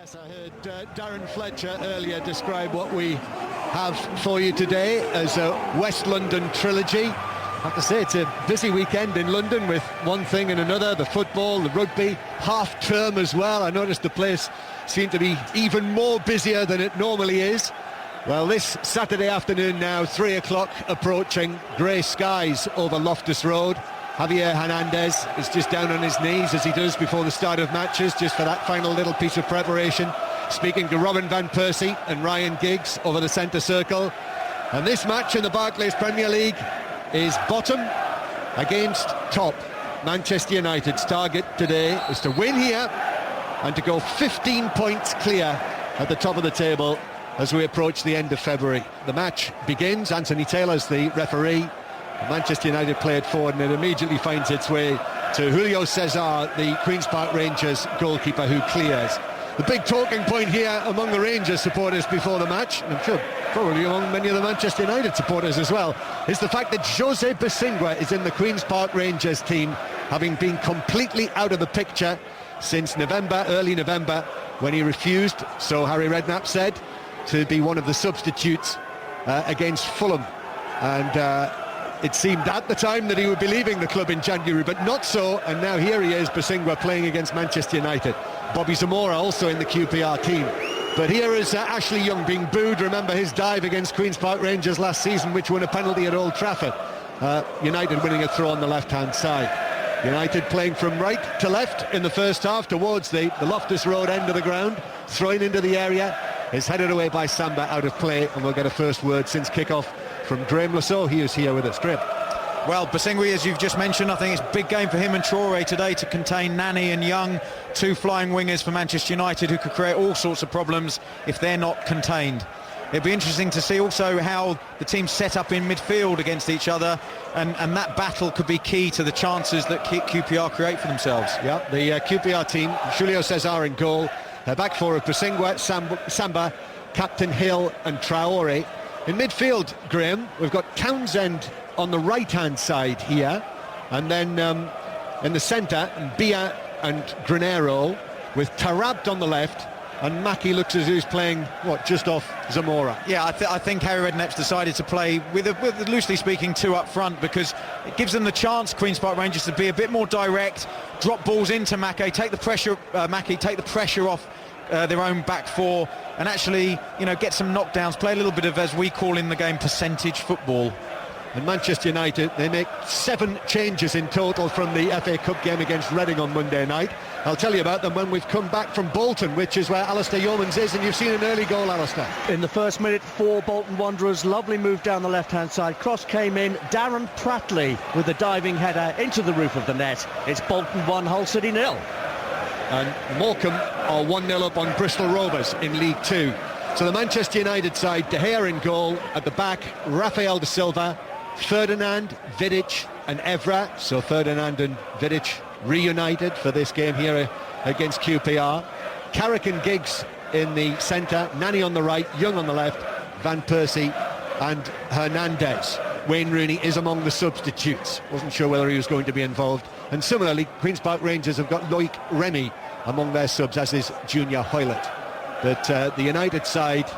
Yes, I heard Darren Fletcher earlier describe what we have for you today as a West London trilogy. I have to say it's a busy weekend in London with one thing and another, the football, the rugby, half term as well. I noticed the place seemed to be even more busier than it normally is. Well, this Saturday afternoon now, 3 o'clock approaching, grey skies over Loftus Road. Javier Hernandez is just down on his knees, as he does before the start of matches, just for that final little piece of preparation, speaking to Robin van Persie and Ryan Giggs over the centre circle. And this match in the Barclays Premier League is bottom against top. Manchester United's target today is to win here and to go 15 points clear at the top of the table as we approach the end of February. The match begins. Anthony Taylor's the referee. Manchester United play it forward, and it immediately finds its way to Julio Cesar, the Queen's Park Rangers goalkeeper, who clears. The big talking point here among the Rangers supporters before the match, and I'm sure probably among many of the Manchester United supporters as well, is the fact that Jose Bosingwa is in the Queen's Park Rangers team, having been completely out of the picture since November, early November, when he refused, so Harry Redknapp said, to be one of the substitutes against Fulham. And it seemed at the time that he would be leaving the club in January, but not so, and now here he is, Bosingwa, playing against Manchester United. Bobby Zamora also in the QPR team. But here is Ashley Young being booed. Remember his dive against Queen's Park Rangers last season, which won a penalty at Old Trafford. United winning a throw on the left-hand side. United playing from right to left in the first half towards the Loftus Road end of the ground. Throwing into the area is headed away by Samba, out of play, and we'll get a first word since kick-off from Graham Lasso. He is here with us. Graham. Well, Bosingwa, as you've just mentioned, I think it's a big game for him and Traore today to contain Nani and Young, two flying wingers for Manchester United who could create all sorts of problems if they're not contained. It'll be interesting to see also how the teams set up in midfield against each other, and that battle could be key to the chances that QPR create for themselves. Yeah, the QPR team, Julio Cesar in goal, back four of Bosingwa, Samba, Captain Hill and Traore. In midfield, Graham, we've got Townsend on the right-hand side here, and then in the centre, Bia and Granero, with Tarabt on the left, and Mackie looks as who's playing, just off Zamora. Yeah, I think Harry Redknapp's decided to play with loosely speaking, two up front, because it gives them the chance, Queen's Park Rangers, to be a bit more direct, drop balls into Mackie, take the pressure off their own back four, and actually, get some knockdowns, play a little bit of, as we call in the game, percentage football. And Manchester United, they make 7 changes in total from the FA Cup game against Reading on Monday night. I'll tell you about them when we've come back from Bolton, which is where Alistair Yeomans is, and you've seen an early goal, Alistair. In the first minute for Bolton Wanderers, lovely move down the left-hand side, cross came in, Darren Pratley with a diving header into the roof of the net. It's Bolton 1, Hull City 0. And Morecambe are 1-0 up on Bristol Rovers in League 2. So the Manchester United side, De Gea in goal, at the back, Rafael da Silva, Ferdinand, Vidic and Evra. So Ferdinand and Vidic reunited for this game here against QPR. Carrick and Giggs in the centre, Nani on the right, Young on the left, Van Persie and Hernandez. Wayne Rooney is among the substitutes. Wasn't sure whether he was going to be involved. And similarly, Queen's Park Rangers have got Loic Remy among their subs, as is Junior Hoylett. But the United side,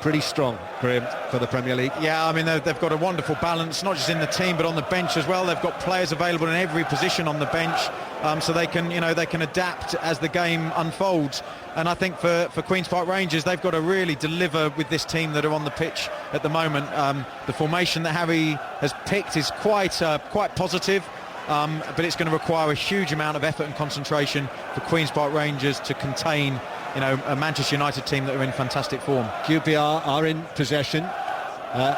pretty strong, Graham, for the Premier League. Yeah, I mean, they've got a wonderful balance, not just in the team but on the bench as well. They've got players available in every position on the bench, so they can adapt as the game unfolds. And I think for Queen's Park Rangers, they've got to really deliver with this team that are on the pitch at the moment. The formation that Harry has picked is quite positive, but it's going to require a huge amount of effort and concentration for Queen's Park Rangers to contain a Manchester United team that are in fantastic form. QPR are in possession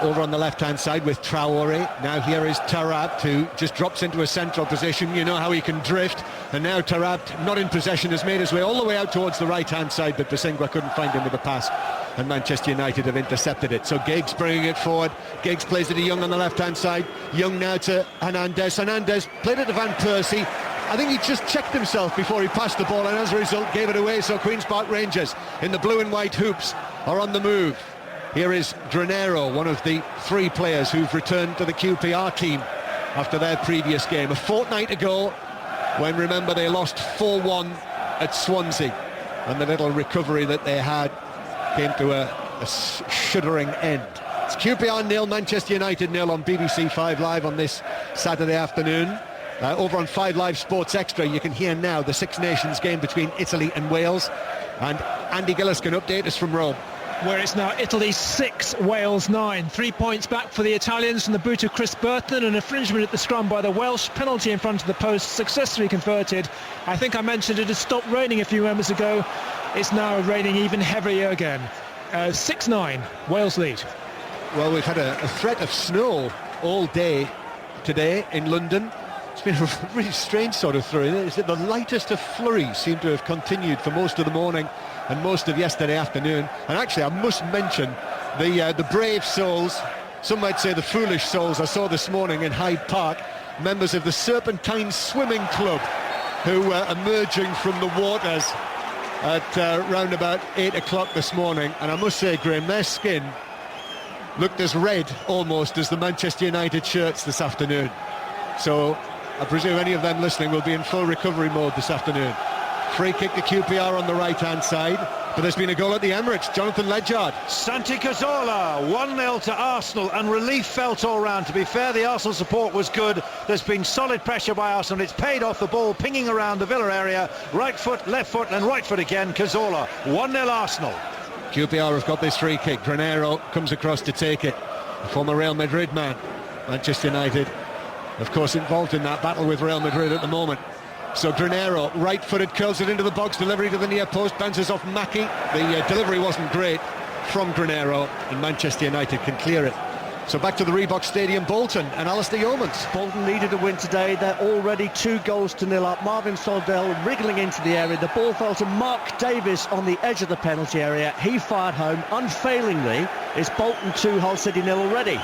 over on the left-hand side with Traore. Now here is Tarabt, who just drops into a central position. You know how he can drift. And now Tarabt, not in possession, has made his way all the way out towards the right-hand side, but Bosingwa couldn't find him with the pass, and Manchester United have intercepted it. So Giggs bringing it forward. Giggs plays it to Young on the left-hand side. Young now to Hernandez. Hernandez played it to Van Persie. I think he just checked himself before he passed the ball, and as a result gave it away. So Queen's Park Rangers in the blue and white hoops are on the move. Here is Granero, one of the 3 players who've returned to the QPR team after their previous game. A fortnight ago, when, remember, they lost 4-1 at Swansea. and the little recovery that they had came to a shuddering end. It's QPR 0, Manchester United 0 on BBC 5 Live on this Saturday afternoon. Over on 5 Live Sports Extra, you can hear now the Six Nations game between Italy and Wales. And Andy Gillis can update us from Rome, where it's now Italy 6, Wales 9. 3 points back for the Italians from the boot of Chris Burton. An infringement at the scrum by the Welsh. Penalty in front of the post, successfully converted. I think I mentioned it had stopped raining a few moments ago. It's now raining even heavier again. 6-9, Wales lead. Well, we've had a threat of snow all day today in London. It's been a really strange sort of throw. Is it the lightest of flurries seem to have continued for most of the morning and most of yesterday afternoon. And actually, I must mention the brave souls, some might say the foolish souls, I saw this morning in Hyde Park, members of the Serpentine Swimming Club, who were emerging from the waters at round about 8 o'clock this morning. And I must say, Graham, their skin looked as red almost as the Manchester United shirts this afternoon. So I presume any of them listening will be in full recovery mode this afternoon. Free kick to QPR on the right-hand side, but there's been a goal at the Emirates. Jonathan Ledgard. Santi Cazorla, 1-0 to Arsenal, and relief felt all round. To be fair, the Arsenal support was good. There's been solid pressure by Arsenal. It's paid off, the ball pinging around the Villa area. Right foot, left foot, and right foot again. Cazorla, 1-0 Arsenal. QPR have got this free kick. Granero comes across to take it. The former Real Madrid man. Manchester United, of course, involved in that battle with Real Madrid at the moment. So Granero, right-footed, curls it into the box, delivery to the near post, bounces off Mackie. The delivery wasn't great from Granero, and Manchester United can clear it. So back to the Reebok Stadium, Bolton and Alistair Yeomans. Bolton needed a win today. They're already 2-0 up. Marvin Soldell wriggling into the area. The ball fell to Mark Davis on the edge of the penalty area. He fired home unfailingly. It's Bolton 2, Hull City 0 already.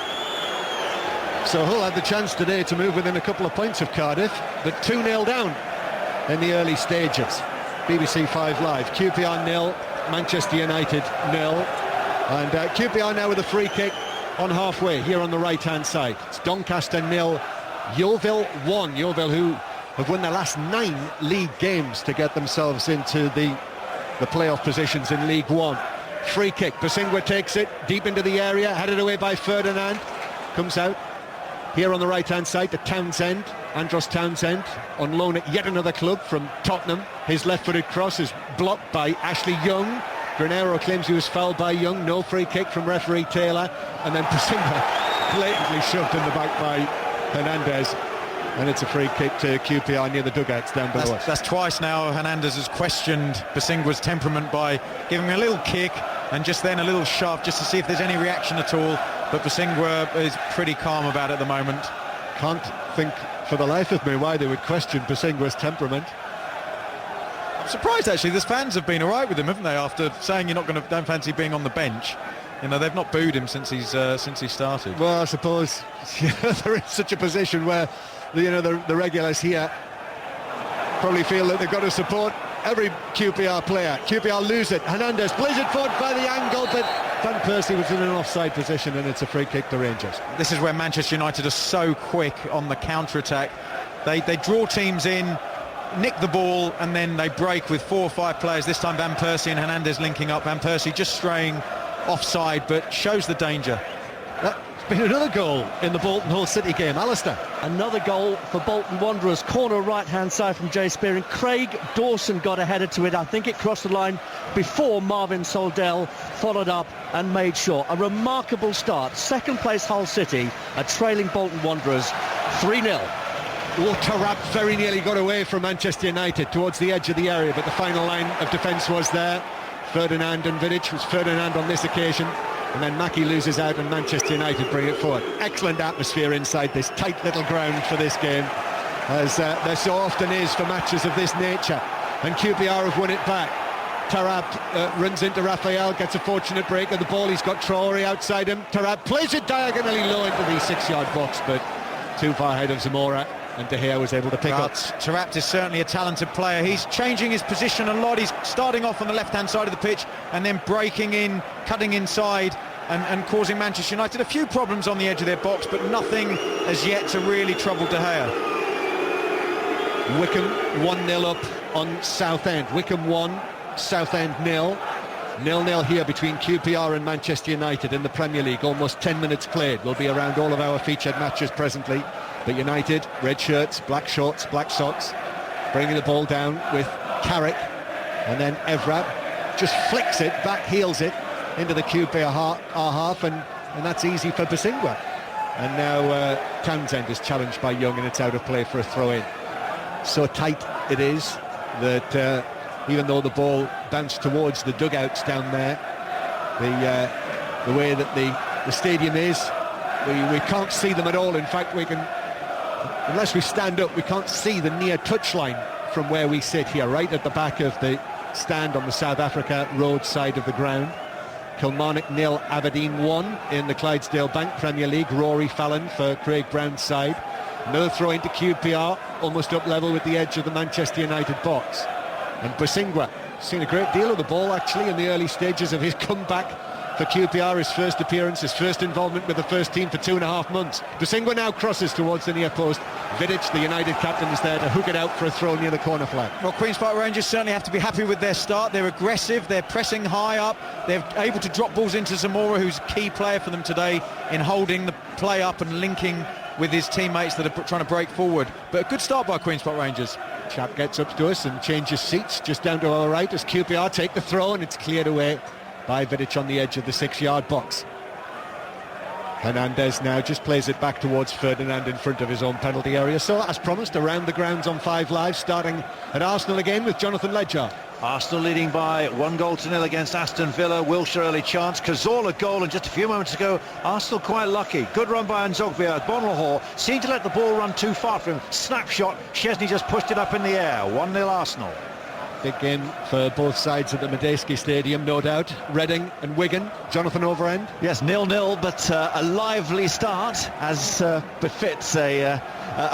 So Hull had the chance today to move within a couple of points of Cardiff, but 2-0 down in the early stages. BBC 5 Live, QPR 0, Manchester United 0, and QPR now with a free kick on halfway here on the right-hand side. It's Doncaster 0, Yeovil 1. Yeovil, who have won their last 9 league games to get themselves into the playoff positions in League One. Free kick, Basingwa takes it deep into the area, headed away by Ferdinand, comes out here on the right-hand side to Townsend. Andros Townsend on loan at yet another club from Tottenham. His left-footed cross is blocked by Ashley Young. Granero claims he was fouled by Young. No free kick from referee Taylor. And then Basingwa blatantly shoved in the back by Hernandez. And it's a free kick to QPR near the dugouts down below us. That's twice now Hernandez has questioned Basingwa's temperament by giving him a little kick and just then a little shove just to see if there's any reaction at all. But Basingwa is pretty calm about it at the moment. Can't think for the life of me why they would question Basingwa's temperament. I'm surprised actually. The fans have been all right with him, haven't they? After saying don't fancy being on the bench. You know, they've not booed him since he started. Well, I suppose they're in such a position where the regulars here probably feel that they've got to support every QPR player. QPR lose it. Hernandez plays it forward by the angle, but Van Persie was in an offside position, and it's a free kick to Rangers. This is where Manchester United are so quick on the counter-attack. They draw teams in, nick the ball, and then they break with 4 or 5 players. This time Van Persie and Hernandez linking up. Van Persie just straying offside, but shows the danger. That's been another goal in the Bolton Hull City game. Alistair. Another goal for Bolton Wanderers. Corner right-hand side from Jay Spearing. Craig Dawson got a header to it. I think it crossed the line before Marvin Soldell followed up and made sure. A remarkable start. Second place Hull City are trailing Bolton Wanderers 3-0. Tarab very nearly got away from Manchester United towards the edge of the area, but the final line of defence was there. Ferdinand and Vidic. Was Ferdinand on this occasion. And then Mackie loses out and Manchester United bring it forward. Excellent atmosphere inside this tight little ground for this game, as there so often is for matches of this nature. And QPR have won it back. Tarab runs into Raphael, gets a fortunate break of the ball. He's got Traore outside him. Tarab plays it diagonally low into the 6-yard box, but too far ahead of Zamora, and De Gea was able to pick up. Tarab is certainly a talented player. He's changing his position a lot. He's starting off on the left-hand side of the pitch and then breaking in, cutting inside and causing Manchester United a few problems on the edge of their box, but nothing as yet to really trouble De Gea. Wycombe 1-0 up on Southend. Wycombe 1, Southend 0. 0-0 here between QPR and Manchester United in the Premier League. Almost 10 minutes played. We'll be around all of our featured matches presently. But United, red shirts, black shorts, black socks, bringing the ball down with Carrick. And then Evra just flicks it, back heels it into the QPR half, and that's easy for Bosingwa. And now Townsend is challenged by Young, and it's out of play for a throw-in. So tight it is that even though the ball bounced towards the dugouts down there, the way that the stadium is, we can't see them at all. In fact, we can, unless we stand up, we can't see the near touchline from where we sit here, right at the back of the stand on the South Africa road side of the ground. Kilmarnock 0, Aberdeen 1 in the Clydesdale Bank Premier League. Rory Fallon for Craig Brown's side. Another throw into QPR, almost up level with the edge of the Manchester United box. And Bosingwa, seen a great deal of the ball actually in the early stages of his comeback for QPR, his first appearance, his first involvement with the first team for 2.5 months. Bosingwa now crosses towards the near post. Vidic, the United captain, is there to hook it out for a throw near the corner flag. Well, Queen's Park Rangers certainly have to be happy with their start. They're aggressive, they're pressing high up, they're able to drop balls into Zamora, who's a key player for them today in holding the play up and linking with his teammates that are trying to break forward. But a good start by Queen's Park Rangers. Chap gets up to us and changes seats just down to our right as QPR take the throw, and it's cleared away by Vidic on the edge of the 6-yard box. Hernandez now just plays it back towards Ferdinand in front of his own penalty area. So, as promised, around the grounds on 5 Live, starting at Arsenal again with Jonathan Ledger. Arsenal leading by 1-0 against Aston Villa. Wilshere early chance, Cazorla goal, and just a few moments ago Arsenal quite lucky. Good run by Nzogbia. Bonelhor seemed to let the ball run too far for him. Snapshot, Szczesny just pushed it up in the air. 1-0 Arsenal. Big game for both sides at the Medeski Stadium, no doubt. Reading and Wigan. Jonathan Overend. Yes, 0-0, but a lively start, as befits a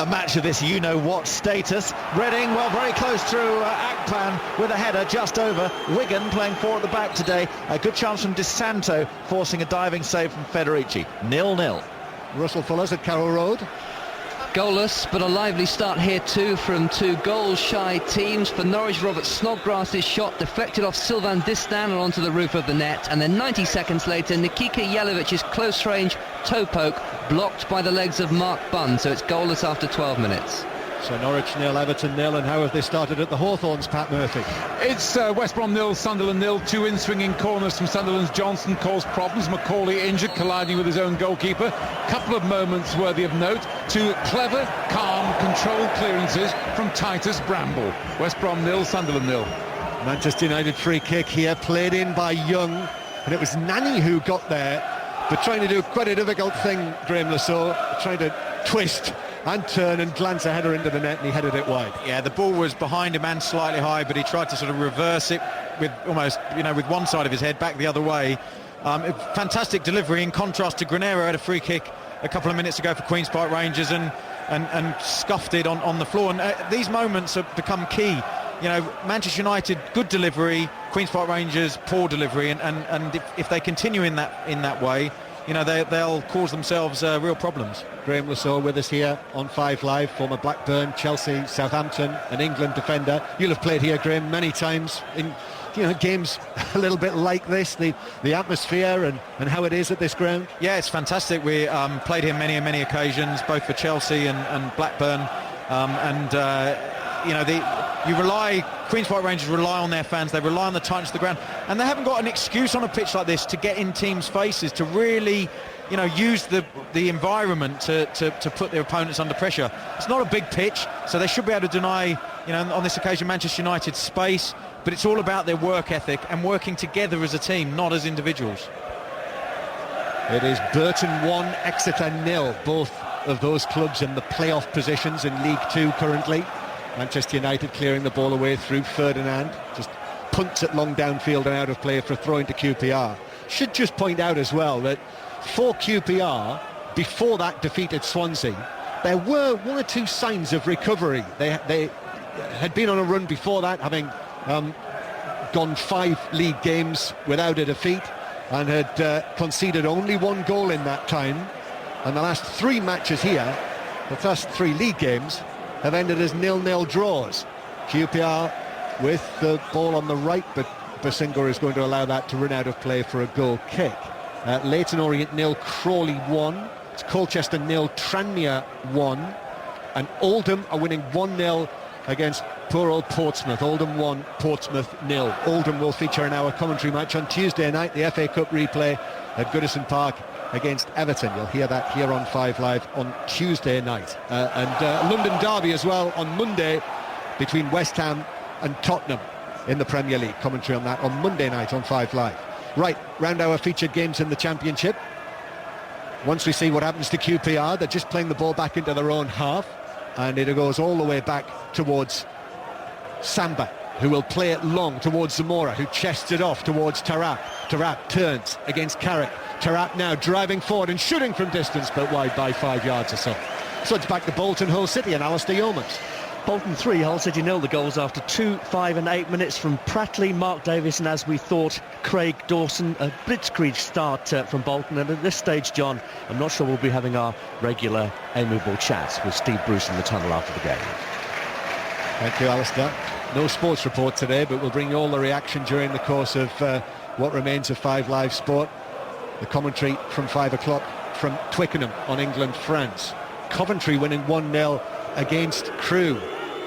match of this you-know-what status. Reading, well, very close through Akpan with a header just over. Wigan playing 4 at the back today. A good chance from DeSanto, forcing a diving save from Federici. 0-0. Russell Fuller's at Carrow Road. Goalless, but a lively start here too from 2 goal-shy teams. For Norwich, Robert Snodgrass's shot deflected off Sylvain Distin and onto the roof of the net, and then 90 seconds later Nikita Jelevic's close-range toe poke blocked by the legs of Mark Bunn, so it's goalless after 12 minutes. So Norwich 0, Everton 0, and how have they started at the Hawthorns, Pat Murphy? It's West Brom 0, Sunderland 0. 2 in-swinging corners from Sunderland's Johnson caused problems. McCauley injured, colliding with his own goalkeeper. Couple of moments worthy of note. 2 clever, calm, controlled clearances from Titus Bramble. West Brom 0, Sunderland 0. Manchester United free kick here, played in by Young, and it was Nani who got there, but trying to do quite a difficult thing, Graham Lasso, trying to twist and turn and glance a header into the net, and he headed it wide. Yeah, the ball was behind him and slightly high, but he tried to sort of reverse it with almost, with one side of his head back the other way. Fantastic delivery, in contrast to Granero had a free kick a couple of minutes ago for Queen's Park Rangers and scuffed it on the floor. And these moments have become key. Manchester United, good delivery, Queen's Park Rangers, poor delivery, and if they continue in that way, they'll cause themselves real problems. Graham Lasso with us here on 5 Live, former Blackburn, Chelsea, Southampton and England defender. You'll have played here, Graham, many times in games a little bit like this, the atmosphere and how it is at this ground. Yeah, it's fantastic. We played here many occasions, both for Chelsea and Blackburn, Queen's Park Rangers rely on their fans, they rely on the tightness of the ground, and they haven't got an excuse on a pitch like this to get in teams' faces, to really use the environment to put their opponents under pressure. It's not a big pitch, so they should be able to deny, on this occasion, Manchester United space, but it's all about their work ethic and working together as a team, not as individuals. It is Burton 1, Exeter 0, both of those clubs in the playoff positions in League 2 currently. Manchester United clearing the ball away through Ferdinand, just punts it long downfield and out of play for a throw into QPR. Should just point out as well that for QPR, before that defeat at Swansea, there were 1 or 2 signs of recovery. They had been on a run before that, having gone 5 league games without a defeat, and had conceded only 1 goal in that time. And the last 3 matches here, the first 3 league games, have ended as 0-0 draws. QPR with the ball on the right, but Bosingor is going to allow that to run out of play for a goal kick. Leyton Orient 0, Crawley 1. It's Colchester 0, Tranmere 1. And Oldham are winning 1-0 against poor old Portsmouth. Oldham 1, Portsmouth 0. Oldham will feature in our commentary match on Tuesday night, the FA Cup replay at Goodison Park against Everton. You'll hear that here on 5 Live on Tuesday night. And London derby as well on Monday between West Ham and Tottenham in the Premier League. Commentary on that on Monday night on 5 Live. Right, round our featured games in the Championship. Once we see what happens to QPR, they're just playing the ball back into their own half, and it goes all the way back towards Samba, who will play it long towards Zamora, who chests it off towards Tarap. Tarap turns against Carrick. Tarap now driving forward and shooting from distance, but wide by 5 yards or so. So it's back to Bolton, Hull City and Alistair Yeomans. Bolton 3, Hull City 0. The goals after 2, 5 and 8 minutes from Pratley, Mark Davis and, as we thought, Craig Dawson. A blitzkrieg start from Bolton, and at this stage, John, I'm not sure we'll be having our regular amiable chats with Steve Bruce in the tunnel after the game. Thank you, Alistair. No sports report today, but we'll bring you all the reaction during the course of what remains of 5 Live Sport. The commentary from 5 o'clock from Twickenham on England-France. Coventry winning 1-0 against Crewe.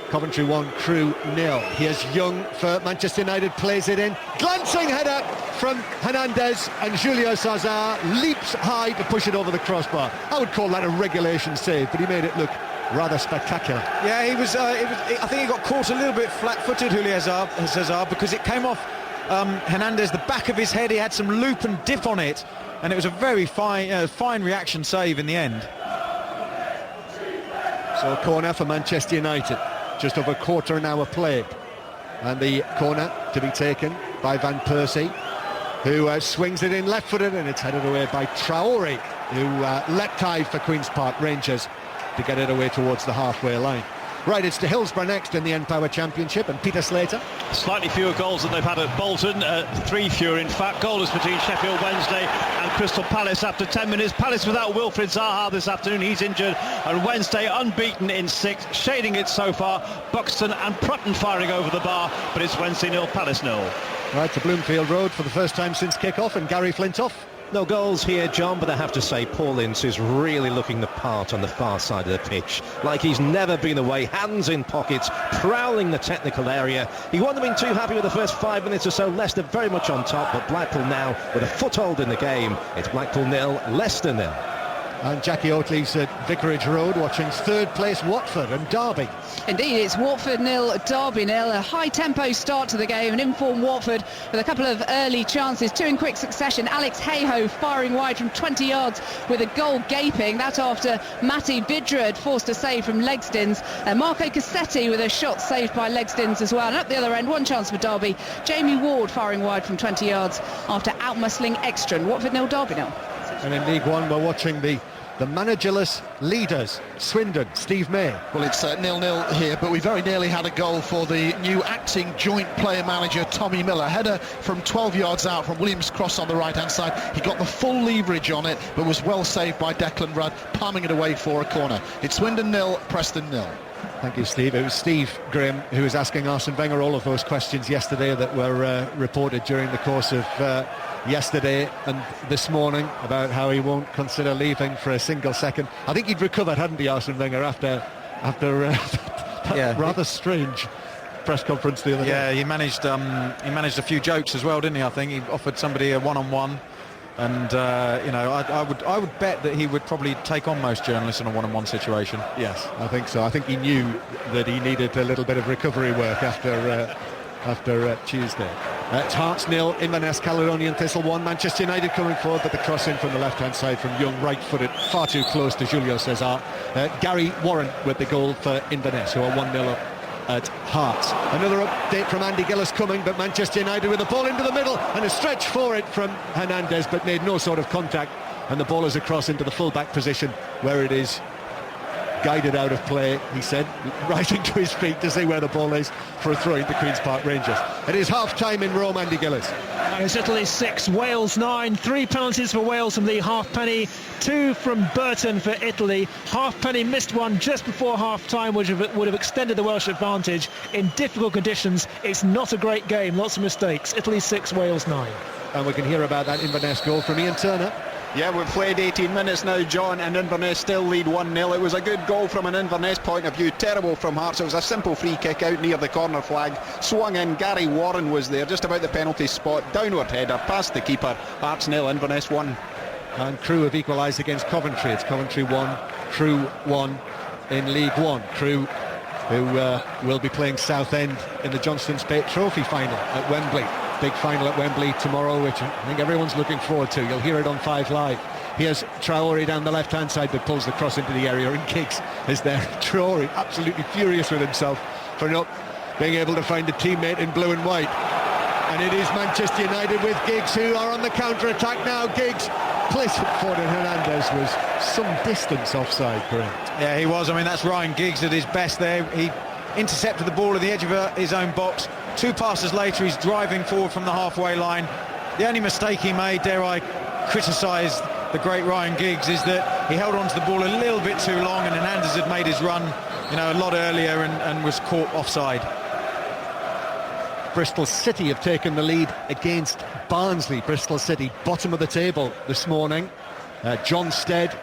Coventry 1, Crewe 0. Here's Young for Manchester United, plays it in. Glancing header from Hernandez, and Julio Cesar leaps high to push it over the crossbar. I would call that a regulation save, but he made it look rather spectacular. Yeah, he was. I think he got caught a little bit flat-footed, Julio Cesar, because it came off Hernandez, the back of his head. He had some loop and dip on it, and it was a very fine reaction save in the end. So a corner for Manchester United, just over a quarter an hour played, and the corner to be taken by Van Persie, who swings it in left-footed, and it's headed away by Traore, who leapt high for Queen's Park Rangers to get it away towards the halfway line. Right, it's to Hillsborough next in the N-Power Championship, and Peter Slater. Slightly fewer goals than they've had at Bolton, 3 fewer in fact. Goalless between Sheffield Wednesday and Crystal Palace after 10 minutes. Palace without Wilfried Zaha this afternoon, he's injured, and Wednesday unbeaten in 6, shading it so far. Buxton and Prutton firing over the bar, but it's Wednesday 0, Palace 0. Right, to Bloomfield Road for the first time since kick-off, and Gary Flintoff. No goals here, John, but I have to say Paul Ince is really looking the part on the far side of the pitch. Like he's never been away, hands in pockets, prowling the technical area. He wouldn't have been too happy with the first 5 minutes or so. Leicester very much on top, but Blackpool now with a foothold in the game. It's Blackpool 0, Leicester 0. And Jackie Oatley's at Vicarage Road watching third place Watford and Derby. Indeed, it's Watford 0, Derby 0. A high-tempo start to the game, an informed Watford with a couple of early chances, 2 in quick succession. Alex Hayhoe firing wide from 20 yards with a goal gaping. That after Matty Vidra had forced a save from Legstins. Marco Cassetti with a shot saved by Legstins as well. And up the other end, one chance for Derby. Jamie Ward firing wide from 20 yards after outmuscling Ekstrand. Watford 0, Derby 0. And in League One, we're watching the managerless leaders, Swindon, Steve May. Well, it's 0-0 here, but we very nearly had a goal for the new acting joint player manager, Tommy Miller. Header from 12 yards out from Williams' cross on the right-hand side. He got the full leverage on it, but was well saved by Declan Rudd, palming it away for a corner. It's Swindon 0, Preston 0. Thank you, Steve. It was Steve Grimm who was asking Arsene Wenger all of those questions yesterday that were reported during the course of yesterday and this morning about how he won't consider leaving for a single second. I think he'd recovered, hadn't he, Arsene Wenger, after that rather strange press conference the other day. Yeah, he managed a few jokes as well, didn't he? I think he offered somebody a one-on-one, and I would bet that he would probably take on most journalists in a one-on-one situation. Yes, I think so. I think he knew that he needed a little bit of recovery work after Tuesday. It's Hearts 0, Inverness Caledonian Thistle 1. Manchester United coming forward, but the cross in from the left-hand side from Young, right-footed, far too close to Julio Cesar. Gary Warren with the goal for Inverness, who are 1-0 up at Hearts. Another update from Andy Gillis coming, but Manchester United with the ball into the middle and a stretch for it from Hernandez, but made no sort of contact, and the ball is across into the full-back position where it is guided out of play, he said, rising to his feet to see where the ball is for a throw into Queen's Park Rangers. It is half-time in Rome, Andy Gillis. And it's Italy 6, Wales 9. 3 penalties for Wales from Lee Halfpenny, 2 from Burton for Italy. Halfpenny missed one just before half-time, which would have extended the Welsh advantage. In difficult conditions, it's not a great game, lots of mistakes. Italy 6, Wales 9. And we can hear about that Inverness goal from Ian Turner. Yeah, we've played 18 minutes now, John, and Inverness still lead 1-0. It was a good goal from an Inverness point of view, terrible from Hearts. It was a simple free kick out near the corner flag, swung in. Gary Warren was there, just about the penalty spot, downward header, past the keeper. Hearts 0, Inverness 1. And Crewe have equalised against Coventry. It's Coventry 1, Crewe 1 in League One. Crewe, who will be playing Southend in the Johnstone Spate Trophy final at Wembley. Big final at Wembley tomorrow, which I think everyone's looking forward to. You'll hear it on 5 Live. Here's Traore down the left-hand side that pulls the cross into the area, and Giggs is there. Traore absolutely furious with himself for not being able to find a teammate in blue and white. And it is Manchester United with Giggs, who are on the counter-attack now. Giggs placed it forward, and Hernandez was some distance offside, correct? Yeah, he was. I mean, that's Ryan Giggs at his best there. He intercepted the ball at the edge of his own box. 2 passes later, he's driving forward from the halfway line. The only mistake he made, dare I criticise the great Ryan Giggs, is that he held on to the ball a little bit too long, and Hernandez had made his run, a lot earlier and was caught offside. Bristol City have taken the lead against Barnsley. Bristol City, bottom of the table this morning. John Stead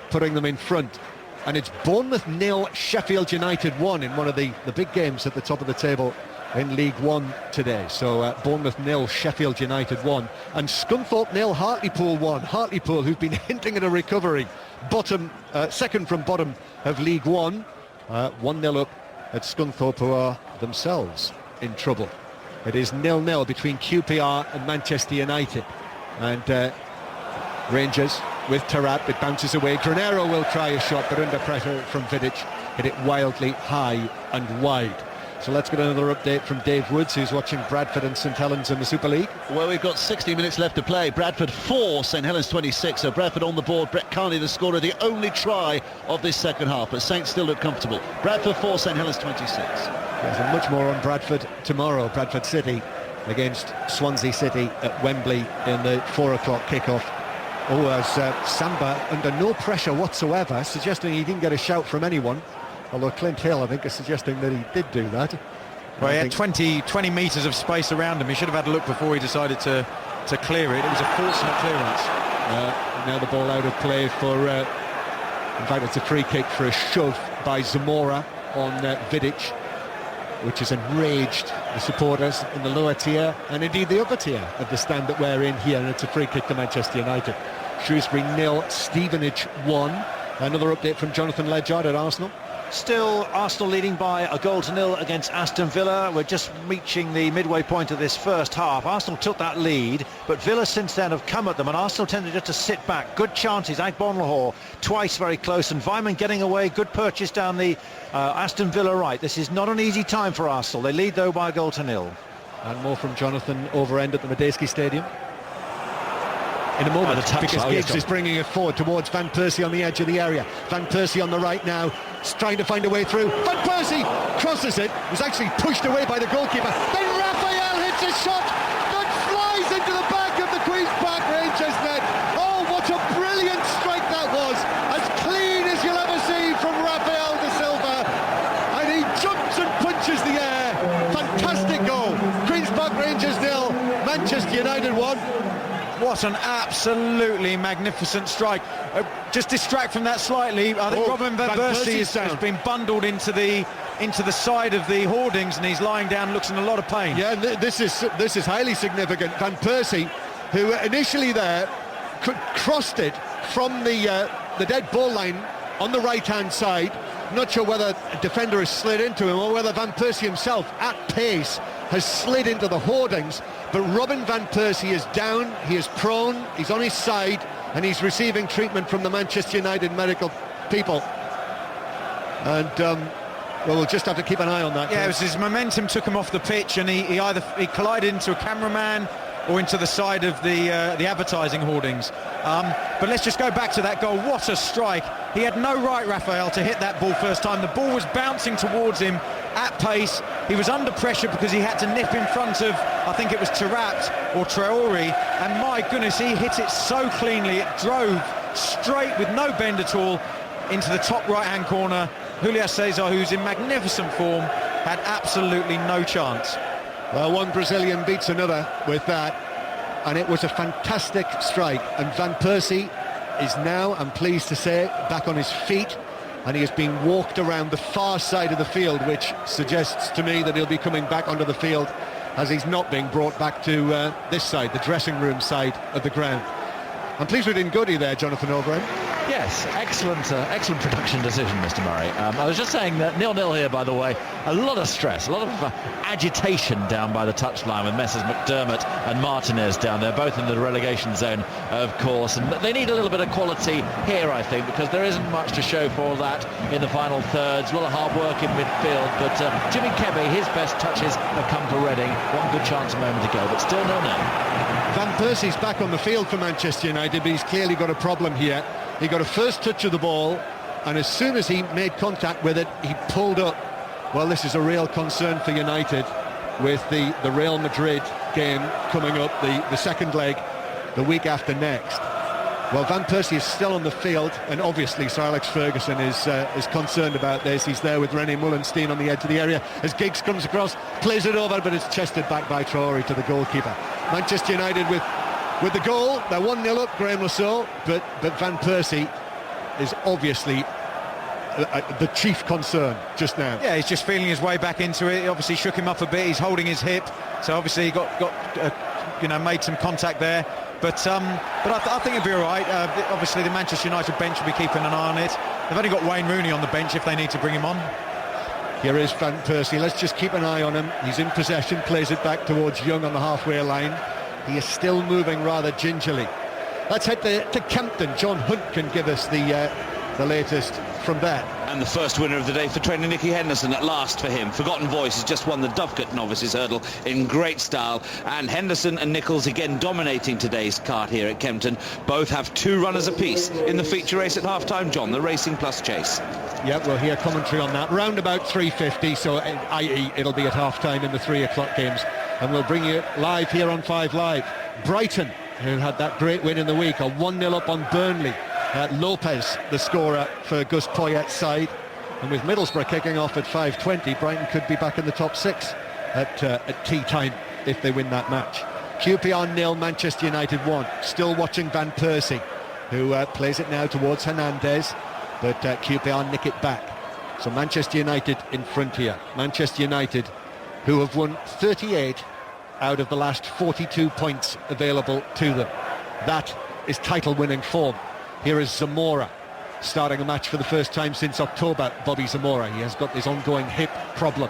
putting them in front. And it's Bournemouth 0, Sheffield United 1 in one of the big games at the top of the table in League One today. So Bournemouth 0, Sheffield United 1. And Scunthorpe 0, Hartlepool 1. Hartlepool, who've been hinting at a recovery. Second from bottom of League One. 1-0 up at Scunthorpe, who are themselves in trouble. It is 0-0 between QPR and Manchester United. And Rangers with Taarabt, it bounces away. Granero will try a shot, but under pressure from Vidic, hit it wildly high and wide. So let's get another update from Dave Woods, who's watching Bradford and St Helens in the Super League. Well, we've got 60 minutes left to play. Bradford 4, St Helens 26. So Bradford on the board. Brett Carney, the scorer, the only try of this second half. But Saints still look comfortable. Bradford 4, St Helens 26. There's much more on Bradford tomorrow. Bradford City against Swansea City at Wembley in the 4 o'clock kickoff. Oh, as Samba, under no pressure whatsoever, suggesting he didn't get a shout from anyone. Although Clint Hill, I think, is suggesting that he did do that. Well, he had 20 metres of space around him. He should have had a look before he decided to clear it. It was a fortunate clearance. Now the ball out of play for... in fact, it's a free kick for a shove by Zamora on Vidic, which has enraged the supporters in the lower tier and indeed the upper tier of the stand that we're in here, and it's a free kick to Manchester United. Shrewsbury 0, Stevenage 1. Another update from Jonathan Ledyard at Arsenal. Still Arsenal leading by 1-0 against Aston Villa. We're just reaching the midway point of this first half. Arsenal took that lead, but Villa since then have come at them, and Arsenal tended just to sit back. Good chances, Agbonlahor twice very close, and Weimann getting away. Good purchase down the Aston Villa right. This is not an easy time for Arsenal. They lead though by 1-0. And more from Jonathan Overend at the Medeski Stadium in a moment, because Giggs is bringing it forward towards Van Persie on the edge of the area. Van Persie on the right now, trying to find a way through. Van Persie crosses it, was actually pushed away by the goalkeeper. Then Raphael hits a shot that flies into the back of the Queen's Park Rangers net. Oh, what a brilliant strike that was! As clean as you'll ever see from Raphael da Silva. And he jumps and punches the air. Fantastic goal. Queen's Park Rangers 0, Manchester United 1. What an absolutely magnificent strike. Just distract from that slightly. I think Robin Van Persie has been bundled into the side of the hoardings, and he's lying down, looks in a lot of pain. Yeah, this is highly significant. Van Persie, who initially there crossed it from the dead ball line on the right-hand side. Not sure whether a defender has slid into him or whether Van Persie himself, at pace, has slid into the hoardings. But Robin Van Persie is down, he is prone, he's on his side, and he's receiving treatment from the Manchester United medical people. And well, we'll just have to keep an eye on that. Yeah, it was his momentum took him off the pitch, and he collided into a cameraman or into the side of the advertising hoardings. But let's just go back to that goal. What a strike. He had no right, Raphael, to hit that ball first time. The ball was bouncing towards him at pace. He was under pressure because he had to nip in front of, I think it was Tarat or Traore, and my goodness, he hit it so cleanly. It drove straight with no bend at all into the top right-hand corner. Julio Cesar, who's in magnificent form, had absolutely no chance. Well, one Brazilian beats another with that, and it was a fantastic strike. And Van Persie is now, I'm pleased to say, back on his feet, and he has been walked around the far side of the field, which suggests to me that he'll be coming back onto the field, as he's not being brought back to this side, the dressing room side of the ground. I'm pleased we didn't go to you there, Jonathan O'Brien. Yes, excellent production decision, Mr. Murray. I was just saying that 0-0 here, by the way. A lot of stress, a lot of agitation down by the touchline with Messrs McDermott and Martinez down there, both in the relegation zone, of course. And they need a little bit of quality here, I think, because there isn't much to show for that in the final thirds. A lot of hard work in midfield, but Jimmy Kebe, his best touches have come for Reading. One good chance a moment ago, but still 0-0. Van Persie's back on the field for Manchester United, but he's clearly got a problem here. He got a first touch of the ball, and as soon as he made contact with it, he pulled up. Well, this is a real concern for United with the Real Madrid game coming up, the second leg, the week after next. Well, Van Persie is still on the field, and obviously Sir Alex Ferguson is concerned about this. He's there with René Mullenstein on the edge of the area as Giggs comes across, plays it over, but it's chested back by Traore to the goalkeeper. Manchester United with the goal, they're 1-0 up, Graham Lassau, but Van Persie is obviously the chief concern just now. Yeah, he's just feeling his way back into it. He obviously shook him up a bit. He's holding his hip, so obviously he got made some contact there. But I think it'll be all right. Obviously, the Manchester United bench will be keeping an eye on it. They've only got Wayne Rooney on the bench if they need to bring him on. Here is Van Persie. Let's just keep an eye on him. He's in possession, plays it back towards Young on the halfway line. He is still moving rather gingerly. Let's head to Kempton. John Hunt can give us the latest from there. And the first winner of the day for trainer Nicky Henderson at last for him. Forgotten Voice has just won the Dovecote Novices Hurdle in great style, and Henderson and Nichols again dominating today's card here at Kempton. Both have 2 runners apiece in the feature race at half-time, John, the Racing Plus Chase. Yeah, we'll hear commentary on that round about 3:50, so i.e. it'll be at half-time in the 3 o'clock games, and we'll bring you live here on 5 Live. Brighton, who had that great win in the week, are 1-0 up on Burnley. Lopez, the scorer for Gus Poyet's side, and with Middlesbrough kicking off at 5:20, Brighton could be back in the top 6 at tea time if they win that match. QPR 0, Manchester United 1. Still watching Van Persie, who plays it now towards Hernandez, but QPR nick it back. So Manchester United in front here. Manchester United, who have won 38 out of the last 42 points available to them. That is title-winning form. Here is Zamora, starting a match for the first time since October. Bobby Zamora, he has got this ongoing hip problem.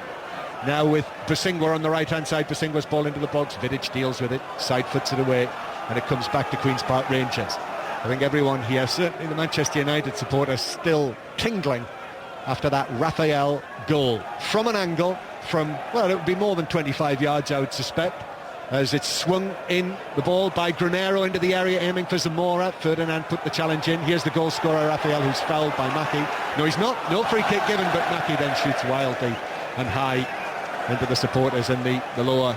Now with Bosingwa on the right-hand side, Bosingwa's ball into the box, Vidic deals with it, side foots it away, and it comes back to Queen's Park Rangers. I think everyone here, certainly the Manchester United supporters, still tingling after that Raphael goal. From an angle, well, it would be more than 25 yards, I would suspect, as it's swung in the ball by Granero into the area, aiming for Zamora. Ferdinand put the challenge in. Here's the goal scorer, Raphael, who's fouled by Mackie. No, he's not. No free kick given, but Mackie then shoots wildly and high into the supporters in the lower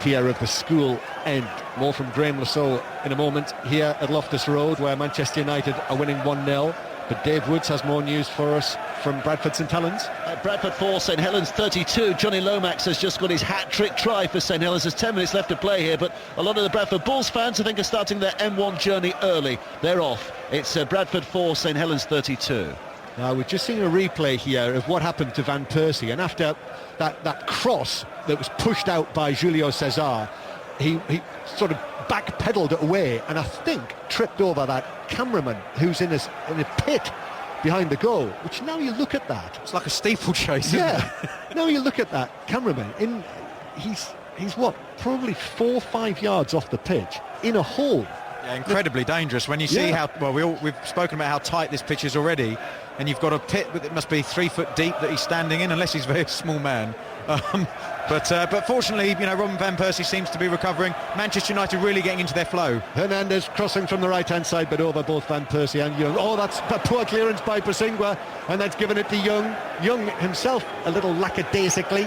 tier of the school end. More from Graham Lassau in a moment here at Loftus Road, where Manchester United are winning 1-0. But Dave Woods has more news for us from Bradford St Helens. Bradford 4, St Helens 32. Johnny Lomax has just got his hat-trick try for St Helens. There's 10 minutes left to play here, but a lot of the Bradford Bulls fans, I think, are starting their M1 journey early. They're off. It's Bradford 4, St Helens 32. Now, we've just seen a replay here of what happened to Van Persie, and after that cross that was pushed out by Julio Cesar, he sort of backpedaled away and I think tripped over that cameraman who's in a pit behind the goal, which now you look at that, it's like a steeplechase, isn't it? Now you look at that cameraman, he's what, probably 4 or 5 yards off the pitch in a hole. Yeah, incredibly dangerous when you see how we've spoken about how tight this pitch is already, and you've got a pit that must be 3 foot deep that he's standing in, unless he's a very small man. But fortunately, Robin Van Persie seems to be recovering. Manchester United really getting into their flow. Hernandez crossing from the right-hand side, but over both Van Persie and Young. Oh, that's a poor clearance by Bosingwa, and that's given it to Young. Young himself a little lackadaisically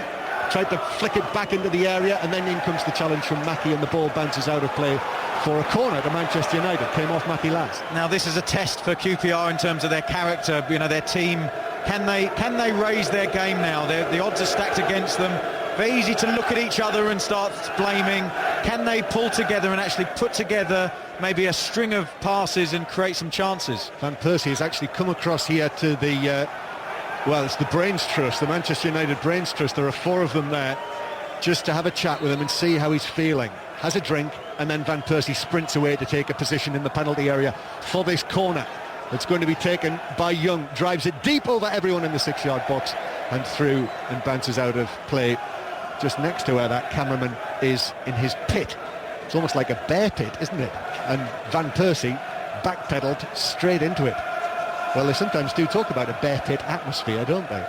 tried to flick it back into the area, and then in comes the challenge from Mackie, and the ball bounces out of play for a corner to Manchester United. Came off Mackie last. Now this is a test for QPR in terms of their character, their team. Can they raise their game now? The odds are stacked against them. Very easy to look at each other and start blaming. Can they pull together and actually put together maybe a string of passes and create some chances? Van Persie has actually come across here to the it's the Brains Trust, the Manchester United Brains Trust. There are 4 of them there, just to have a chat with him and see how he's feeling. Has a drink, and then Van Persie sprints away to take a position in the penalty area for this corner. It's going to be taken by Young, drives it deep over everyone in the 6-yard box and through, and bounces out of play just next to where that cameraman is in his pit. It's almost like a bear pit, isn't it? And Van Persie backpedaled straight into it. Well, they sometimes do talk about a bear pit atmosphere, don't they?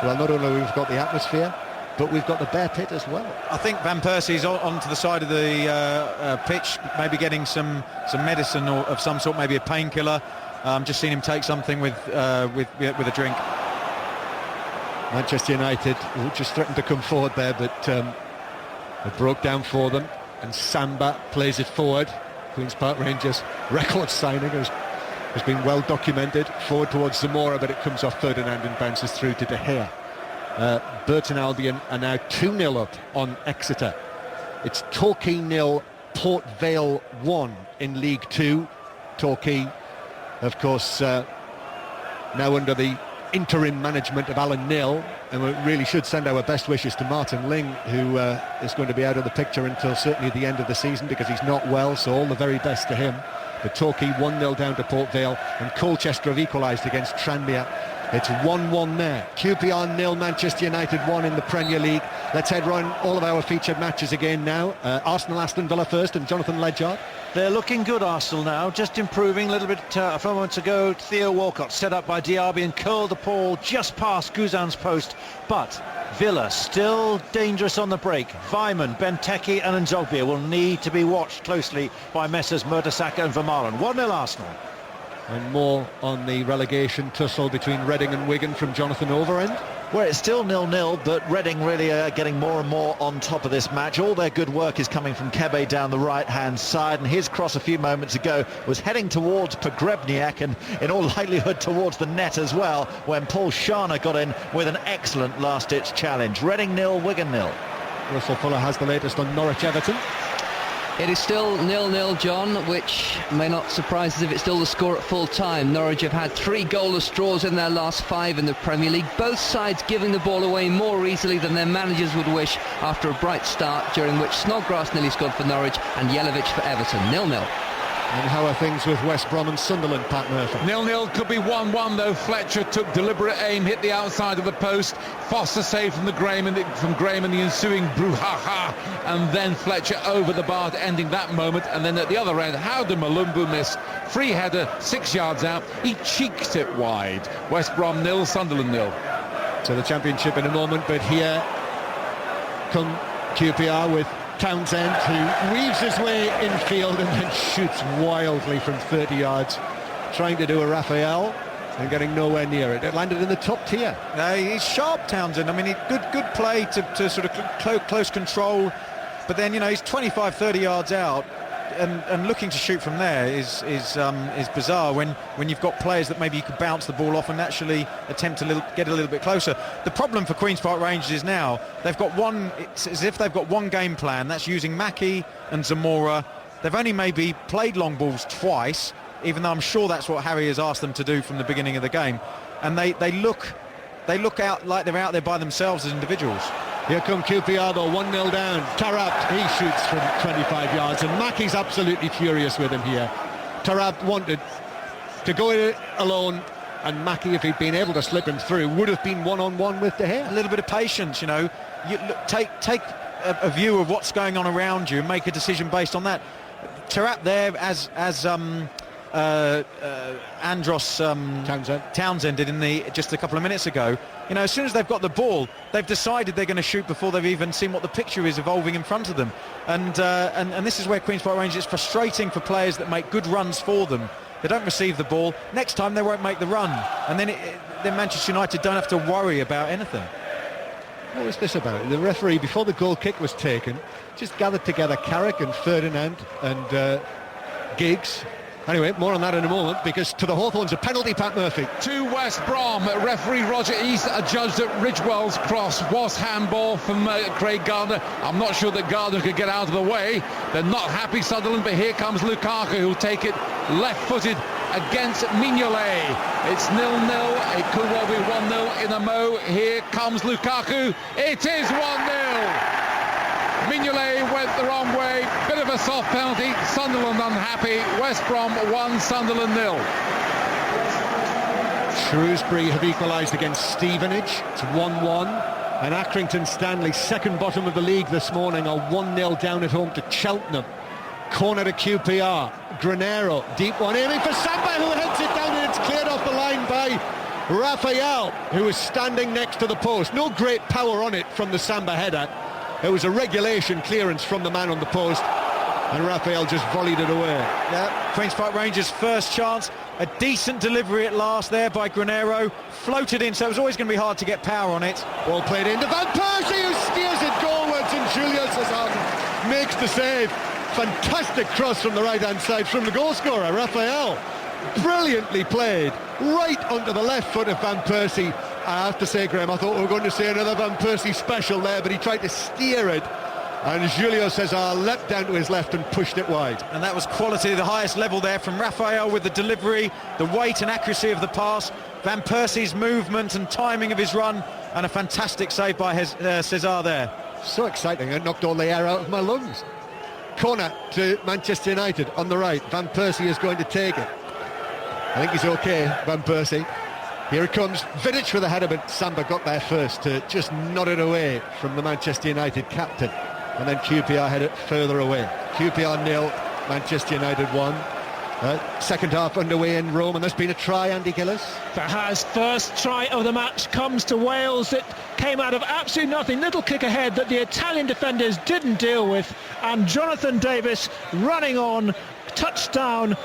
Well, not only we've got the atmosphere, but we've got the bear pit as well. I think Van Persie's onto the side of the pitch, maybe getting some medicine or of some sort, maybe a painkiller. Just seen him take something with a drink. Manchester United just threatened to come forward there, but it broke down for them, and Samba plays it forward. Queen's Park Rangers record signing has been well documented, forward towards Zamora, but it comes off Ferdinand and bounces through to De Gea. Burton Albion are now 2-0 up on Exeter. It's Torquay 0, Port Vale 1 in League 2. Torquay, of course, now under the interim management of Alan Neil, and we really should send our best wishes to Martin Ling, who is going to be out of the picture until certainly the end of the season because he's not well, so all the very best to him. But Torquay 1-0 down to Port Vale, and Colchester have equalised against Tranmere. It's 1-1 there. QPR 0, Manchester United 1 in the Premier League. Let's head round all of our featured matches again now. Arsenal, Aston Villa first, and Jonathan Ledgard. They're looking good, Arsenal, now, just improving a little bit. A few moments ago, Theo Walcott set up by Diaby and curled the ball just past Guzan's post, but Villa still dangerous on the break. Vyman, Benteke and Nzogbia will need to be watched closely by Messrs Mertesacker and Vermaelen. 1-0 Arsenal. And more on the relegation tussle between Reading and Wigan from Jonathan Overend. Where it's still 0-0, but Reading really are getting more and more on top of this match. All their good work is coming from Kebe down the right-hand side, and his cross a few moments ago was heading towards Pogrebniak and in all likelihood towards the net as well, when Paul Scharner got in with an excellent last-ditch challenge. Reading 0, Wigan 0. Russell Fuller has the latest on Norwich Everton. It is still 0-0, John, which may not surprise us if it's still the score at full time. Norwich have had 3 goalless draws in their last 5 in the Premier League, both sides giving the ball away more easily than their managers would wish after a bright start, during which Snodgrass nearly scored for Norwich and Jelavic for Everton. 0-0. And how are things with West Brom and Sunderland, Pat Murphy? 0-0, could be 1-1 though. Fletcher took deliberate aim, hit the outside of the post. Foster saved from Graham and the ensuing brouhaha, and then Fletcher over the bar, ending that moment. And then at the other end, how did Malumbu miss? Free header, 6 yards out. He cheeked it wide. West Brom 0, Sunderland 0. So the Championship in a moment, but here come QPR with Townsend, who weaves his way infield and then shoots wildly from 30 yards, trying to do a Raphael and getting nowhere near it. It landed in the top tier. He's sharp, Townsend. I mean, good play to sort of close control, but then he's 25-30 yards out, and looking to shoot from there is bizarre when you've got players that maybe you could bounce the ball off and actually attempt to get a little bit closer. The problem for Queen's Park Rangers is now it's as if they've got one game plan. That's using Mackie and Zamora. They've only maybe played long balls twice, even though I'm sure that's what Harry has asked them to do from the beginning of the game. And they look out like they're out there by themselves as individuals. Here come QPR though, 1-0 down. Tarab, he shoots from 25 yards, and Mackie's absolutely furious with him here. Tarab wanted to go in alone, and Mackie, if he'd been able to slip him through, would have been one-on-one with De Gea. A little bit of patience, you take a view of what's going on around you and make a decision based on that. Tarab there, as Andros Townsend did just a couple of minutes ago. As soon as they've got the ball, they've decided they're going to shoot before they've even seen what the picture is evolving in front of them. And this is where Queen's Park Rangers, it's frustrating for players that make good runs for them. They don't receive the ball. Next time they won't make the run, and then Manchester United don't have to worry about anything. What was this about? The referee, before the goal kick was taken, just gathered together Carrick and Ferdinand and Giggs. Anyway, more on that in a moment, because to the Hawthorns a penalty, Pat Murphy. To West Brom, referee Roger East adjudged that Ridgewell's cross was handball from Craig Gardner. I'm not sure that Gardner could get out of the way. They're not happy, Sunderland, but here comes Lukaku, who'll take it left-footed against Mignolet. It's 0-0. It could well be 1-0 in a mo. Here comes Lukaku. It is 1-0. Mignolet went the wrong way, bit of a soft penalty, Sunderland unhappy, West Brom 1, Sunderland 0. Shrewsbury have equalised against Stevenage, it's 1-1, and Accrington Stanley, second bottom of the league this morning, are 1-0 down at home to Cheltenham. Corner to QPR, Granero, deep one, aiming for Samba, who heads it down, and it's cleared off the line by Raphael, who is standing next to the post. No great power on it from the Samba header. It was a regulation clearance from the man on the post, and Raphael just volleyed it away. Yeah, Queen's Park Rangers' first chance. A decent delivery at last there by Granero. Floated in, so it was always going to be hard to get power on it. Ball played into Van Persie, who steers it goalwards, and Julio Cesar makes the save. Fantastic cross from the right-hand side from the goal-scorer, Raphael. Brilliantly played, right onto the left foot of Van Persie. I have to say, Graham, I thought we were going to see another Van Persie special there, but he tried to steer it, and Julio Cesar leapt down to his left and pushed it wide. And that was quality, the highest level there from Raphael, with the delivery, the weight and accuracy of the pass, Van Persie's movement and timing of his run, and a fantastic save by Cesar there. So exciting, it knocked all the air out of my lungs. Corner to Manchester United on the right. Van Persie is going to take it. I think he's okay, Van Persie. Here it comes, Vidic with a header, but Samba got there first to just nod it away from the Manchester United captain. And then QPR headed further away. QPR 0, Manchester United 1. Second half underway in Rome, and there's been a try, Andy Gillis. That has first try of the match comes to Wales. It came out of absolutely nothing. Little kick ahead that the Italian defenders didn't deal with, and Jonathan Davis running on, touchdown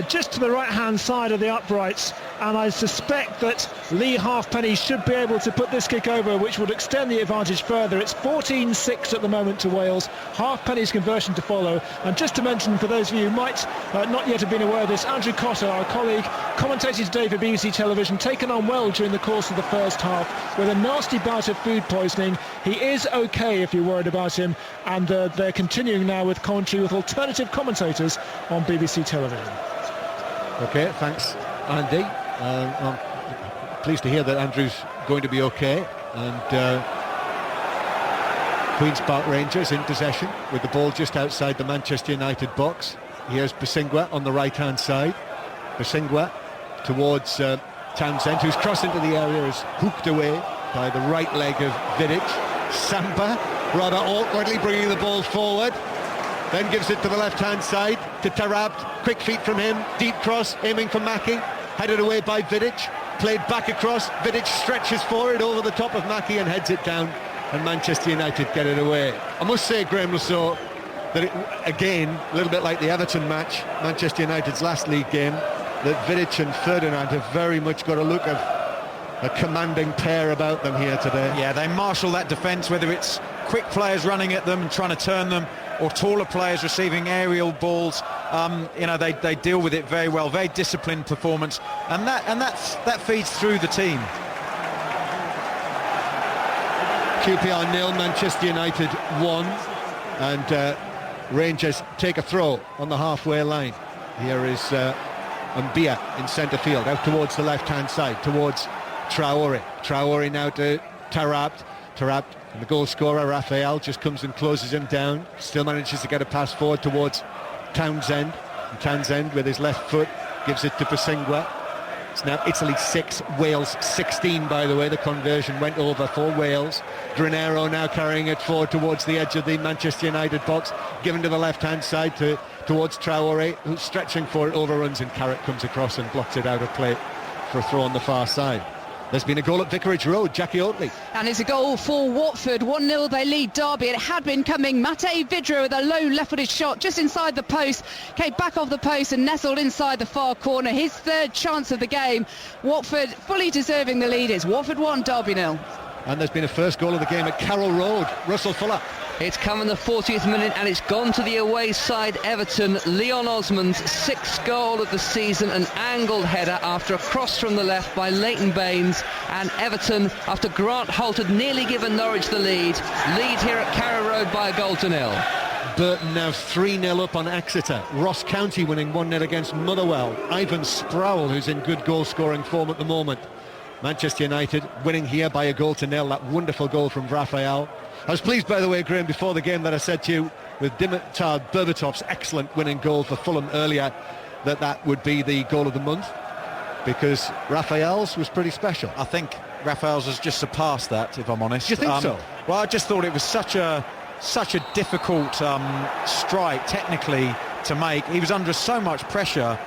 just to the right-hand side of the uprights, and I suspect that Lee Halfpenny should be able to put this kick over, which would extend the advantage further. It's 14-6 at the moment to Wales. Halfpenny's conversion to follow. And just to mention, for those of you who might not yet have been aware of this, Andrew Cotter, our colleague, commentated today for BBC Television, taken unwell during the course of the first half with a nasty bout of food poisoning. He is okay if you're worried about him, and they're continuing now with commentary with alternative commentators on BBC Television. Okay, thanks, Andy. I'm pleased to hear that Andrew's going to be okay, and Queen's Park Rangers in possession with the ball just outside the Manchester United box. Here's Basingwa on the right-hand side. Basingwa towards Townsend, who's crossed into the area, is hooked away by the right leg of Vidic. Samba rather awkwardly bringing the ball forward, then gives it to the left-hand side to Tarabt. Quick feet from him, deep cross, aiming for Mackie. Headed away by Vidic, played back across, Vidic stretches forward over the top of Mackie and heads it down, and Manchester United get it away. I must say, Graham Rousseau, that it, again, a little bit like the Everton match, Manchester United's last league game, that Vidic and Ferdinand have very much got a look of a commanding pair about them here today. Yeah, they marshal that defence, whether it's quick players running at them and trying to turn them, or taller players receiving aerial balls. They deal with it very well. Very disciplined performance, and that feeds through the team. QPR 0, Manchester United 1, and Rangers take a throw on the halfway line. Here is Mbia in centre field, out towards the left-hand side, towards Traore. Traore now to Tarabt. Tarabt, and the goal scorer Raphael just comes and closes him down. Still manages to get a pass forward towards Townsend. And Townsend with his left foot gives it to Basingwa. It's now Italy 6, Wales 16, by the way. The conversion went over for Wales. Granero now carrying it forward towards the edge of the Manchester United box, given to the left-hand side towards Traore, who's stretching for it, overruns, and Carrick comes across and blocks it out of play for a throw on the far side. There's been a goal at Vicarage Road, Jackie Oatley. And it's a goal for Watford. 1-0 they lead Derby. It had been coming. Matej Vydra with a low left-footed shot just inside the post. Came back off the post and nestled inside the far corner. His third chance of the game. Watford fully deserving the lead. It's Watford 1, Derby 0. And there's been a first goal of the game at Carroll Road. Russell Fuller. It's come in the 40th minute and it's gone to the away side Everton. Leon Osman's 6th goal of the season, an angled header after a cross from the left by Leighton Baines, and Everton, after Grant Holt had nearly given Norwich the lead here at Carrow Road by a 1-0. Burton now 3-0 up on Exeter. Ross County winning 1-0 against Motherwell. Ivan Sproul, who's in good goal-scoring form at the moment. Manchester United winning here by 1-0, that wonderful goal from Raphael. I was pleased, by the way, Graham, before the game that I said to you, with Dimitar Berbatov's excellent winning goal for Fulham earlier, that would be the goal of the month, because Raphael's was pretty special. I think Raphael's has just surpassed that, if I'm honest. Do you think so? Well, I just thought it was such a difficult strike technically to make. He was under so much pressure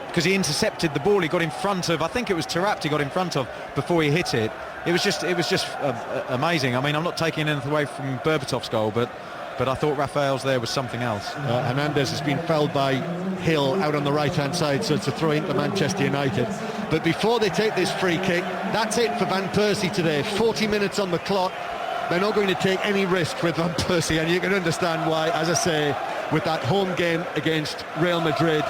because he intercepted the ball. He got in front of, I think it was Taarabt he got in front of before he hit it. It was just amazing. I mean, I'm not taking anything away from Berbatov's goal, but I thought Raphael's there was something else. Hernandez has been fouled by Hill out on the right-hand side, so it's a throw into Manchester United. But before they take this free kick, that's it for Van Persie today. 40 minutes on the clock. They're not going to take any risk with Van Persie, and you can understand why, as I say, with that home game against Real Madrid,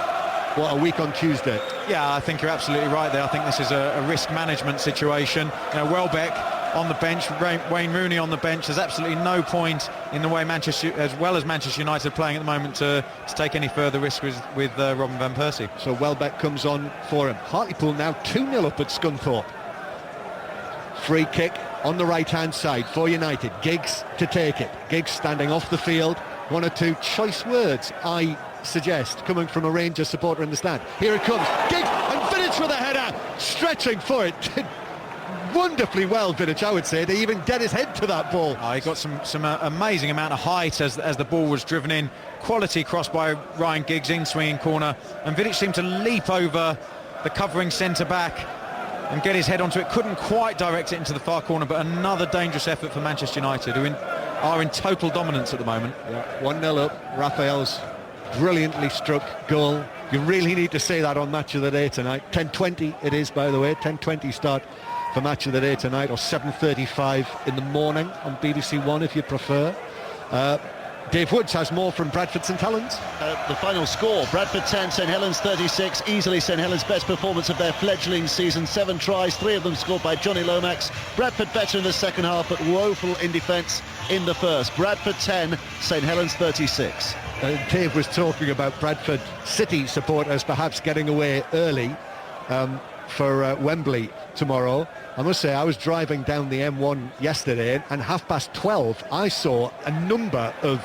what, a week on Tuesday. Yeah, I think you're absolutely right there. I think this is a risk management situation. Welbeck on the bench, Wayne Rooney on the bench. There's absolutely no point in the way Manchester, as well as Manchester United playing at the moment, to take any further risk with Robin Van Persie. So Welbeck comes on for him. Hartlepool now 2-0 up at Scunthorpe. Free kick on the right-hand side for United. Giggs to take it. Giggs standing off the field. One or two choice words, I suggest, coming from a Rangers supporter in the stand. Here it comes. Giggs, and Vidic with a header, stretching for it. Wonderfully well, Vidic, I would say. They even get his head to that ball. He got some amazing amount of height as the ball was driven in. Quality cross by Ryan Giggs in swinging corner, and Vidic seemed to leap over the covering centre-back and get his head onto it. Couldn't quite direct it into the far corner, but another dangerous effort for Manchester United, who are in total dominance at the moment. Yeah, 1-0 up. Raphael's brilliantly struck goal. You really need to say that on Match of the Day tonight. 10:20 it is, by the way. 10:20 start for Match of the Day tonight, or 7:35 in the morning on BBC One if you prefer. Dave Woods has more from Bradford St Helens. The final score, Bradford 10, St Helens 36. Easily St Helens' best performance of their fledgling season. 7 tries, 3 of them scored by Johnny Lomax. Bradford better in the second half, but woeful in defence in the first. Bradford 10, St Helens 36. Dave was talking about Bradford City supporters perhaps getting away early for Wembley tomorrow. I must say, I was driving down the M1 yesterday, and 12:30 I saw a number of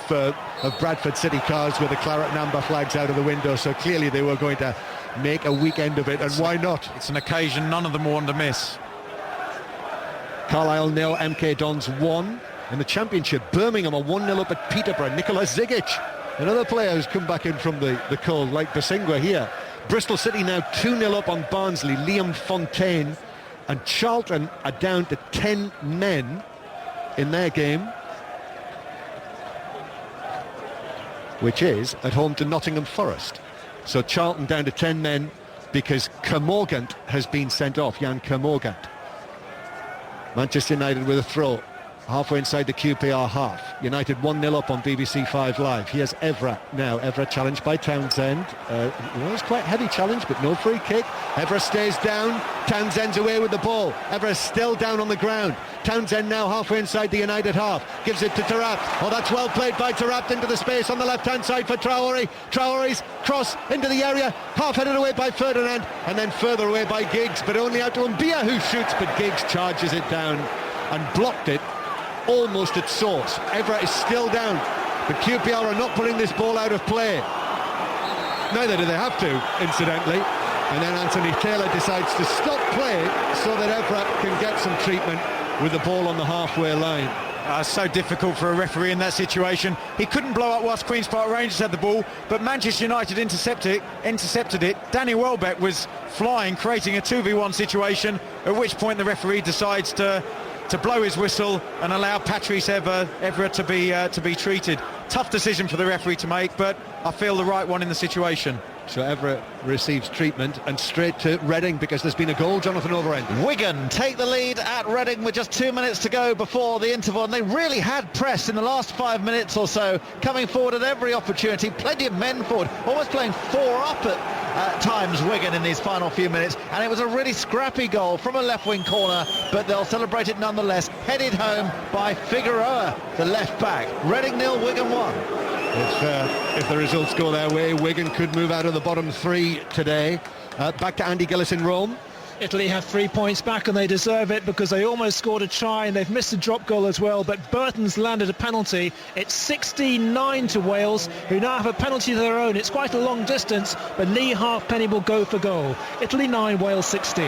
Bradford City cars with the claret and amber flags out of the window, so clearly they were going to make a weekend of it, and why not? It's an occasion none of them want to miss. Carlisle 0, MK Dons 1. In the Championship, Birmingham are 1-0 up at Peterborough. Nikola Zigic, another player who's come back in from the cold, like Bosingwa here. Bristol City now 2-0 up on Barnsley. Liam Fontaine. And Charlton are down to 10 men in their game, which is at home to Nottingham Forest. So Charlton down to 10 men because Kermorgant has been sent off, Jan Kermorgant. Manchester United with a throw halfway inside the QPR half. United 1-0 up on BBC 5 Live. Here's Evra now. Evra challenged by Townsend. It was quite a heavy challenge, but no free kick. Evra stays down. Townsend's away with the ball. Evra's still down on the ground. Townsend now halfway inside the United half. Gives it to Taarabt. Oh, that's well played by Taarabt into the space on the left-hand side for Traore. Traore's cross into the area. Half-headed away by Ferdinand. And then further away by Giggs, but only out to Mbia, who shoots, but Giggs charges it down and blocked it almost at source. Evra is still down, but QPR are not putting this ball out of play. Neither do they have to, incidentally. And then Anthony Taylor decides to stop play so that Evra can get some treatment with the ball on the halfway line. So difficult for a referee in that situation. He couldn't blow up whilst Queen's Park Rangers had the ball, but Manchester United intercepted it. Danny Welbeck was flying, creating a 2v1 situation, at which point the referee decides to blow his whistle and allow Patrice Evra to be treated. Tough decision for the referee to make, but I feel the right one in the situation. So Everett receives treatment and straight to Reading because there's been a goal. Jonathan Overend. Wigan take the lead at Reading with just 2 minutes to go before the interval, and they really had pressed in the last 5 minutes or so, coming forward at every opportunity, plenty of men forward, almost playing 4 up at times, Wigan, in these final few minutes, and it was a really scrappy goal from a left-wing corner, but they'll celebrate it nonetheless, headed home by Figueroa, the left-back. Reading 0, Wigan 1. If the results go their way, Wigan could move out of the bottom 3 today. Back to Andy Gillis in Rome. Italy have 3 points back, and they deserve it because they almost scored a try and they've missed a drop goal as well, but Burton's landed a penalty. It's 16-9 to Wales, who now have a penalty of their own. It's quite a long distance, but Lee Halfpenny will go for goal. Italy 9, Wales 16.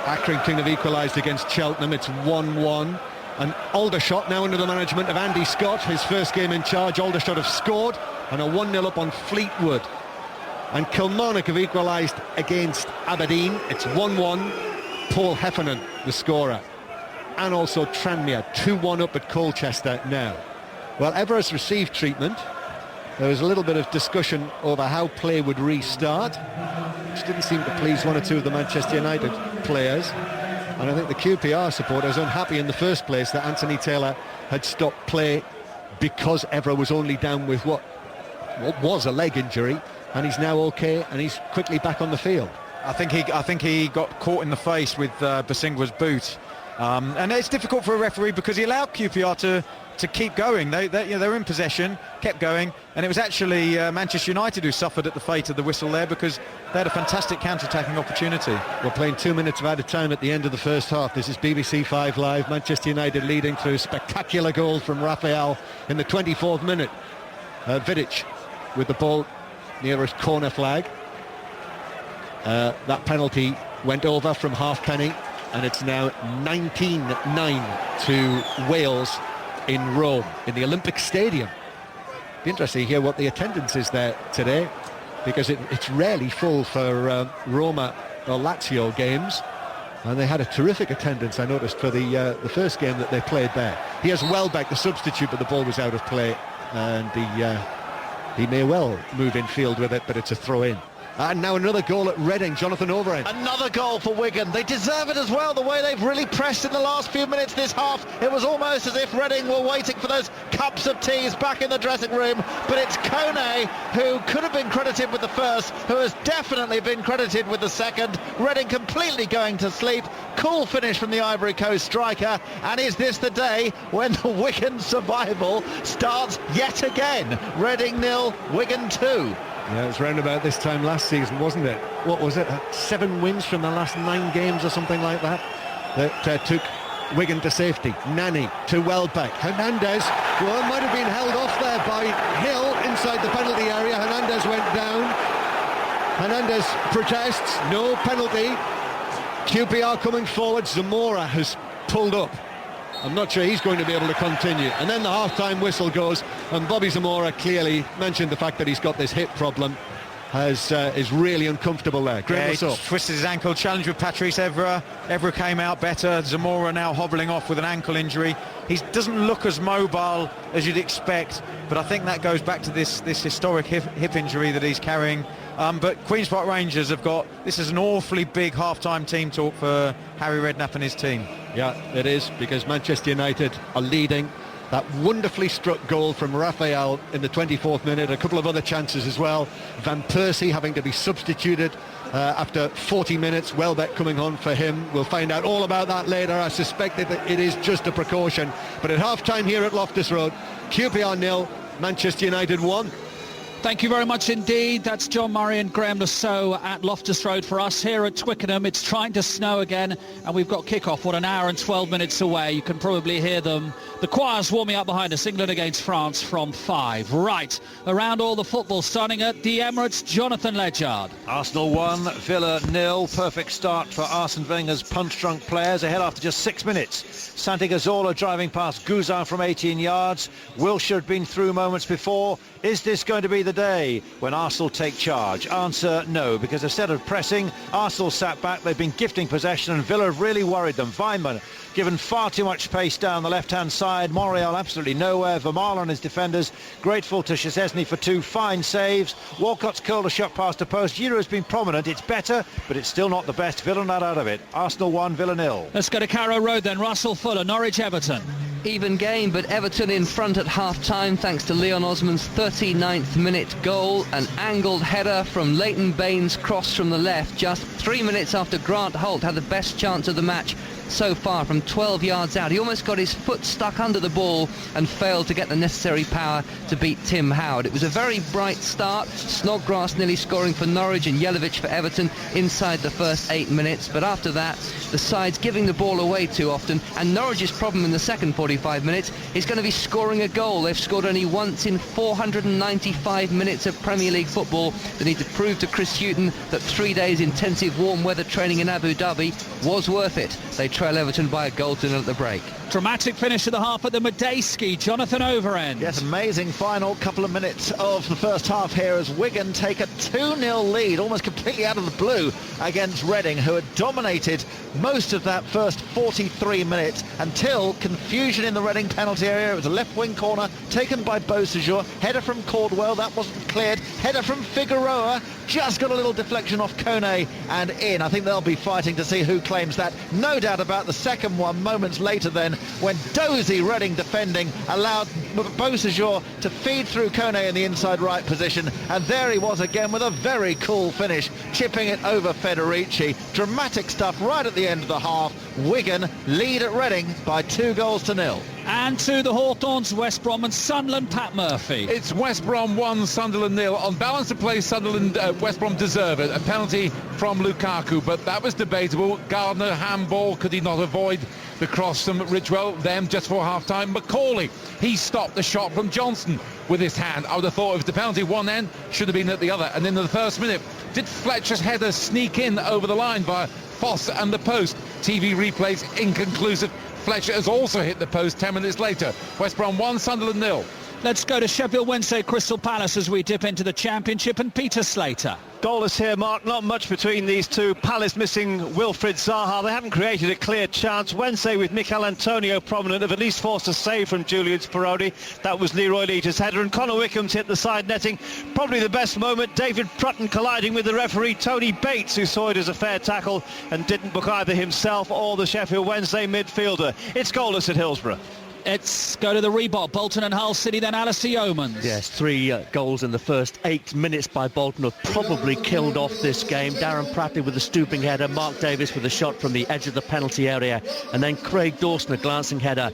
Accrington have equalised against Cheltenham. It's 1-1. And Aldershot now under the management of Andy Scott, his first game in charge. Aldershot have scored and are 1-0 up on Fleetwood. And Kilmarnock have equalised against Aberdeen. It's 1-1. Paul Heffernan, the scorer. And also Tranmere, 2-1 up at Colchester now. Well, Everest received treatment. There was a little bit of discussion over how play would restart, which didn't seem to please one or two of the Manchester United players. And I think the QPR supporters unhappy in the first place that Anthony Taylor had stopped play because Evra was only down with what was a leg injury, and he's now okay and he's quickly back on the field. I think he got caught in the face with Basingwa's boot, and it's difficult for a referee because he allowed QPR to keep going. They were in possession, kept going, and it was actually Manchester United who suffered at the fate of the whistle there because they had a fantastic counter-attacking opportunity. We're playing 2 minutes of added time at the end of the first half. This is BBC 5 Live. Manchester United leading through a spectacular goal from Rafael in the 24th minute. Vidic with the ball near his corner flag. That penalty went over from Halfpenny, and it's now 19-9 to Wales in Rome, in the Olympic Stadium. Be interesting to hear what the attendance is there today, because it's rarely full for Roma or Lazio games, and they had a terrific attendance, I noticed, for the first game that they played there. He has Welbeck, the substitute, but the ball was out of play, and he may well move in field with it, but it's a throw-in. And now another goal at Reading, Jonathan Overend. Another goal for Wigan. They deserve it as well, the way they've really pressed in the last few minutes this half. It was almost as if Reading were waiting for those cups of teas back in the dressing room. But it's Kone, who could have been credited with the first, who has definitely been credited with the second. Reading completely going to sleep. Cool finish from the Ivory Coast striker. And is this the day when the Wigan survival starts yet again? Reading 0, Wigan 2. Yeah, it was round about this time last season, wasn't it? What was it? 7 wins from the last 9 games or something like that took Wigan to safety. Nani to Welbeck. Hernandez, well, might have been held off there by Hill inside the penalty area. Hernandez went down. Hernandez protests. No penalty. QPR coming forward. Zamora has pulled up. I'm not sure he's going to be able to continue. And then the half-time whistle goes, and Bobby Zamora clearly mentioned the fact that he's got this hip problem, is really uncomfortable there. Yeah, he twisted his ankle, challenge with Patrice Evra. Evra came out better. Zamora now hobbling off with an ankle injury. He doesn't look as mobile as you'd expect, but I think that goes back to this historic hip injury that he's carrying. But Queen's Park Rangers this is an awfully big half-time team talk for Harry Redknapp and his team. Yeah, it is, because Manchester United are leading. That wonderfully struck goal from Rafael in the 24th minute, a couple of other chances as well. Van Persie having to be substituted after 40 minutes, Welbeck coming on for him. We'll find out all about that later. I suspect that it is just a precaution. But at half-time here at Loftus Road, QPR 0, Manchester United 1. Thank you very much indeed. That's John Murray and Graham Lasso at Loftus Road for us here at Twickenham. It's trying to snow again, and we've got kick-off, an hour and 12 minutes away. You can probably hear them. The choir's warming up behind us. England against France from 5. Right, around all the football, starting at the Emirates, Jonathan Ledgard. Arsenal 1, Villa 0. Perfect start for Arsene Wenger's punch-drunk players, ahead after just 6 minutes. Santi Cazorla driving past Guzan from 18 yards. Wilshere had been through moments before. Is this going to be the day when Arsenal take charge? Answer no, because instead of pressing, Arsenal sat back. They've been gifting possession and Villa have really worried them. Weinmann given far too much space down the left-hand side. Monreal absolutely nowhere. Vermaelen and his defenders grateful to Szczesny for 2 fine saves. Walcott's curled a shot past the post. Giroud has been prominent. It's better, but it's still not the best. Villa not out of it. Arsenal 1, Villa 0. Let's go to Carrow Road then. Russell Fuller, Norwich Everton. Even game, but Everton in front at half-time thanks to Leon Osman's 39th minute goal. An angled header from Leighton Baines' cross from the left just 3 minutes after Grant Holt had the best chance of the match so far from 12 yards out. He almost got his foot stuck under the ball and failed to get the necessary power to beat Tim Howard. It was a very bright start. Snodgrass nearly scoring for Norwich and Jelavic for Everton inside the first 8 minutes, but after that the side's giving the ball away too often, and Norwich's problem in the second 45 minutes is going to be scoring a goal. They've scored only once in 495 minutes of Premier League football. They need to prove to Chris Hughton that 3 days intensive warm weather training in Abu Dhabi was worth it. They trail Everton by a goal to 0 at the break. Dramatic finish of the half at the Medeski. Jonathan Overend. Yes, amazing final couple of minutes of the first half here as Wigan take a 2-0 lead, almost completely out of the blue, against Reading, who had dominated most of that first 43 minutes until confusion in the Reading penalty area. It was a left-wing corner taken by Beausejour. Header from Caldwell, that wasn't cleared. Header from Figueroa, just got a little deflection off Kone and in. I think they'll be fighting to see who claims that. No doubt about the second one moments later then, when dozy Reading defending allowed Beausejour to feed through Kone in the inside right position, and there he was again with a very cool finish, chipping it over Federici. Dramatic stuff right at the end of the half. Wigan lead at Reading by 2-0. And to the Hawthorns, West Brom and Sunderland, Pat Murphy. It's West Brom 1, Sunderland 0. On balance of play, Sunderland, West Brom deserve it. A penalty from Lukaku, but that was debatable. Gardner, handball, could he not avoid the cross from Ridgewell? Then, just for half-time, Macaulay, he stopped the shot from Johnson with his hand. I would have thought if the penalty one end, should have been at the other. And in the first minute, did Fletcher's header sneak in over the line via Foss and the post? TV replays inconclusive. Fletcher has also hit the post 10 minutes later. West Brom 1, Sunderland 0. Let's go to Sheffield Wednesday, Crystal Palace as we dip into the Championship, and Peter Slater. Goalless here, Mark. Not much between these two. Palace missing Wilfried Zaha. They haven't created a clear chance. Wednesday with Mikel Antonio prominent have at least forced a save from Julian Speroni. That was Leroy Lita's header, and Connor Wickham's hit the side netting. Probably the best moment, David Prutton colliding with the referee Tony Bates, who saw it as a fair tackle and didn't book either himself or the Sheffield Wednesday midfielder. It's goalless at Hillsborough. Let's go to the Reebok, Bolton and Hull City, then Alistair Yeomans. Yes, 3 goals in the first 8 minutes by Bolton have probably killed off this game. Darren Pratley with a stooping header, Mark Davis with a shot from the edge of the penalty area, and then Craig Dawson a glancing header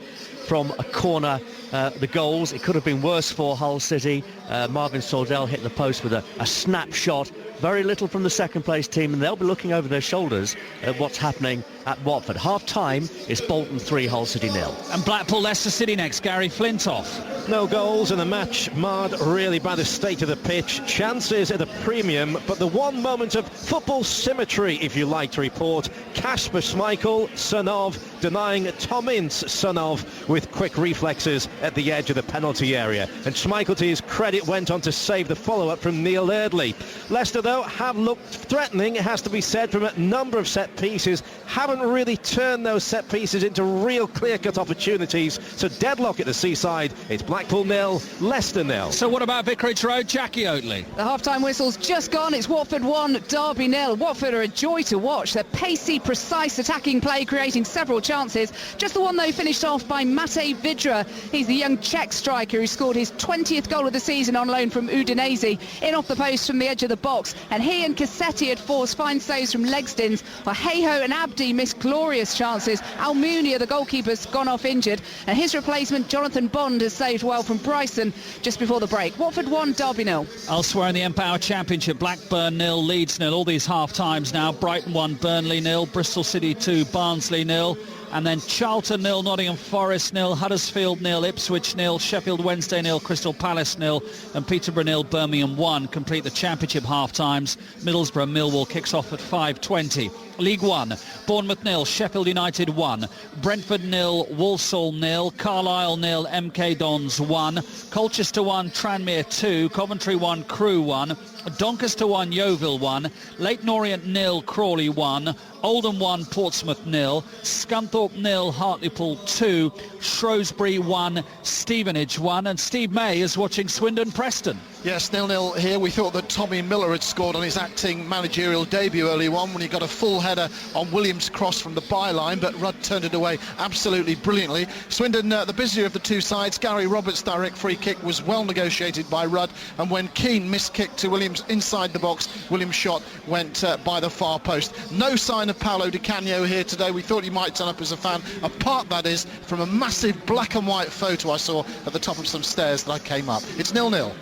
from a corner. The goals, it could have been worse for Hull City. Marvin Soldell hit the post with a snapshot. Very little from the second place team, and they'll be looking over their shoulders at what's happening at Watford. Half-time is Bolton 3, Hull City 0. And Blackpool Leicester City next, Gary Flintoff. No goals in the match, marred really by the state of the pitch. Chances at a premium, but the one moment of football symmetry, if you like to report. Kasper Schmeichel, son of, denying Tom Ince, son of, with quick reflexes at the edge of the penalty area. And Schmeichel, to his credit, went on to save the follow-up from Neil Eardley. Leicester, though, have looked threatening, it has to be said, from a number of set pieces. Haven't really turned those set pieces into real clear-cut opportunities. So deadlock at the Seaside. It's Blackpool 0, Leicester 0. So what about Vicarage Road, Jackie Oatley? The half-time whistle's just gone. It's Watford 1, Derby 0. Watford are a joy to watch. Their pacey, precise attacking play, creating several chances. Just the one, though, finished off by Matej Vidra. He's the young Czech striker who scored his 20th goal of the season on loan from Udinese. In off the post from the edge of the box. And he and Cassetti had forced fine saves from Legstins, while Hayho and Abdi missed glorious chances. Almunia, the goalkeeper's gone off injured, and his replacement Jonathan Bond has saved well from Bryson just before the break. Watford 1, Derby 0. Elsewhere in the Empower Championship, Blackburn 0, Leeds 0. All these half times now. Brighton 1, Burnley 0, Bristol City 2, Barnsley 0. and then Charlton 0, Nottingham Forest 0, Huddersfield 0, Ipswich 0, Sheffield Wednesday 0, Crystal Palace 0, and Peterborough 0, Birmingham 1 complete the Championship half-times. Middlesbrough Millwall kicks off at 5:20. League One, Bournemouth 0, Sheffield United 1, Brentford 0, Walsall 0, Carlisle 0, MK Dons 1, Colchester 1, Tranmere 2, Coventry 1, Crewe 1, Doncaster 1, Yeovil 1, Leyton Orient 0, Crawley 1, Oldham 1, Portsmouth 0, Scunthorpe 0, Hartlepool 2, Shrewsbury 1, Stevenage 1, and Steve May is watching Swindon Preston. Yes, 0-0 here. We thought that Tommy Miller had scored on his acting managerial debut early on when he got a full header on Williams' cross from the byline, but Rudd turned it away absolutely brilliantly. Swindon, the busier of the two sides. Gary Roberts' direct free kick was well negotiated by Rudd, and when Keane miskicked to Williams inside the box, Williams' shot went by the far post. No sign of Paolo Di Canio here today. We thought he might turn up as a fan, apart, that is, from a massive black and white photo I saw at the top of some stairs that I came up. It's 0-0.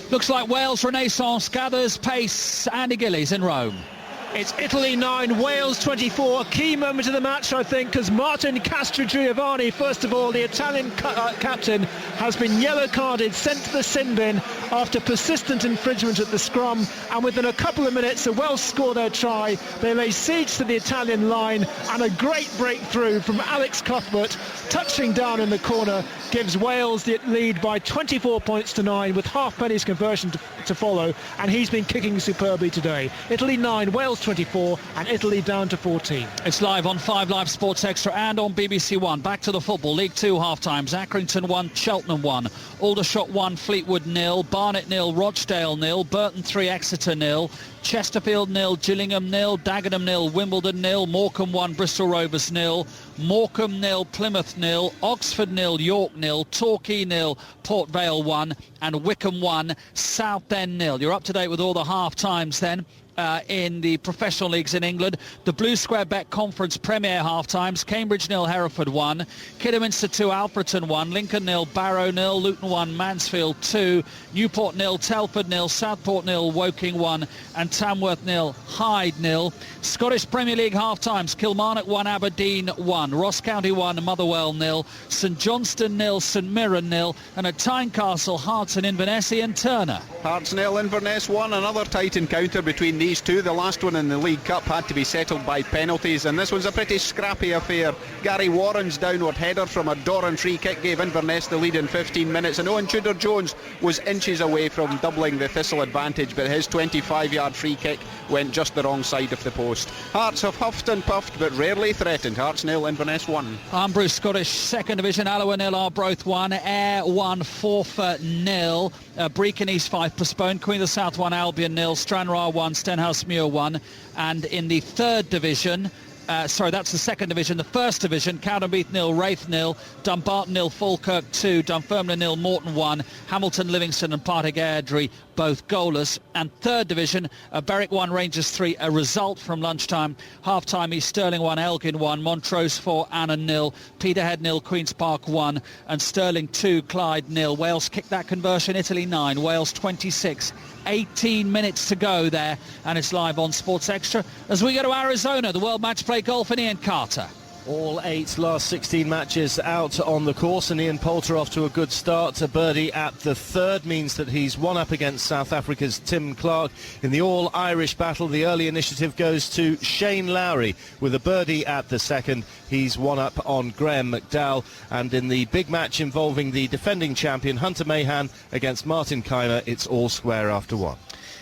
Looks like Wales Renaissance gathers pace. Andy Gillies in Rome. It's Italy 9, Wales 24. A key moment of the match, I think, because Martin Castrogiovanni, first of all, the Italian captain, has been yellow carded, sent to the sin bin after persistent infringement at the scrum, and within a couple of minutes the Welsh score their try. They lay siege to the Italian line, and a great breakthrough from Alex Cuthbert, touching down in the corner, gives Wales the lead by 24 points to 9, with Halfpenny's conversion to follow, and he's been kicking superbly today. Italy 9, Wales 24, and Italy down to 14. It's live on 5 Live Sports Extra and on BBC One. Back to the football. League 2 half-times. Accrington 1, Cheltenham 1, Aldershot 1, Fleetwood 0, Barnet 0, Rochdale 0, Burton 3, Exeter 0, Chesterfield 0, Gillingham 0, Dagenham 0, Wimbledon 0, Morecambe 1, Bristol Rovers 0, Morecambe 0, Plymouth 0, Oxford 0, York 0, Torquay 0, Port Vale 1, and Wickham 1, Southend 0. You're up to date with all the half-times then. In the professional leagues in England. The Blue Square Bet Conference Premier half-times. Cambridge 0, Hereford 1, Kidderminster 2, Alfreton 1, Lincoln 0, Barrow 0, Luton 1, Mansfield 2, Newport 0, Telford 0, Southport 0, Woking 1, and Tamworth 0, Hyde 0. Scottish Premier League half-times. Kilmarnock 1, Aberdeen 1, Ross County 1, Motherwell 0, St Johnstone 0, St Mirren 0, and at Tynecastle, Hearts and Inverness and Turner. Hearts 0, Inverness 1, another tight encounter between these two. The last one in the League Cup had to be settled by penalties, and this one's a pretty scrappy affair. Gary Warren's downward header from a Doran free kick gave Inverness the lead in 15 minutes, and Owen Tudor-Jones was inches away from doubling the Thistle advantage, but his 25-yard free kick went just the wrong side of the post. Hearts have huffed and puffed but rarely threatened. Hearts 0, Inverness 1. Bruce Scottish Second Division. Alloa 0, Arbroath 1, Ayr 1, Forfar 0, Brecon East 5 postponed, Queen of the South 1, Albion 0, Stranraer 1, Stenhousemuir 1, and in the third division, that's the second division. The first division, Cowdenbeath 0, Wraith 0, Dumbarton 0, Falkirk 2, Dunfermline 0, Morton 1, Hamilton, Livingston and Partick Airdrie both goalless. And third division, Berwick 1, Rangers 3, a result from lunchtime. Half-time, East Stirling 1, Elgin 1, Montrose 4, Annan 0, Peterhead 0, Queen's Park 1, and Stirling 2, Clyde 0. Wales kicked that conversion. Italy 9, Wales 26. 18 minutes to go there, and it's live on Sports Extra as we go to Arizona, the World Match Play Golf, and Ian Carter. All 8 last 16 matches out on the course, and Ian Poulter off to a good start. A birdie at the third means that he's one up against South Africa's Tim Clark. In the all-Irish battle, the early initiative goes to Shane Lowry with a birdie at the second. He's one up on Graham McDowell. And in the big match involving the defending champion Hunter Mahan against Martin Kaymer, it's all square after one.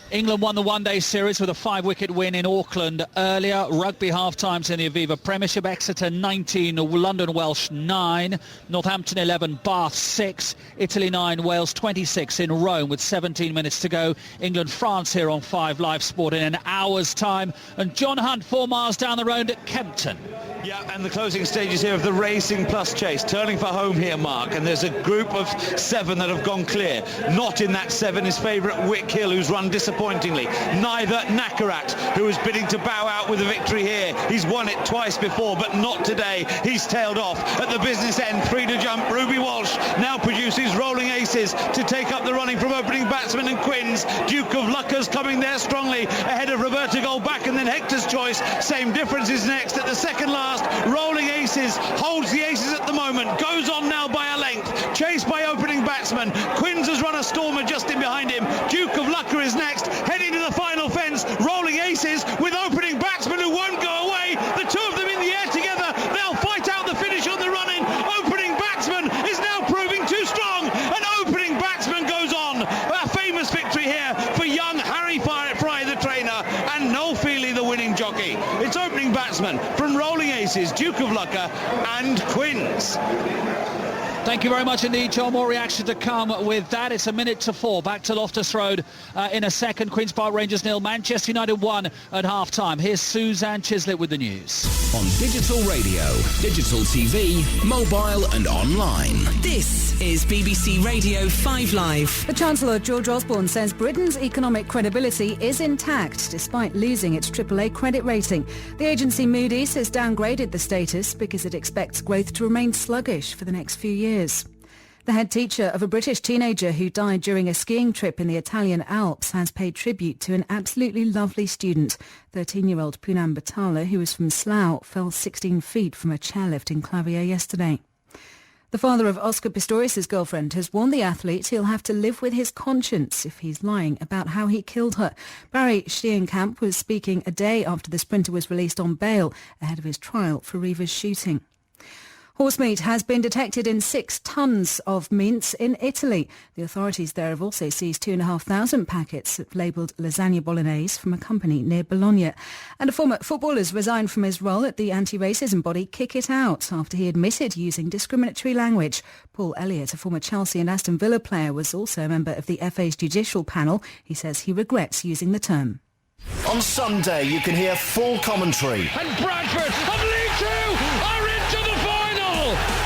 England won the one-day series with a 5-wicket win in Auckland earlier. Rugby half-times in the Aviva Premiership. Exeter 19, London Welsh 9, Northampton 11, Bath 6, Italy 9, Wales 26 in Rome with 17 minutes to go. England-France here on 5 Live Sport in an hour's time. And John Hunt 4 miles down the road at Kempton. Yeah, and the closing stages here of the Racing Plus chase. Turning for home here, Mark, and there's a group of 7 that have gone clear. Not in that 7 is favourite Wick Hill, who's run disappointingly. Neither Nakarat, who is bidding to bow out with a victory here. He's won it twice before, but not today. He's tailed off at the business end. 3 to jump. Ruby Walsh now produces rolling aces to take up the running from opening batsman and Quins. Duke of Luckers coming there strongly ahead of Roberta Goldback, and then Hector's Choice. Same difference is next at the second last. fast. Rolling Aces holds the Aces at the moment, goes on now by a length, chased by opening batsman. Quins has run a stormer just in behind him. Duke of Lucca is next, heading to the final fence. Rolling Aces with opening batsman who won't go away. The two of them in the air together. They'll fight out the finish on the run-in. Opening batsman is now proving too strong, and opening batsman goes on. A famous victory here for young Harry Fry, the trainer, and Noel Feely, the winning jockey. It's opening batsman from Rolling Aces, Duke of Lucca and Quins. Thank you very much indeed, John. More reaction to come with that. It's 1:04. Back to Loftus Road in a second. Queen's Park Rangers 0, Manchester United 1 at half-time. Here's Suzanne Chislett with the news. On digital radio, digital TV, mobile and online. This is BBC Radio 5 Live. The Chancellor, George Osborne, says Britain's economic credibility is intact despite losing its AAA credit rating. The agency Moody's has downgraded the status because it expects growth to remain sluggish for the next few years. The head teacher of a British teenager who died during a skiing trip in the Italian Alps has paid tribute to an absolutely lovely student. 13-year-old Poonam Batala, who was from Saux, fell 16 feet from a chairlift in Clavier yesterday. The father of Oscar Pistorius' girlfriend has warned the athlete he'll have to live with his conscience if he's lying about how he killed her. Barry Steenkamp was speaking a day after the sprinter was released on bail ahead of his trial for Reva's shooting. Horse meat has been detected in 6 tonnes of mince in Italy. The authorities there have also seized 2,500 packets of labelled lasagna bolognese from a company near Bologna. And a former footballer has resigned from his role at the anti-racism body Kick It Out after he admitted using discriminatory language. Paul Elliott, a former Chelsea and Aston Villa player, was also a member of the FA's judicial panel. He says he regrets using the term. On Sunday, you can hear full commentary. And Bradford of League Two are into the final!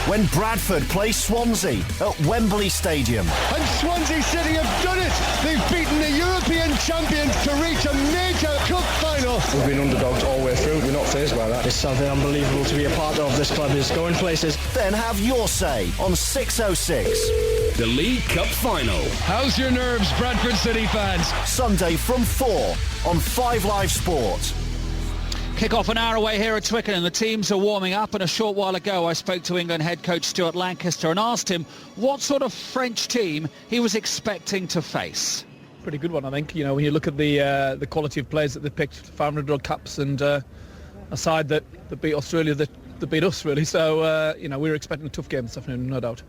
When Bradford play Swansea at Wembley Stadium. And Swansea City have done it! They've beaten the European champions to reach a major cup final! We've been underdogs all the way through. We're not fazed by that. It's something unbelievable to be a part of. This club is going places. Then have your say on 6:06. The League Cup final. How's your nerves, Bradford City fans? Sunday from 4 on 5 Live Sport. Kick-off an hour away here at Twickenham. The teams are warming up, and a short while ago I spoke to England head coach Stuart Lancaster and asked him what sort of French team he was expecting to face. Pretty good one, I think. You know, when you look at the quality of players that they picked, 500 World Cups, and a side that beat Australia, that beat us, really. So, we were expecting a tough game this afternoon, no doubt.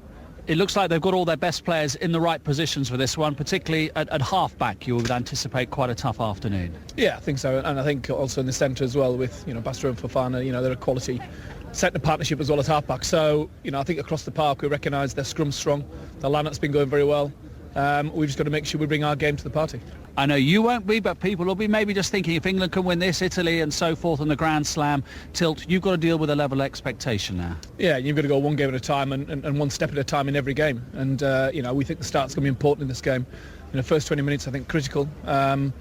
It looks like they've got all their best players in the right positions for this one, particularly at half-back. You would anticipate quite a tough afternoon. Yeah, I think so, and I think also in the centre as well with, Bastro and Fofana, they're a quality centre partnership as well as half-back. So, I think across the park we recognise their scrum's strong, their line-up's been going very well. We've just got to make sure we bring our game to the party. I know you won't be, but people will be maybe just thinking if England can win this, Italy and so forth, and the Grand Slam tilt, you've got to deal with a level of expectation now. Yeah, you've got to go one game at a time and one step at a time in every game. And, we think the start's going to be important in this game. First 20 minutes, I think, critical. And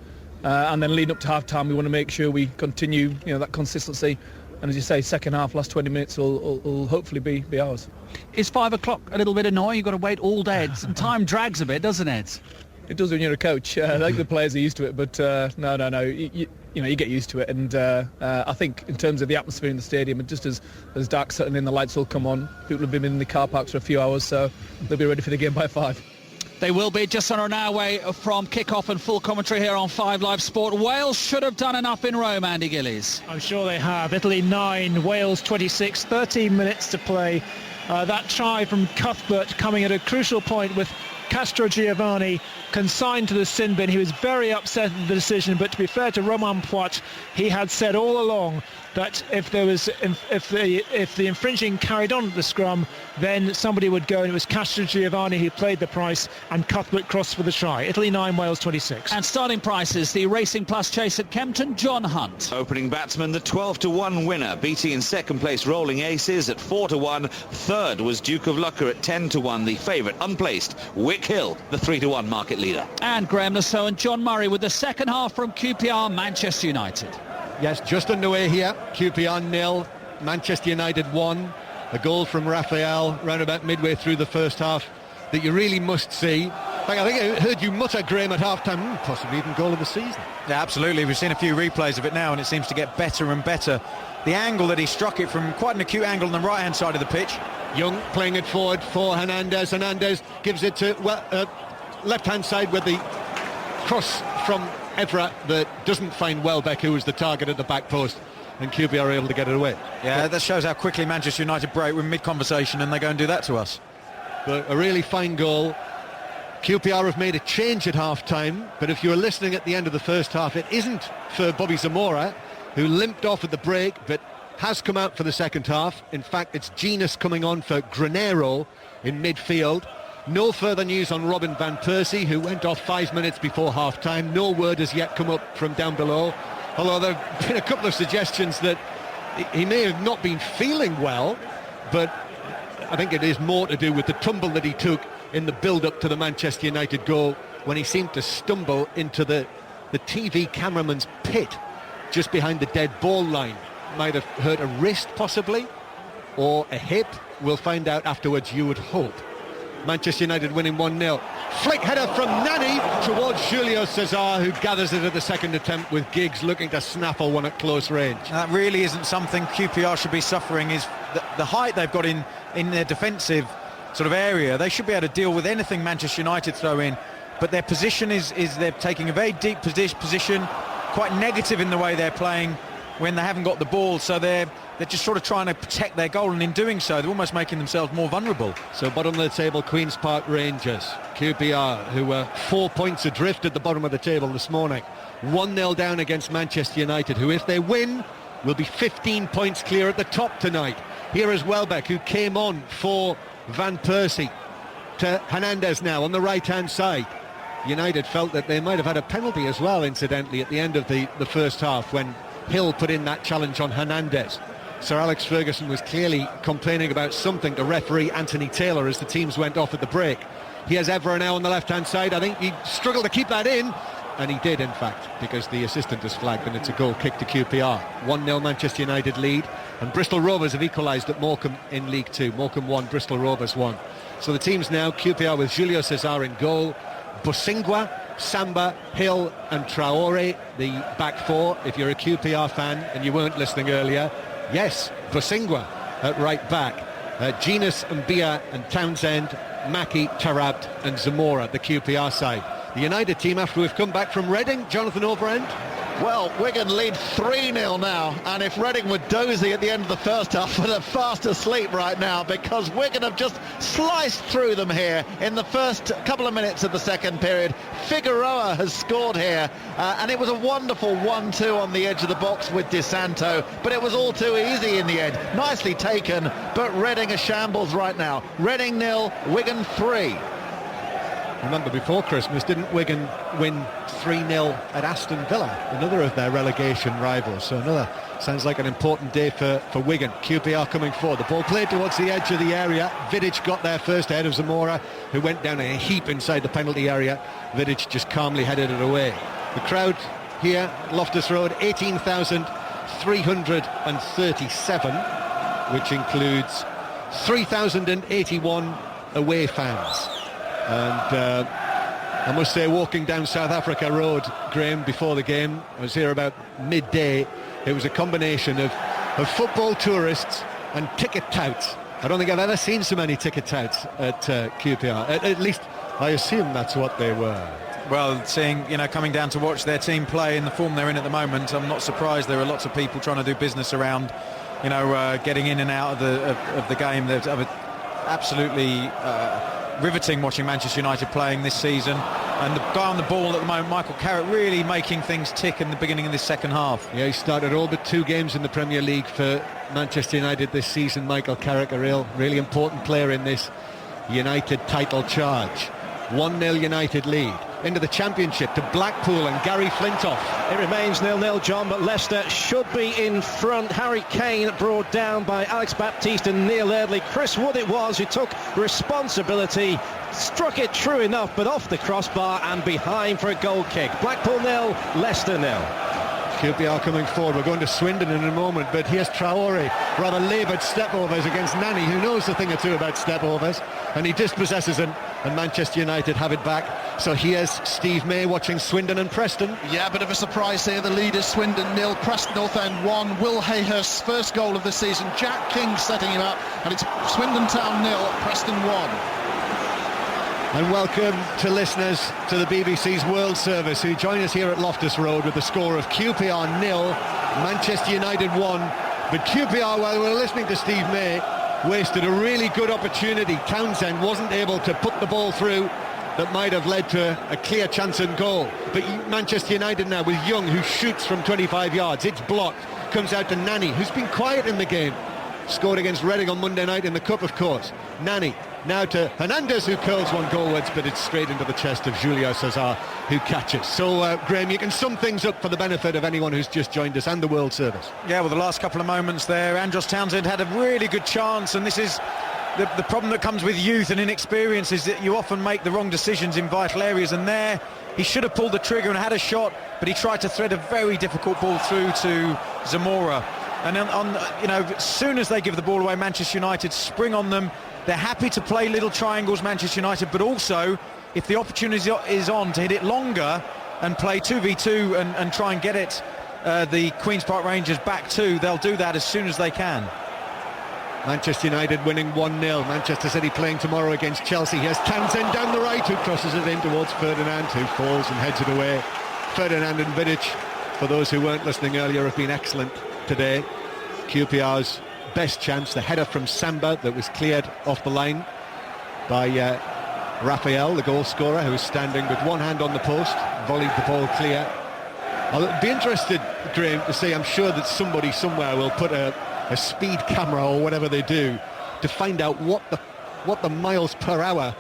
then leading up to half-time, we want to make sure we continue, that consistency. And as you say, second half, last 20 minutes will hopefully be ours. Is 5 o'clock a little bit annoying? You've got to wait all day. Time drags a bit, doesn't it? It does when you're a coach. I think the players are used to it, but no. You get used to it. And I think in terms of the atmosphere in the stadium, just as dark setting in, the lights will come on. People have been in the car parks for a few hours, so they'll be ready for the game by 5. They will be just under an hour away from kick-off and full commentary here on 5 Live Sport. Wales should have done enough in Rome, Andy Gillies. I'm sure they have. Italy 9, Wales 26, 13 minutes to play. That try from Cuthbert coming at a crucial point with Castro Giovanni consigned to the sin bin. He was very upset at the decision, but to be fair to Romain Poit, he had said all along that if the infringing carried on at the scrum, then somebody would go, and it was Castro Giovanni who played the price, and Cuthbert crossed for the try. Italy 9, Wales 26. And starting prices, the Racing Plus chase at Kempton, John Hunt. Opening batsman, the 12-1 winner, beating in second place Rolling Aces at 4-1. Third was Duke of Lucca at 10-1. The favourite, unplaced, Wick Hill, the 3-1 market leader. And Graham Lasso and John Murray with the second half from QPR, Manchester United. Yes, just underway here. QPR 0, Manchester United 1. A goal from Raphael round about midway through the first half that you really must see. I think I heard you mutter, Graham, at half-time, possibly even goal of the season. Yeah, absolutely. We've seen a few replays of it now, and it seems to get better and better. The angle that he struck it from, quite an acute angle on the right-hand side of the pitch. Young playing it forward for Hernandez. Hernandez gives it to left-hand side with the cross from Evra that doesn't find Welbeck, who was the target at the back post, and QPR are able to get it away. Yeah, that shows how quickly Manchester United break. We're mid-conversation and they go and do that to us. But a really fine goal. QPR have made a change at half-time, but if you were listening at the end of the first half, it isn't for Bobby Zamora, who limped off at the break, but has come out for the second half. In fact, it's Genius coming on for Granero in midfield. No further news on Robin van Persie, who went off 5 minutes before half-time. No word has yet come up from down below, although there have been a couple of suggestions that he may have not been feeling well, but I think it is more to do with the tumble that he took in the build-up to the Manchester United goal, when he seemed to stumble into the TV cameraman's pit just behind the dead ball line. Might have hurt a wrist, possibly, or a hip. We'll find out afterwards, you would hope. Manchester United winning 1-0. Flick header from Nani towards Julio Cesar, who gathers it at the second attempt, with Giggs looking to snaffle one at close range. That really isn't something QPR should be suffering, is the height they've got in their defensive sort of area. They should be able to deal with anything Manchester United throw in, but their position is they're taking a very deep position, quite negative in the way they're playing when they haven't got the ball, so they're just sort of trying to protect their goal, and in doing so they're almost making themselves more vulnerable. So bottom of the table, Queen's Park Rangers, QPR, who were 4 points adrift at the bottom of the table this morning, 1-0 down against Manchester United, who, if they win, will be 15 points clear at the top tonight. Here is Welbeck, who came on for Van Persie, to Hernandez now on the right-hand side. United felt that they might have had a penalty as well, incidentally, at the end of the first half, when Hill put in that challenge on Hernandez. Sir Alex Ferguson was clearly complaining about something to referee Anthony Taylor as the teams went off at the break. Here's Evra now on the left-hand side. I think he struggled to keep that in, and he did, in fact, because the assistant has flagged, and it's a goal kick to QPR. 1-0 Manchester United lead, and Bristol Rovers have equalised at Morecambe in League 2. Morecambe 1, Bristol Rovers 1. So the teams now, QPR with Julio Cesar in goal, Bosingwa, Samba, Hill and Traore, the back four. If you're a QPR fan and you weren't listening earlier, yes, Bosingwa at right back. Genius and Bia and Townsend, Mackie, Tarabt and Zamora, the QPR side. The United team, after we've come back from Reading, Jonathan Overend. Well, Wigan lead 3-0 now, and if Reading were dozy at the end of the first half, they're fast asleep right now, because Wigan have just sliced through them here in the first couple of minutes of the second period. Figueroa has scored here, and it was a wonderful 1-2 on the edge of the box with Di Santo, but it was all too easy in the end. Nicely taken, but Reading a shambles right now. Reading 0, Wigan 3. Remember, before Christmas, didn't Wigan win 3-0 at Aston Villa, another of their relegation rivals? So another, sounds like an important day for Wigan. QPR coming forward. The ball played towards the edge of the area. Vidic got there first ahead of Zamora, who went down a heap inside the penalty area. Vidic just calmly headed it away. The crowd here, Loftus Road, 18,337, which includes 3,081 away fans. And I must say, walking down South Africa Road, Graham, before the game, I was here about midday. It was a combination of football tourists and ticket touts. I don't think I've ever seen so many ticket touts at QPR. At least I assume that's what they were. Well, seeing, coming down to watch their team play in the form they're in at the moment, I'm not surprised there are lots of people trying to do business around, getting in and out of the game. There's absolutely riveting watching Manchester United playing this season, and the guy on the ball at the moment, Michael Carrick, really making things tick in the beginning of this second half. Yeah, he started all but 2 games in the Premier League for Manchester United this season. Michael Carrick, a really important player in this United title charge. 1-0 United lead. Into the Championship to Blackpool and Gary Flintoff. It remains 0-0, John, but Leicester should be in front. Harry Kane brought down by Alex Baptiste and Neil Eardley. Chris Wood it was who took responsibility, struck it true enough, but off the crossbar and behind for a goal kick. Blackpool 0, Leicester 0. QPR coming forward. We're going to Swindon in a moment, but here's Traore, rather laboured step-overs against Nani, who knows a thing or two about step-overs, and he dispossesses and Manchester United have it back. So here's Steve May watching Swindon and Preston. Yeah, a bit of a surprise here. The leaders, Swindon 0, Preston North End 1. Will Hayhurst's first goal of the season. Jack King setting him up, and it's Swindon Town 0, Preston 1. And welcome to listeners to the BBC's World Service who join us here at Loftus Road with the score of QPR 0, Manchester United 1. But QPR, while we were listening to Steve May, wasted a really good opportunity. Townsend wasn't able to put the ball through that might have led to a clear chance and goal. But Manchester United now with Young, who shoots from 25 yards. It's blocked. Comes out to Nani, who's been quiet in the game. Scored against Reading on Monday night in the Cup, of course. Nani now to Hernandez, who curls one goalwards, but it's straight into the chest of Julio Cesar, who catches. So, Graham, you can sum things up for the benefit of anyone who's just joined us and the World Service. Yeah, well, the last couple of moments there, Andros Townsend had a really good chance, and this is the problem that comes with youth and inexperience, is that you often make the wrong decisions in vital areas, and there he should have pulled the trigger and had a shot, but he tried to thread a very difficult ball through to Zamora. And as soon as they give the ball away, Manchester United spring on them. They're happy to play little triangles, Manchester United, but also if the opportunity is on to hit it longer and play 2v2 and try and get it the Queen's Park Rangers back too, they'll do that as soon as they can. Manchester United winning 1-0. Manchester City playing tomorrow against Chelsea. Here's Townsend down the right, who crosses it in towards Ferdinand, who falls and heads it away. Ferdinand and Vidic, for those who weren't listening earlier, have been excellent today. QPR's best chance, the header from Samba that was cleared off the line by Raphael, the goal scorer, who was standing with one hand on the post, volleyed the ball clear. I'll be interested, Graham, to see, I'm sure that somebody somewhere will put a speed camera or whatever they do to find out what the miles per hour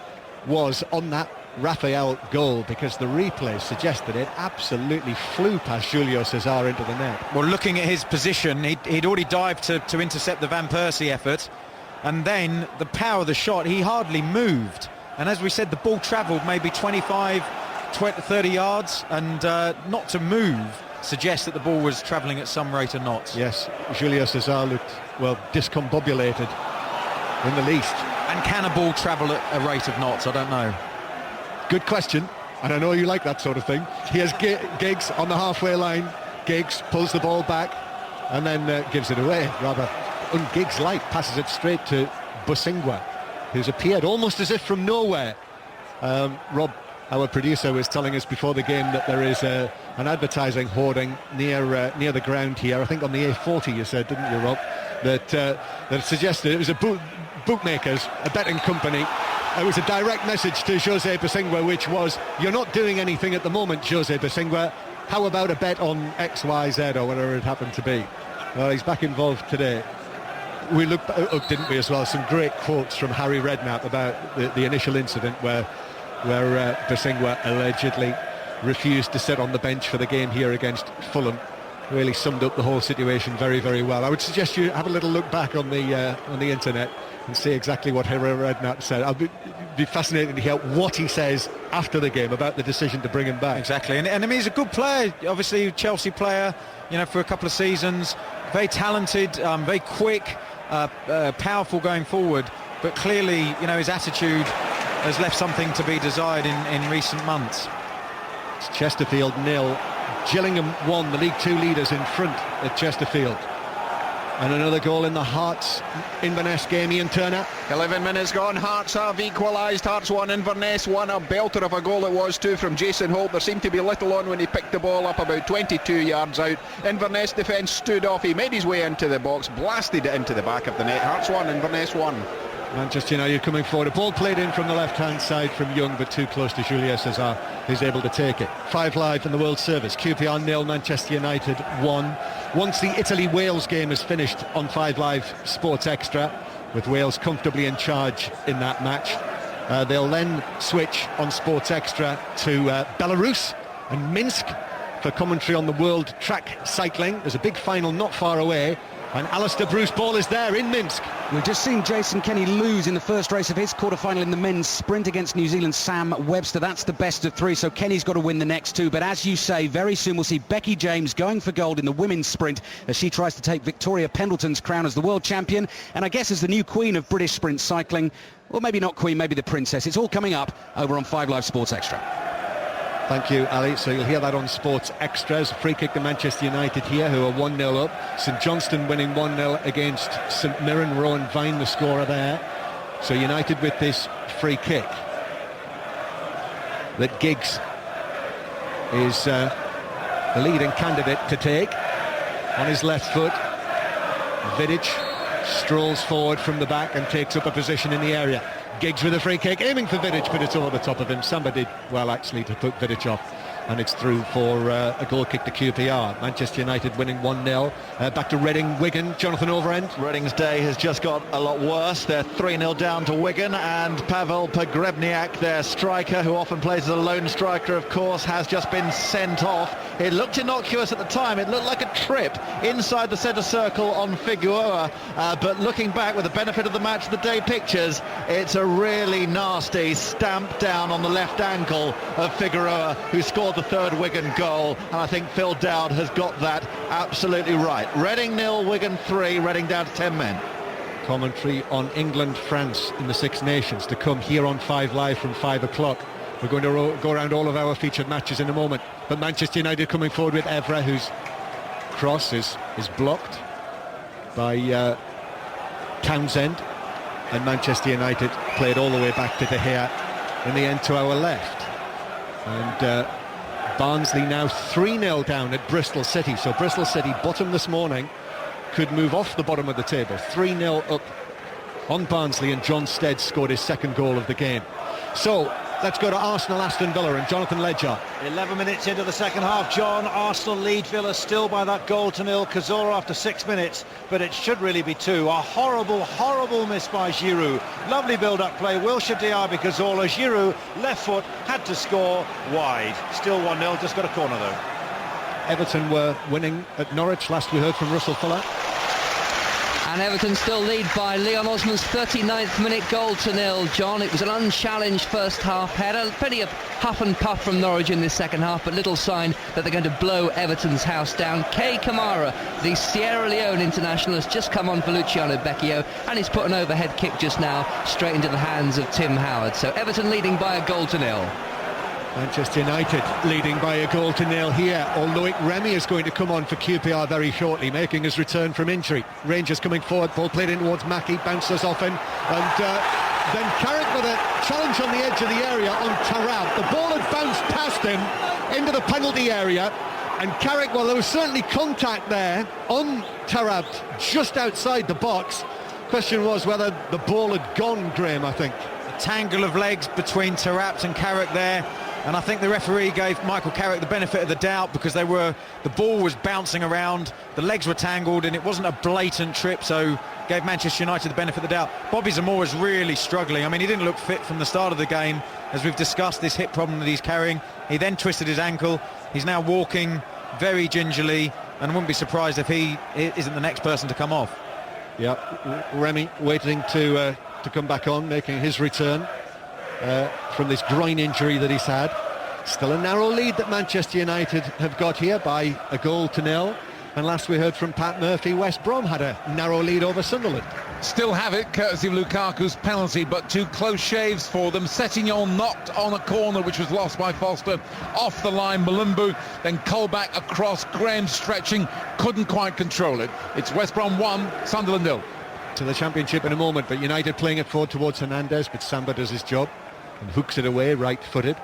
was on that Raphael goal, because the replay suggested it absolutely flew past Julio Cesar into the net. Well, looking at his position, he'd already dived to intercept the Van Persie effort, and then the power of the shot, he hardly moved, and as we said, the ball travelled maybe 30 yards, and not to move suggests that the ball was travelling at some rate of knots. Yes, Julio Cesar looked, well, discombobulated in the least. And can a ball travel at a rate of knots? I don't know. Good question, and I know you like that sort of thing. Here's Giggs on the halfway line. Giggs pulls the ball back and then gives it away, rather un-Giggs-like, passes it straight to Busingwa, who's appeared almost as if from nowhere. Rob, our producer, was telling us before the game that there is an advertising hoarding near the ground here, I think on the A40 you said, didn't you, Rob, that suggested it was a bookmakers, a betting company. It was a direct message to Jose Busingwa, which was, you're not doing anything at the moment, Jose Busingwa. How about a bet on X, Y, Z, or whatever it happened to be? Well, he's back involved today. We looked up, didn't we, as well? Some great quotes from Harry Redknapp about the initial incident where Busingwa allegedly refused to sit on the bench for the game here against Fulham. Really summed up the whole situation very, very well. I would suggest you have a little look back on the internet and see exactly what Harry Redknapp said. I'll be fascinated to hear what he says after the game about the decision to bring him back. Exactly, and I mean, he's a good player, obviously a Chelsea player, for a couple of seasons, very talented, very quick, powerful going forward, but clearly, his attitude has left something to be desired in recent months. It's Chesterfield 0, Gillingham 1, the League Two leaders in front at Chesterfield. And another goal in the Hearts Inverness game, Ian Turner. 11 minutes gone, Hearts have equalised. Hearts 1, Inverness 1. A belter of a goal it was too from Jason Holt. There seemed to be little on when he picked the ball up about 22 yards out. Inverness defence stood off. He made his way into the box, blasted it into the back of the net. Hearts 1, Inverness 1. Manchester United coming forward. A ball played in from the left-hand side from Young, but too close to Julio Cesar, who's able to take it. 5 Live in the World Service. QPR 0, Manchester United 1. Once the Italy-Wales game is finished on 5 Live Sports Extra, with Wales comfortably in charge in that match, they'll then switch on Sports Extra to Belarus and Minsk for commentary on the World Track Cycling. There's a big final not far away. And Alistair Bruce ball is there in Minsk. We've just seen Jason Kenny lose in the first race of his quarter-final in the men's sprint against New Zealand's Sam Webster. That's the best of 3, so Kenny's got to win the next 2. But as you say, very soon we'll see Becky James going for gold in the women's sprint as she tries to take Victoria Pendleton's crown as the world champion. And I guess as the new queen of British sprint cycling, well, maybe not queen, maybe the princess. It's all coming up over on 5 Live Sports Extra. Thank you, Ali. So you'll hear that on Sports Extras. Free kick to Manchester United here, who are 1-0 up. St Johnstone winning 1-0 against St Mirren. Rowan Vine, the scorer there. So United with this free kick that Giggs is the leading candidate to take. On his left foot, Vidic strolls forward from the back and takes up a position in the area. Giggs with a free kick, aiming for Vidic, but it's over the top of him. Samba did well, actually, to put Vidic off. And it's through for a goal kick to QPR. Manchester United winning 1-0. Back to Reading, Wigan. Jonathan Overend. Reading's day has just got a lot worse. They're 3-0 down to Wigan, and Pavel Pogrebniak, their striker, who often plays as a lone striker, of course, has just been sent off. It looked innocuous at the time. It looked like a trip inside the centre circle on Figueroa, but looking back with the benefit of the match of the day pictures, it's a really nasty stamp down on the left ankle of Figueroa, who scored the third Wigan goal, and I think Phil Dowd has got that absolutely right. Reading 0, Wigan 3, Reading down to 10 men. Commentary on England-France in the Six Nations to come here on 5 Live from 5 o'clock. We're going to go around all of our featured matches in a moment, but Manchester United coming forward with Evra, whose cross is blocked by Townsend, and Manchester United played all the way back to De Gea in the end to our left. And Barnsley now 3-0 down at Bristol City. So Bristol City, bottom this morning, could move off the bottom of the table. 3-0 up on Barnsley, and John Stead scored his second goal of the game. So let's go to Arsenal, Aston Villa, and Jonathan Ledger. 11 minutes into the second half, John. Arsenal lead Villa still by that goal to nil. Cazorla after 6 minutes, but it should really be 2. A horrible, horrible miss by Giroud. Lovely build-up play. Wilshere, Diaby, Cazorla. Giroud, left foot, had to score wide. Still 1-0, just got a corner though. Everton were winning at Norwich. Last we heard from Russell Fuller. And Everton still lead by Leon Osman's 39th minute goal to nil, John. It was an unchallenged first half header. Plenty of huff and puff from Norwich in this second half, but little sign that they're going to blow Everton's house down. Kay Kamara, the Sierra Leone international, has just come on for Luciano Becchio, and he's put an overhead kick just now straight into the hands of Tim Howard. So Everton leading by a goal to nil. Manchester United leading by a goal to nil here, although Remy is going to come on for QPR very shortly, making his return from injury. Rangers coming forward, ball played in towards Mackie, bounces off him, and then Carrick with a challenge on the edge of the area on Tarab. The ball had bounced past him into the penalty area, and Carrick, well, there was certainly contact there on Tarab just outside the box. Question was whether the ball had gone, Graham, I think. A tangle of legs between Tarab and Carrick there. And I think the referee gave Michael Carrick the benefit of the doubt because the ball was bouncing around, the legs were tangled, and it wasn't a blatant trip, so gave Manchester United the benefit of the doubt. Bobby Zamora is really struggling. I mean, he didn't look fit from the start of the game, as we've discussed, this hip problem that he's carrying. He then twisted his ankle. He's now walking very gingerly, and I wouldn't be surprised if he isn't the next person to come off. Yeah, Remy waiting to come back on, making his return from this groin injury that he's had. Still a narrow lead that Manchester United have got here by a goal to nil. And last we heard from Pat Murphy, West Brom had a narrow lead over Sunderland. Still have it, courtesy of Lukaku's penalty, but 2 close shaves for them. Settignon knocked on a corner, which was lost by Foster. Off the line, Malumbu, then Colback across. Graham stretching, couldn't quite control it. It's West Brom 1, Sunderland 0. To the Championship in a moment, but United playing it forward towards Hernandez, but Samba does his job and hooks it away, right-footed.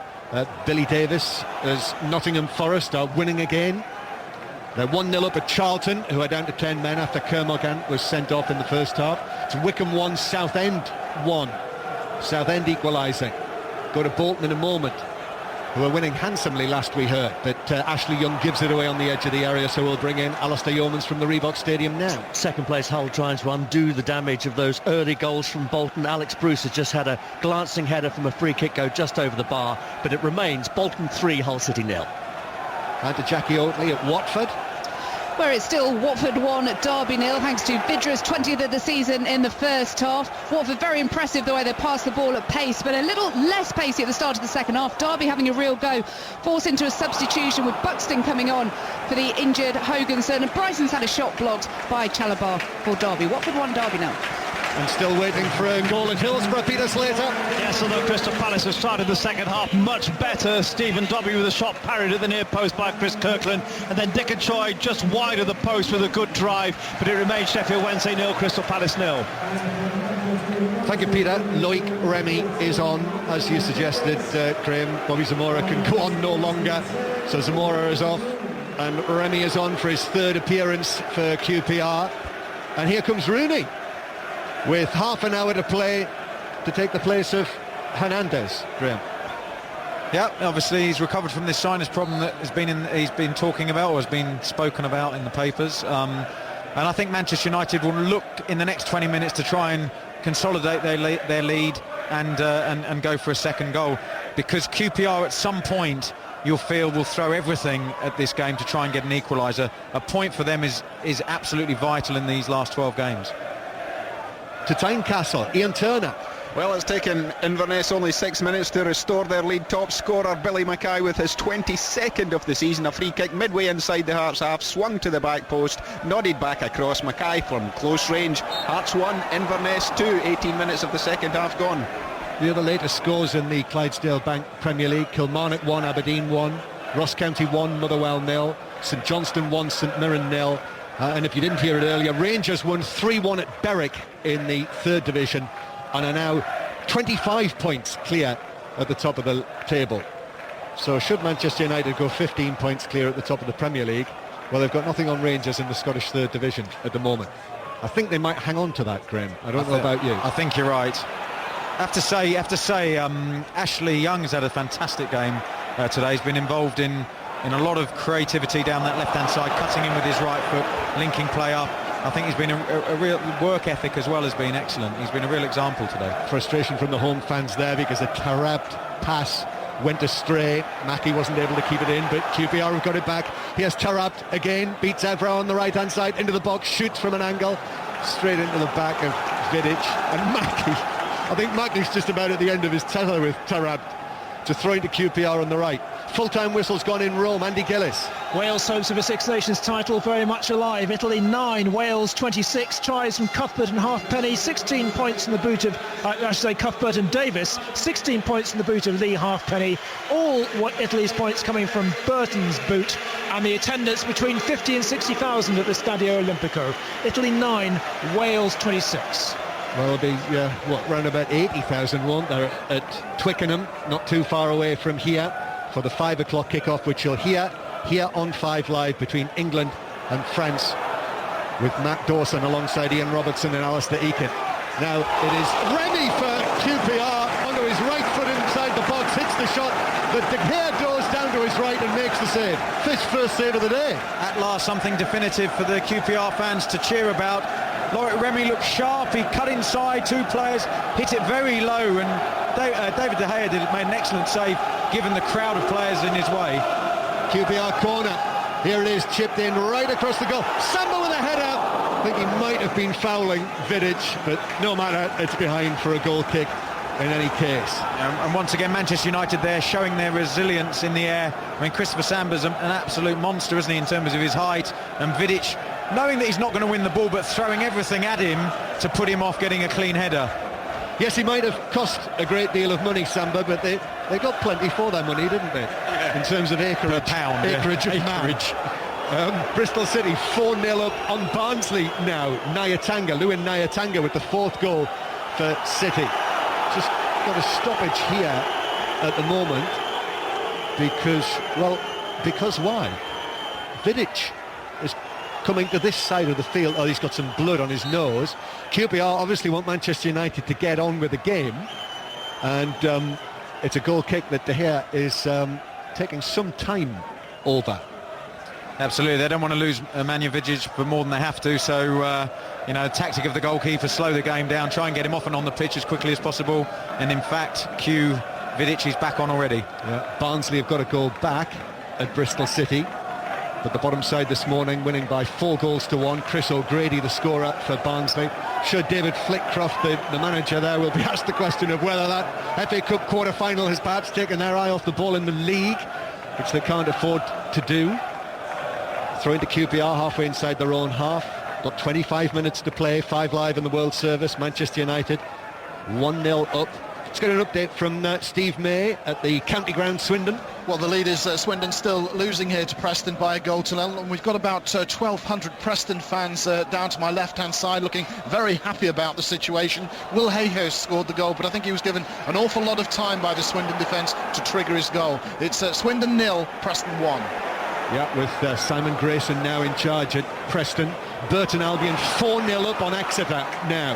Billy Davis as Nottingham Forest are winning again. They're 1-0 up at Charlton, who are down to 10 men after Kermorgant was sent off in the first half. It's Wycombe 1, Southend 1. Southend equalising. Go to Bolton in a moment, who were winning handsomely last we heard, but Ashley Young gives it away on the edge of the area, so we'll bring in Alistair Yeomans from the Reebok Stadium now. Second place Hull trying to undo the damage of those early goals from Bolton. Alex Bruce has just had a glancing header from a free kick go just over the bar, but it remains Bolton 3, Hull City 0. And to Jackie Oatley at Watford. where it's still Watford 1, Derby 0, thanks to Vidra's 20th of the season in the first half. Watford very impressive the way they passed the ball at pace, but a little less pacey at the start of the second half. Derby having a real go, forced into a substitution with Buxton coming on for the injured Hoganson, and Bryson's had a shot blocked by Chalabar for Derby. Watford 1, Derby 0. And still waiting for a goal at Hillsborough, Peter Slater. Yes, although Crystal Palace has started the second half much better. Stephen W with a shot parried at the near post by Chris Kirkland, and then Dick and Choi just wide of the post with a good drive, but it remains Sheffield Wednesday 0, Crystal Palace 0. Thank you, Peter. Loic Remy is on, as you suggested, Graham. Bobby Zamora can go on no longer, so Zamora is off, and Remy is on for his third appearance for QPR. And here comes Rooney, with half an hour to play, to take the place of Hernandez, Graham. Yeah, obviously he's recovered from this sinus problem that he's been talking about, or has been spoken about in the papers. And I think Manchester United will look in the next 20 minutes to try and consolidate their lead and go for a second goal, because QPR at some point you'll feel will throw everything at this game to try and get an equaliser. A point for them is absolutely vital in these last 12 games. To Tynecastle, Ian Turner. Well, it's taken Inverness only 6 minutes to restore their lead. Top scorer Billy Mackay with his 22nd of the season. A free kick midway inside the Hearts half, swung to the back post, nodded back across. Mackay from close range. Hearts 1, Inverness 2. 18 minutes of the second half gone. The other latest scores in the Clydesdale Bank Premier League: Kilmarnock 1, Aberdeen 1, Ross County 1, Motherwell 0, St Johnstone 1, St Mirren 0. And if you didn't hear it earlier, Rangers won 3-1 at Berwick in the third division and are now 25 points clear at the top of the table. So should Manchester United go 15 points clear at the top of the Premier League, well, they've got nothing on Rangers in the Scottish third division at the moment. I think they might hang on to that, Graham. I don't know about you. I think you're right. I have to say, Ashley Young's had a fantastic game today. He's been involved in a lot of creativity down that left-hand side, cutting in with his right foot, linking play up. I think he's been a real work ethic as well as being excellent. He's been a real example today. Frustration from the home fans there because a Tarabt pass went astray. Mackie wasn't able to keep it in, but QPR have got it back. Here's Tarabt again, beats Evra on the right-hand side, into the box, shoots from an angle, straight into the back of Vidic. And Mackie, I think Mackie's just about at the end of his tether with Tarabt to throw into QPR on the right. Full-time whistle's gone in Rome. Andy Gillis. Wales' hopes of a Six Nations title very much alive. Italy 9, Wales 26. Tries from Cuthbert and Halfpenny. 16 points in the boot of, Cuthbert and Davis. 16 points in the boot of Lee Halfpenny. All Italy's points coming from Burton's boot. And the attendance between 50 and 60,000 at the Stadio Olimpico. Italy 9, Wales 26. Well, it'll be, round about 80,000, won't there, at Twickenham, not too far away from here, for the 5 o'clock kickoff, which you'll hear here on 5 Live between England and France, with Matt Dawson alongside Ian Robertson and Alistair Eakin. Now it is Remy for QPR, onto his right foot inside the box, hits the shot, but De Gea goes down to his right and makes the save. His first save of the day. At last, something definitive for the QPR fans to cheer about. Loic Remy looked sharp, he cut inside 2 players, hit it very low, and David De Gea made an excellent save given the crowd of players in his way. QPR corner, here it is, chipped in right across the goal. Samba with a header. I think he might have been fouling Vidic, but no matter, it's behind for a goal kick in any case. And once again, Manchester United there showing their resilience in the air. I mean, Christopher Samba's an absolute monster, isn't he, in terms of his height, and Vidic, knowing that he's not going to win the ball, but throwing everything at him to put him off getting a clean header. Yes, he might have cost a great deal of money, Samba, but they got plenty for their money, didn't they? Yeah. In terms of acreage. Per pound. Acreage of acreage. Bristol City 4-0 up on Barnsley now. Lewin Nyatanga with the 4th goal for City. Just got a stoppage here at the moment because why? Vidic is coming to this side of the field. Oh, he's got some blood on his nose. QPR obviously want Manchester United to get on with the game, and it's a goal kick that De Gea is taking some time over. Absolutely, they don't want to lose Nemanja Vidic for more than they have to, so the tactic of the goalkeeper, slow the game down, try and get him off and on the pitch as quickly as possible, and in fact Vidic is back on already. Yeah. Barnsley have got a goal back at Bristol City. But the bottom side this morning winning by 4-1. Chris O'Grady, the scorer for Barnsley. Should David Flitcroft, the manager there, will be asked the question of whether that FA Cup quarter-final has perhaps taken their eye off the ball in the league, which they can't afford to do. Throw into QPR halfway inside their own half. Got 25 minutes to play, 5 live in the World Service. Manchester United 1-0 up. Let's get an update from Steve May at the county ground Swindon. Well, the lead is Swindon still losing here to Preston by a goal to nil, and we've got about 1,200 Preston fans down to my left-hand side looking very happy about the situation. Will Hayhoe scored the goal, but I think he was given an awful lot of time by the Swindon defence to trigger his goal. It's Swindon 0, Preston 1. Yeah, with Simon Grayson now in charge at Preston. Burton Albion 4-0 up on Exeter now.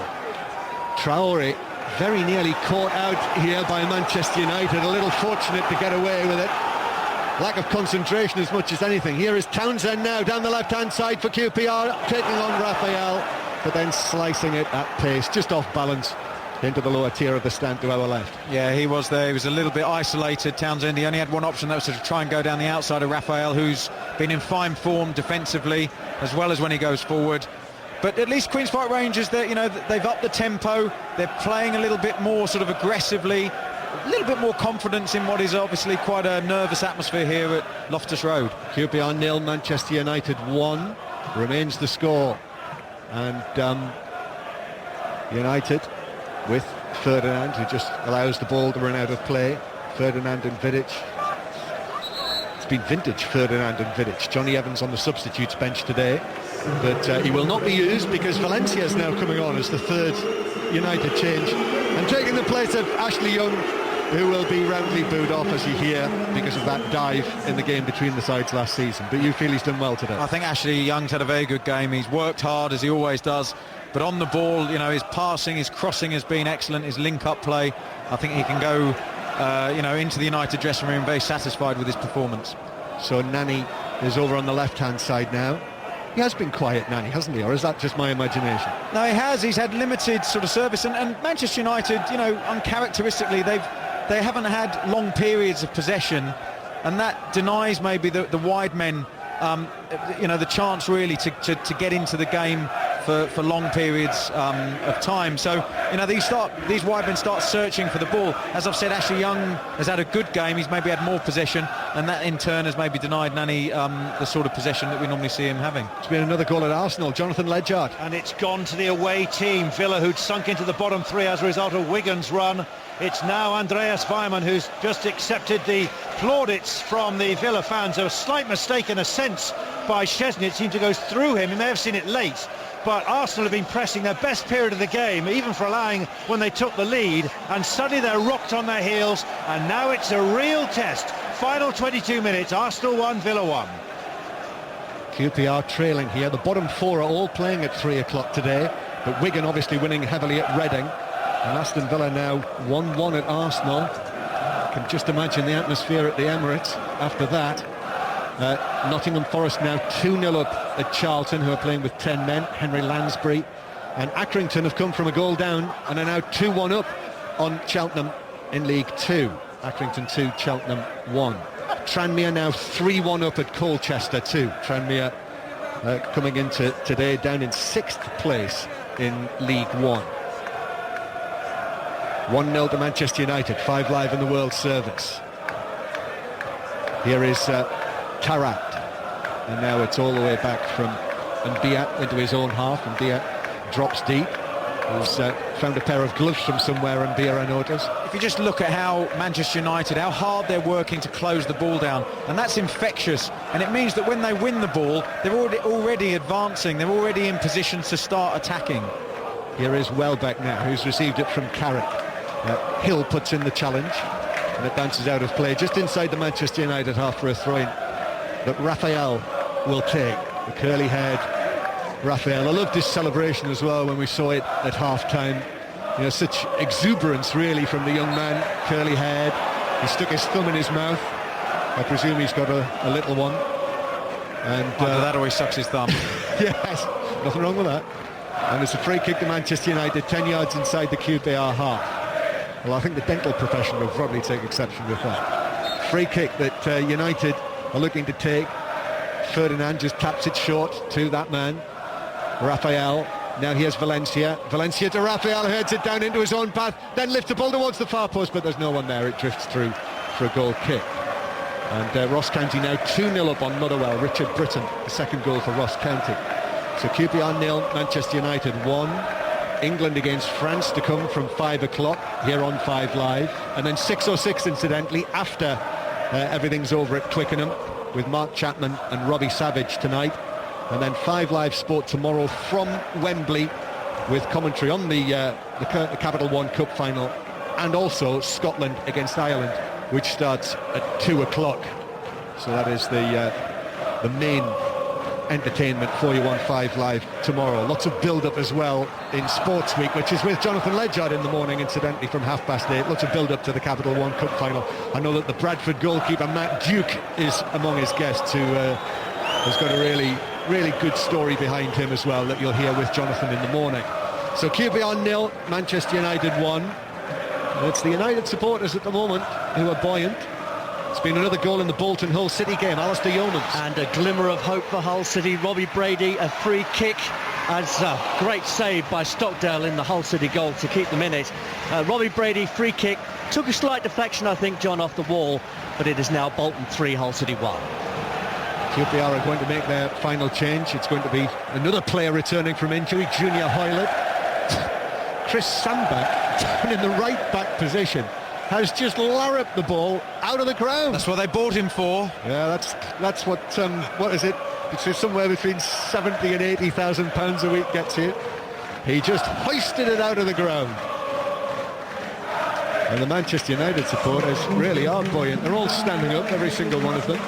Traore very nearly caught out here by Manchester United, a little fortunate to get away with it. Lack of concentration as much as anything. Here is Townsend now down the left-hand side for QPR, taking on Raphael, but then slicing it at pace, just off balance into the lower tier of the stand to our left. Yeah, he was there. He was a little bit isolated, Townsend. He only had one option, that was to try and go down the outside of Raphael, who's been in fine form defensively as well as when he goes forward. But at least Queen's Park Rangers, they've upped the tempo. They're playing a little bit more sort of aggressively, a little bit more confidence in what is obviously quite a nervous atmosphere here at Loftus Road. QPR 0, Manchester United 1 remains the score. And United with Ferdinand, who just allows the ball to run out of play. Ferdinand and Vidic. It's been vintage Ferdinand and Vidic. Johnny Evans on the substitutes bench today, but he will not be used because Valencia is now coming on as the third United change and taking the place of Ashley Young, who will be roundly booed off, as you hear, because of that dive in the game between the sides last season. But you feel he's done well today? I think Ashley Young's had a very good game. He's worked hard, as he always does, but on the ball, his passing, his crossing has been excellent, his link-up play. I think he can go into the United dressing room very satisfied with his performance. So Nani is over on the left-hand side now. He has been quiet, Nani, hasn't he? Or is that just my imagination? No, he has. He's had limited sort of service. And Manchester United, uncharacteristically, they haven't had long periods of possession. And that denies maybe the wide men, the chance really to get into the game for long periods of time. So, these wide men start searching for the ball. As I've said, Ashley Young has had a good game. He's maybe had more possession, and that in turn has maybe denied Nani the sort of possession that we normally see him having. It's been another goal at Arsenal, Jonathan Ledgard. And it's gone to the away team. Villa, who'd sunk into the bottom three as a result of Wigan's run. It's now Andreas Weimann who's just accepted the plaudits from the Villa fans. A slight mistake in a sense by Szczesny. It seemed to go through him. He may have seen it late. But Arsenal have been pressing their best period of the game, even for allowing when they took the lead, and suddenly they're rocked on their heels, and now it's a real test. Final 22 minutes, Arsenal 1, Villa 1. QPR trailing here. The bottom four are all playing at 3 o'clock today, but Wigan obviously winning heavily at Reading, and Aston Villa now 1-1 at Arsenal. I can just imagine the atmosphere at the Emirates after that. Nottingham Forest now 2-0 up at Charlton, who are playing with 10 men. Henry Lansbury and Accrington have come from a goal down and are now 2-1 up on Cheltenham in League 2. Accrington 2, Cheltenham 1. Tranmere now 3-1 up at Colchester too. Tranmere coming into today down in 6th place in League 1. 1-0 to Manchester United, 5 live in the World Service. Here is Tarat, and now it's all the way back from Mbia into his own half. Mbia drops deep. He's found a pair of gloves from somewhere, Mbia, I notice. If you just look at how Manchester United, how hard they're working to close the ball down, and that's infectious, and it means that when they win the ball, they're already advancing, they're already in position to start attacking. Here is Welbeck now, who's received it from Carrick. Hill puts in the challenge, and it bounces out of play just inside the Manchester United half for a throw-in that Raphael will take. The curly-haired Raphael. I loved his celebration as well when we saw it at half-time. Such exuberance really from the young man, curly-haired. He stuck his thumb in his mouth. I presume he's got a little one. And that always sucks his thumb. Yes, nothing wrong with that. And it's a free kick to Manchester United, 10 yards inside the QPR half. Well, I think the dental profession will probably take exception with that. Free kick that United are looking to take Ferdinand just taps it short to that man, Rafael. Now here's Valencia to Rafael, who heads it down into his own path, then lifts the ball towards the far post, but there's no one there. It drifts through for a goal kick. And Ross County now 2-0 up on Motherwell. Richard Britton, the second goal for Ross County. So QPR 0, Manchester United 1. England against France to come from 5 o'clock here on 5 Live. And then 6:06 incidentally after everything's over at Twickenham with Mark Chapman and Robbie Savage tonight. And then 5 Live Sport tomorrow from Wembley with commentary on the Capital One Cup final, and also Scotland against Ireland, which starts at 2 o'clock. So that is the main entertainment for you on 5 Live tomorrow. Lots of build-up as well in Sports Week, which is with Jonathan Ledyard in the morning, incidentally, from 8:30. Lots of build-up to the Capital One Cup final. I know that the Bradford goalkeeper Matt Duke is among his guests, who has got a really good story behind him as well that you'll hear with Jonathan in the morning. So QPR 0, Manchester United 1. And it's the United supporters at the moment who are buoyant. It's been another goal in the Bolton-Hull City game, Alistair Yeomans. And a glimmer of hope for Hull City. Robbie Brady, a free kick, as a great save by Stockdale in the Hull City goal to keep them in it. Robbie Brady, free kick, took a slight deflection, I think, John, off the wall, but it is now Bolton 3, Hull City 1. QPR are going to make their final change. It's going to be another player returning from injury, Junior Hoylett. Chris Sandback, down in the right-back position, has just larruped the ball out of the ground. That's what they bought him for. Yeah, that's what is it? It's somewhere between 70 and 80,000 pounds a week gets you. He just hoisted it out of the ground. And the Manchester United supporters really are buoyant. They're all standing up, every single one of them.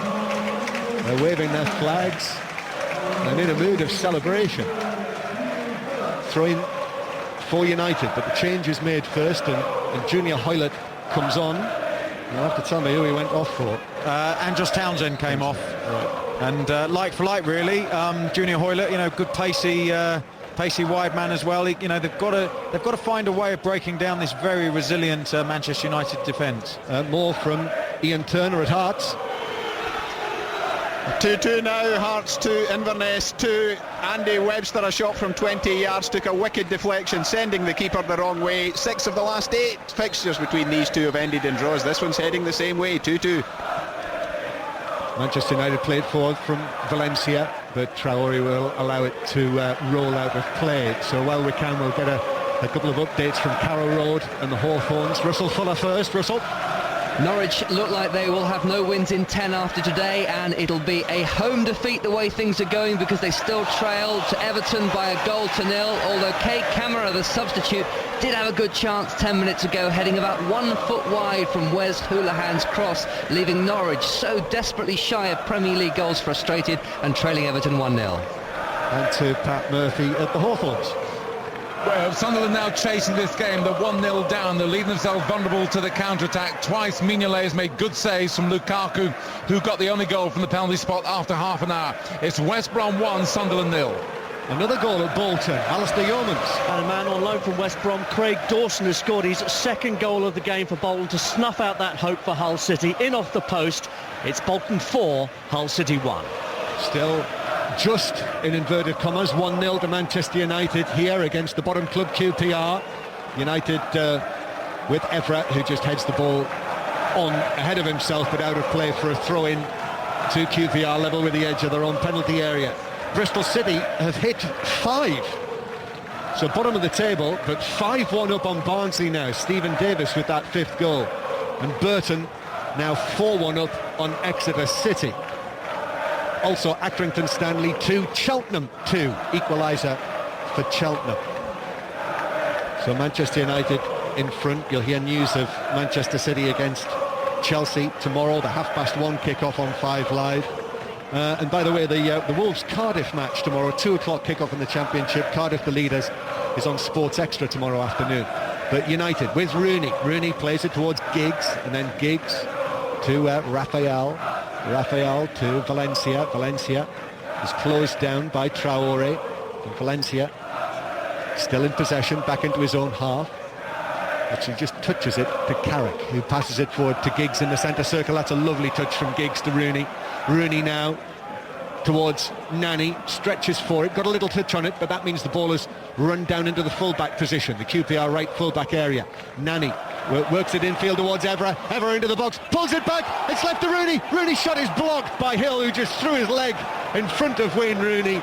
They're waving their flags and in a mood of celebration. Throw-in for United, but the change is made first, and Junior Hoylett comes on. You'll have to tell me who he went off for. Andros Townsend came off, right. And like for like, really. Junior Hoylett, good pacey wide man as well. They've got to find a way of breaking down this very resilient Manchester United defence. More from Ian Turner at Hearts. 2-2 now, Hearts 2, Inverness 2. Andy Webster, a shot from 20 yards, took a wicked deflection, sending the keeper the wrong way. 6 of the last 8 fixtures between these two have ended in draws. This one's heading the same way, 2-2. Manchester United played forward from Valencia, but Traore will allow it to roll out of play. So while we can, we'll get a couple of updates from Carrow Road and the Hawthorns. Russell Fuller first. Russell? Norwich look like they will have no wins in 10 after today, and it'll be a home defeat the way things are going, because they still trail to Everton by a 0-0, although Kate Camara, the substitute, did have a good chance 10 minutes ago, heading about 1 foot wide from Wes Houlihan's cross, leaving Norwich so desperately shy of Premier League goals, frustrated and trailing Everton 1-0. And to Pat Murphy at the Hawthorns. Well, Sunderland now chasing this game. They're 1-0 down. They're leaving themselves vulnerable to the counter-attack. Twice Mignolet has made good saves from Lukaku, who got the only goal from the penalty spot after half an hour. It's West Brom 1, Sunderland 0. Another goal at Bolton, Alistair Yeomans. And a man on loan from West Brom, Craig Dawson, has scored his second goal of the game for Bolton to snuff out that hope for Hull City. In off the post, it's Bolton 4, Hull City 1. Still just, in inverted commas, 1-0 to Manchester United here against the bottom club QPR. United with Evra, who just heads the ball on ahead of himself but out of play for a throw-in to QPR, level with the edge of their own penalty area. Bristol City have hit 5, so bottom of the table, but 5-1 up on Barnsley now. Stephen Davis with that 5th goal, and Burton now 4-1 up on Exeter City. Also Accrington Stanley 2, Cheltenham 2, equaliser for Cheltenham. So Manchester United in front. You'll hear news of Manchester City against Chelsea tomorrow, the 1:30 kick-off on 5 Live. And by the way, the Wolves-Cardiff match tomorrow, 2 o'clock kick-off in the Championship. Cardiff, the leaders, is on Sports Extra tomorrow afternoon. But United with Rooney. Rooney plays it towards Giggs, and then Giggs to Rafael. Rafael to Valencia. Valencia is closed down by Traore. And Valencia still in possession, back into his own half. Actually just touches it to Carrick, who passes it forward to Giggs in the centre circle. That's a lovely touch from Giggs to Rooney. Rooney now towards Nani, stretches for it, got a little touch on it, but that means the ball has run down into the full-back position, the QPR right full-back area. Nani works it infield towards Evra into the box, pulls it back, it's left to Rooney. Rooney shot is blocked by Hill, who just threw his leg in front of Wayne Rooney,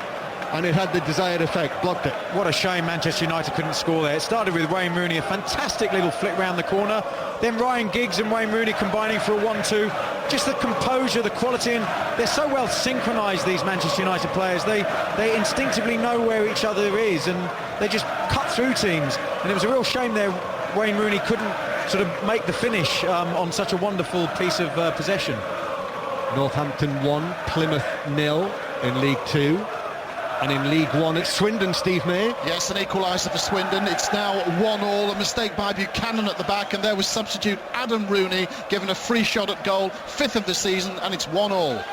and it had the desired effect, blocked it. What a shame Manchester United couldn't score there. It started with Wayne Rooney, a fantastic little flick round the corner, then Ryan Giggs and Wayne Rooney combining for a 1-2. Just the composure, the quality, and they're so well synchronised, these Manchester United players. They instinctively know where each other is, and they just cut through teams. And it was a real shame there Wayne Rooney couldn't sort of make the finish on such a wonderful piece of possession. Northampton 1, Plymouth 0 in League 2. And in League 1, it's Swindon, Steve May. Yes, an equaliser for Swindon. It's now 1-1. A mistake by Buchanan at the back, and there was substitute Adam Rooney given a free shot at goal, 5th of the season, and it's 1-1.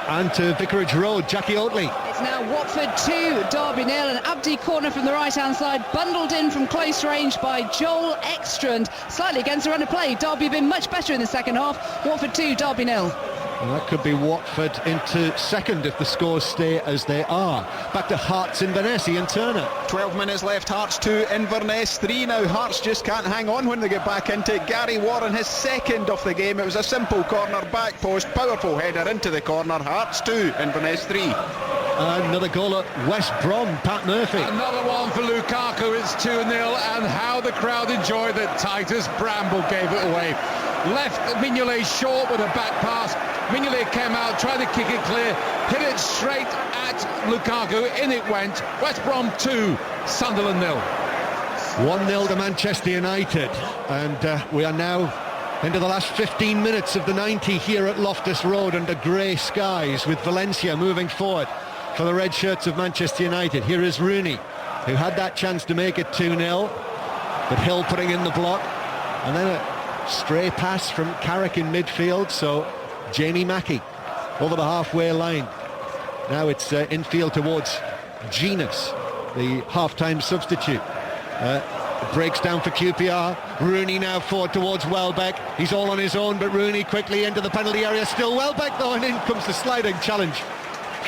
And to Vicarage Road, Jackie Oatley. It's now Watford 2, Derby 0, an Abdi corner from the right-hand side, bundled in from close range by Joel Ekstrand. Slightly against the run of play. Derby have been much better in the second half. Watford 2, Derby 0. And that could be Watford into second if the scores stay as they are. Back to Hearts, Inverness, Ian Turner. 12 minutes left, Hearts 2, Inverness 3. Now Hearts just can't hang on when they get back into it. Gary Warren, his second of the game. It was a simple corner, back post, powerful header into the corner. Hearts 2, Inverness 3. Another goal at West Brom, Pat Murphy. Another one for Lukaku, it's 2-0, and how the crowd enjoyed that. Titus Bramble gave it away. Left Mignolet short with a back pass. Mignolet came out, tried to kick it clear, hit it straight at Lukaku, in it went. West Brom 2, Sunderland 0. 1-0 to Manchester United, and we are now into the last 15 minutes of the 90 here at Loftus Road under grey skies, with Valencia moving forward for the red shirts of Manchester United. Here is Rooney, who had that chance to make it 2-0, but Hill putting in the block, and then a stray pass from Carrick in midfield, so Jamie Mackie over the halfway line. Now it's infield towards Genus, the half-time substitute. Breaks down for QPR. Rooney now forward towards Welbeck. He's all on his own, but Rooney quickly into the penalty area. Still Welbeck though, and in comes the sliding challenge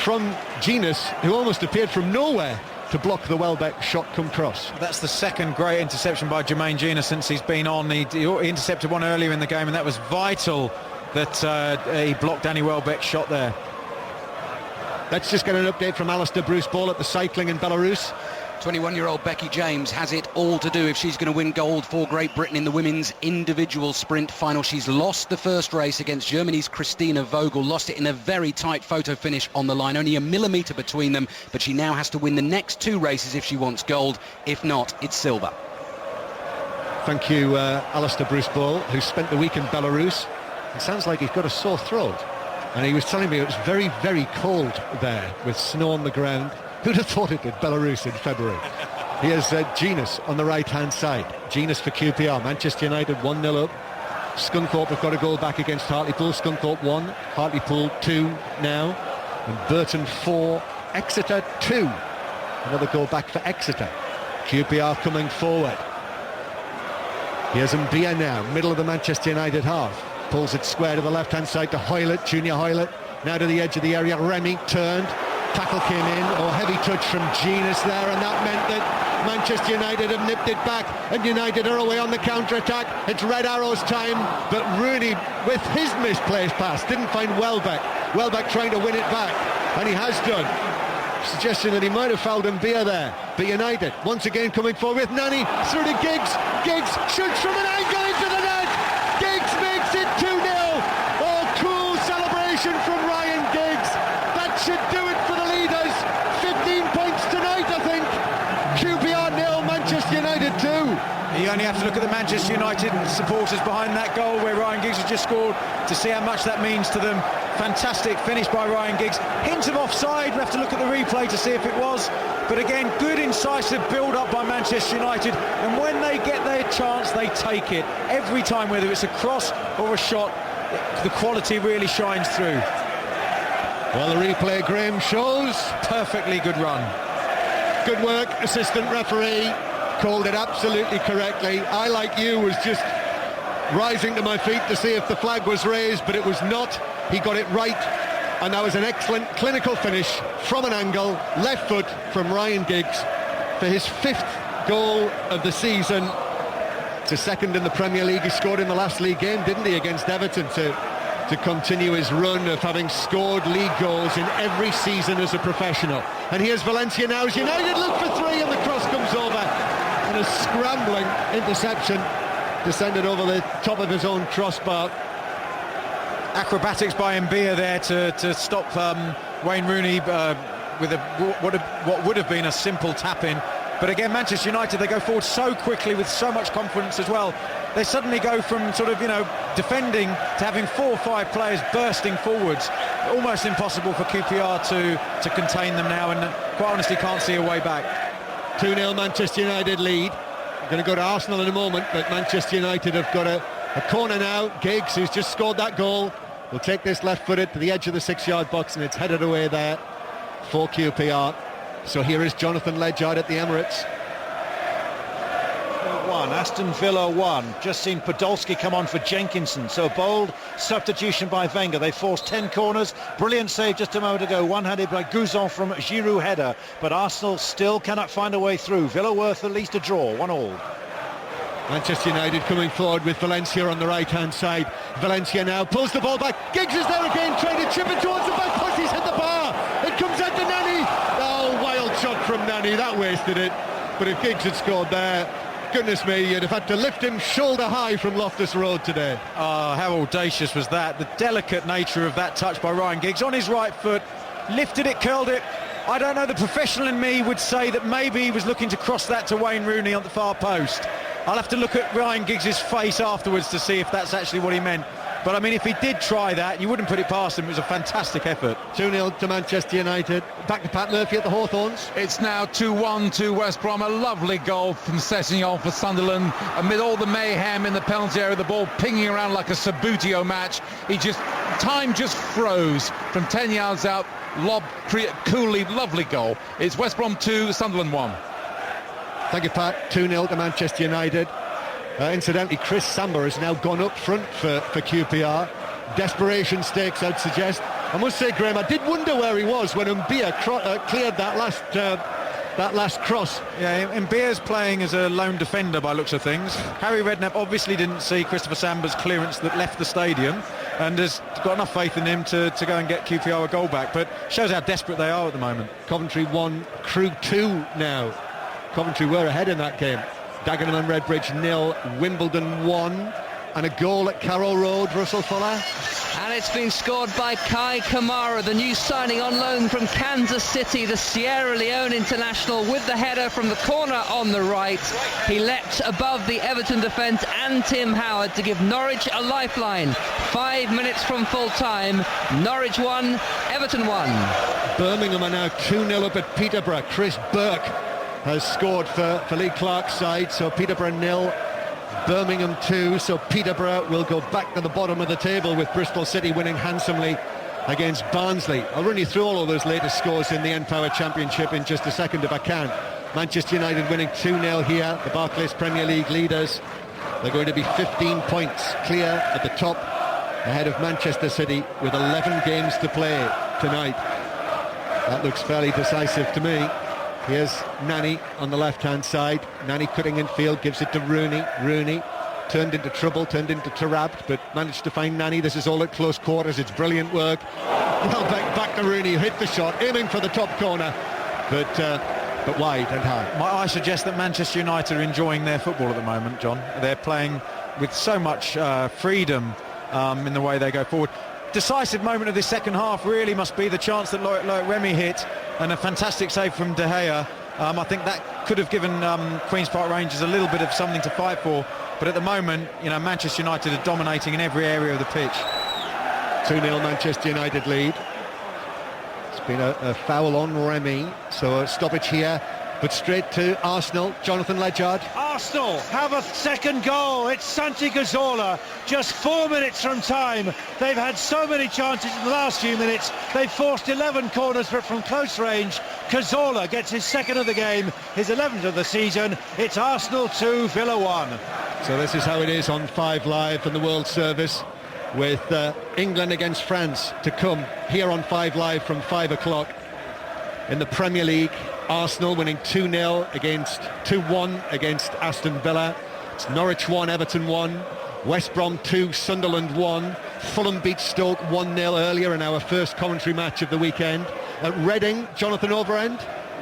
from Genus, who almost appeared from nowhere to block the Welbeck shot come cross. That's the second great interception by Jermaine Genus since he's been on. He intercepted one earlier in the game, and that was vital that he blocked Danny Welbeck's shot there. Let's just get an update from Alistair Bruce Ball at the cycling in Belarus. 21-year-old Becky James has it all to do if she's going to win gold for Great Britain in the women's individual sprint final. She's lost the first race against Germany's Christina Vogel, lost it in a very tight photo finish on the line, only a millimetre between them, but she now has to win the next two races if she wants gold. If not, it's silver. Thank you, Alistair Bruce Ball, who spent the week in Belarus. It sounds like he's got a sore throat, and he was telling me it was very, very cold there with snow on the ground. Who'd have thought it in Belarus in February? Here's Genus on the right-hand side. Genus for QPR. Manchester United 1-0 up. Scunthorpe have got a goal back against Hartlepool. Scunthorpe 1, Hartlepool 2 now. And Burton 4, Exeter 2. Another goal back for Exeter. QPR coming forward. Here's Mbia now, middle of the Manchester United half. Pulls it square to the left-hand side to Hoylett, Junior Hoylett. Now to the edge of the area. Remy turned. Tackle came in, heavy touch from Genus there, and that meant that Manchester United have nipped it back, and United are away on the counter-attack. It's Red Arrows time, but Rooney, with his misplaced pass, didn't find Welbeck. Welbeck trying to win it back, and he has done. Suggesting that he might have fouled Mbia there. But United, once again coming forward with Nani, through to Giggs. Giggs shoots from an angle into the net. Giggs makes it 2-0. Oh, cool celebration from Ryan Giggs. That should do it for the leaders. 15 points tonight, I think. QPR 0, Manchester United 2. You only have to look at the Manchester United supporters behind that goal where Ryan Giggs has just scored to see how much that means to them. Fantastic finish by Ryan Giggs. Hint of offside, we'll have to look at the replay to see if it was. But again, good incisive build-up by Manchester United. And when they get their chance, they take it. Every time, whether it's a cross or a shot, the quality really shines through. Well, the replay, Graham, shows perfectly good run. Good work, assistant referee. Called it absolutely correctly. I, like you, was just rising to my feet to see if the flag was raised, but it was not. He got it right. And that was an excellent clinical finish from an angle, left foot from Ryan Giggs for his 5th goal of the season. It's a second in the Premier League. He scored in the last league game, didn't he, against Everton, to continue his run of having scored league goals in every season as a professional. And here's Valencia now as United look for 3, and the cross comes over. And a scrambling interception descended over the top of his own crossbar. Acrobatics by Mbia there to stop Wayne Rooney with what would have been a simple tap-in. But again, Manchester United, they go forward so quickly with so much confidence as well. They suddenly go from sort of, defending to having 4 or 5 players bursting forwards. Almost impossible for QPR to contain them now, and quite honestly can't see a way back. 2-0 Manchester United lead. I'm going to go to Arsenal in a moment, but Manchester United have got a corner now. Giggs, who's just scored that goal, will take this left-footed to the edge of the 6-yard box, and it's headed away there for QPR. So here is Jonathan Ledgard at the Emirates. 1, Aston Villa 1. Just seen Podolski come on for Jenkinson. So bold substitution by Wenger. They forced 10 corners. Brilliant save just a moment ago. One-handed by Guzan from Giroud header. But Arsenal still cannot find a way through. Villa worth at least a draw, 1-1. Manchester United coming forward with Valencia on the right-hand side. Valencia now pulls the ball back. Giggs is there again, trying to chip it towards the back post. He's hit the bar. It comes out to Nani. Oh, wild shot from Nani. That wasted it. But if Giggs had scored there, goodness me, you'd have had to lift him shoulder high from Loftus Road today. Oh, how audacious was that? The delicate nature of that touch by Ryan Giggs on his right foot. Lifted it, curled it. I don't know, the professional in me would say that maybe he was looking to cross that to Wayne Rooney on the far post. I'll have to look at Ryan Giggs' face afterwards to see if that's actually what he meant. But I mean, if he did try that, you wouldn't put it past him. It was a fantastic effort. 2-0 to Manchester United. Back to Pat Murphy at the Hawthorns. It's now 2-1 to West Brom. A lovely goal from Sessignon for Sunderland. Amid all the mayhem in the penalty area, the ball pinging around like a Sabutio match. Time just froze from 10 yards out. Lob, coolly, lovely goal. It's West Brom 2, Sunderland 1. Thank you, Pat. 2-0 to Manchester United. Incidentally, Chris Samba has now gone up front for QPR. Desperation stakes, I'd suggest. I must say, Graham, I did wonder where he was when Mbia cleared that last cross. Yeah, Mbia's playing as a lone defender by looks of things. Harry Redknapp obviously didn't see Christopher Samba's clearance that left the stadium and has got enough faith in him to go and get QPR a goal back, but shows how desperate they are at the moment. Coventry 1, Crewe 2 now. Coventry were ahead in that game. Dagenham and Redbridge 0, Wimbledon 1, and a goal at Carrow Road, Russell Fuller. And it's been scored by Kai Kamara, the new signing on loan from Kansas City, the Sierra Leone international, with the header from the corner on the right. He leapt above the Everton defence and Tim Howard to give Norwich a lifeline. 5 minutes from full time. Norwich 1, Everton 1. Birmingham are now 2-0 up at Peterborough. Chris Burke has scored for Lee Clark's side, so Peterborough 0, Birmingham 2, so Peterborough will go back to the bottom of the table with Bristol City winning handsomely against Barnsley. I'll run you through all of those latest scores in the nPower Championship in just a second if I can. Manchester United winning 2-0 here, the Barclays Premier League leaders. They're going to be 15 points clear at the top, ahead of Manchester City with 11 games to play tonight. That looks fairly decisive to me. Here's Nani on the left-hand side. Nani cutting in field, gives it to Rooney. Rooney turned into trouble, turned into Tarabt, but managed to find Nani. This is all at close quarters. It's brilliant work. Well, back to Rooney, who hit the shot, aiming for the top corner, but wide and high. I suggest that Manchester United are enjoying their football at the moment, John. They're playing with so much freedom in the way they go forward. Decisive moment of this second half really must be the chance that Loic Remy hit, and a fantastic save from De Gea. I think that could have given Queen's Park Rangers a little bit of something to fight for, but at the moment, Manchester United are dominating in every area of the pitch. 2-0 Manchester United lead. It's been a foul on Remy, so a stoppage here, but straight to Arsenal. Jonathan Ledgard. Arsenal have a second goal. It's Santi Cazorla, just 4 minutes from time. They've had so many chances in the last few minutes. They've forced 11 corners, but from close range, Cazorla gets his second of the game, his 11th of the season. It's Arsenal 2, Villa 1. So this is how it is on 5 Live and the World Service. with England against France to come here on 5 Live from 5 o'clock. In the Premier League, Arsenal winning 2-0 against 2-1 against Aston Villa. It's Norwich 1, Everton 1, West Brom 2, Sunderland 1. Fulham beat Stoke 1-0 earlier in our first commentary match of the weekend. At Reading, Jonathan Overend.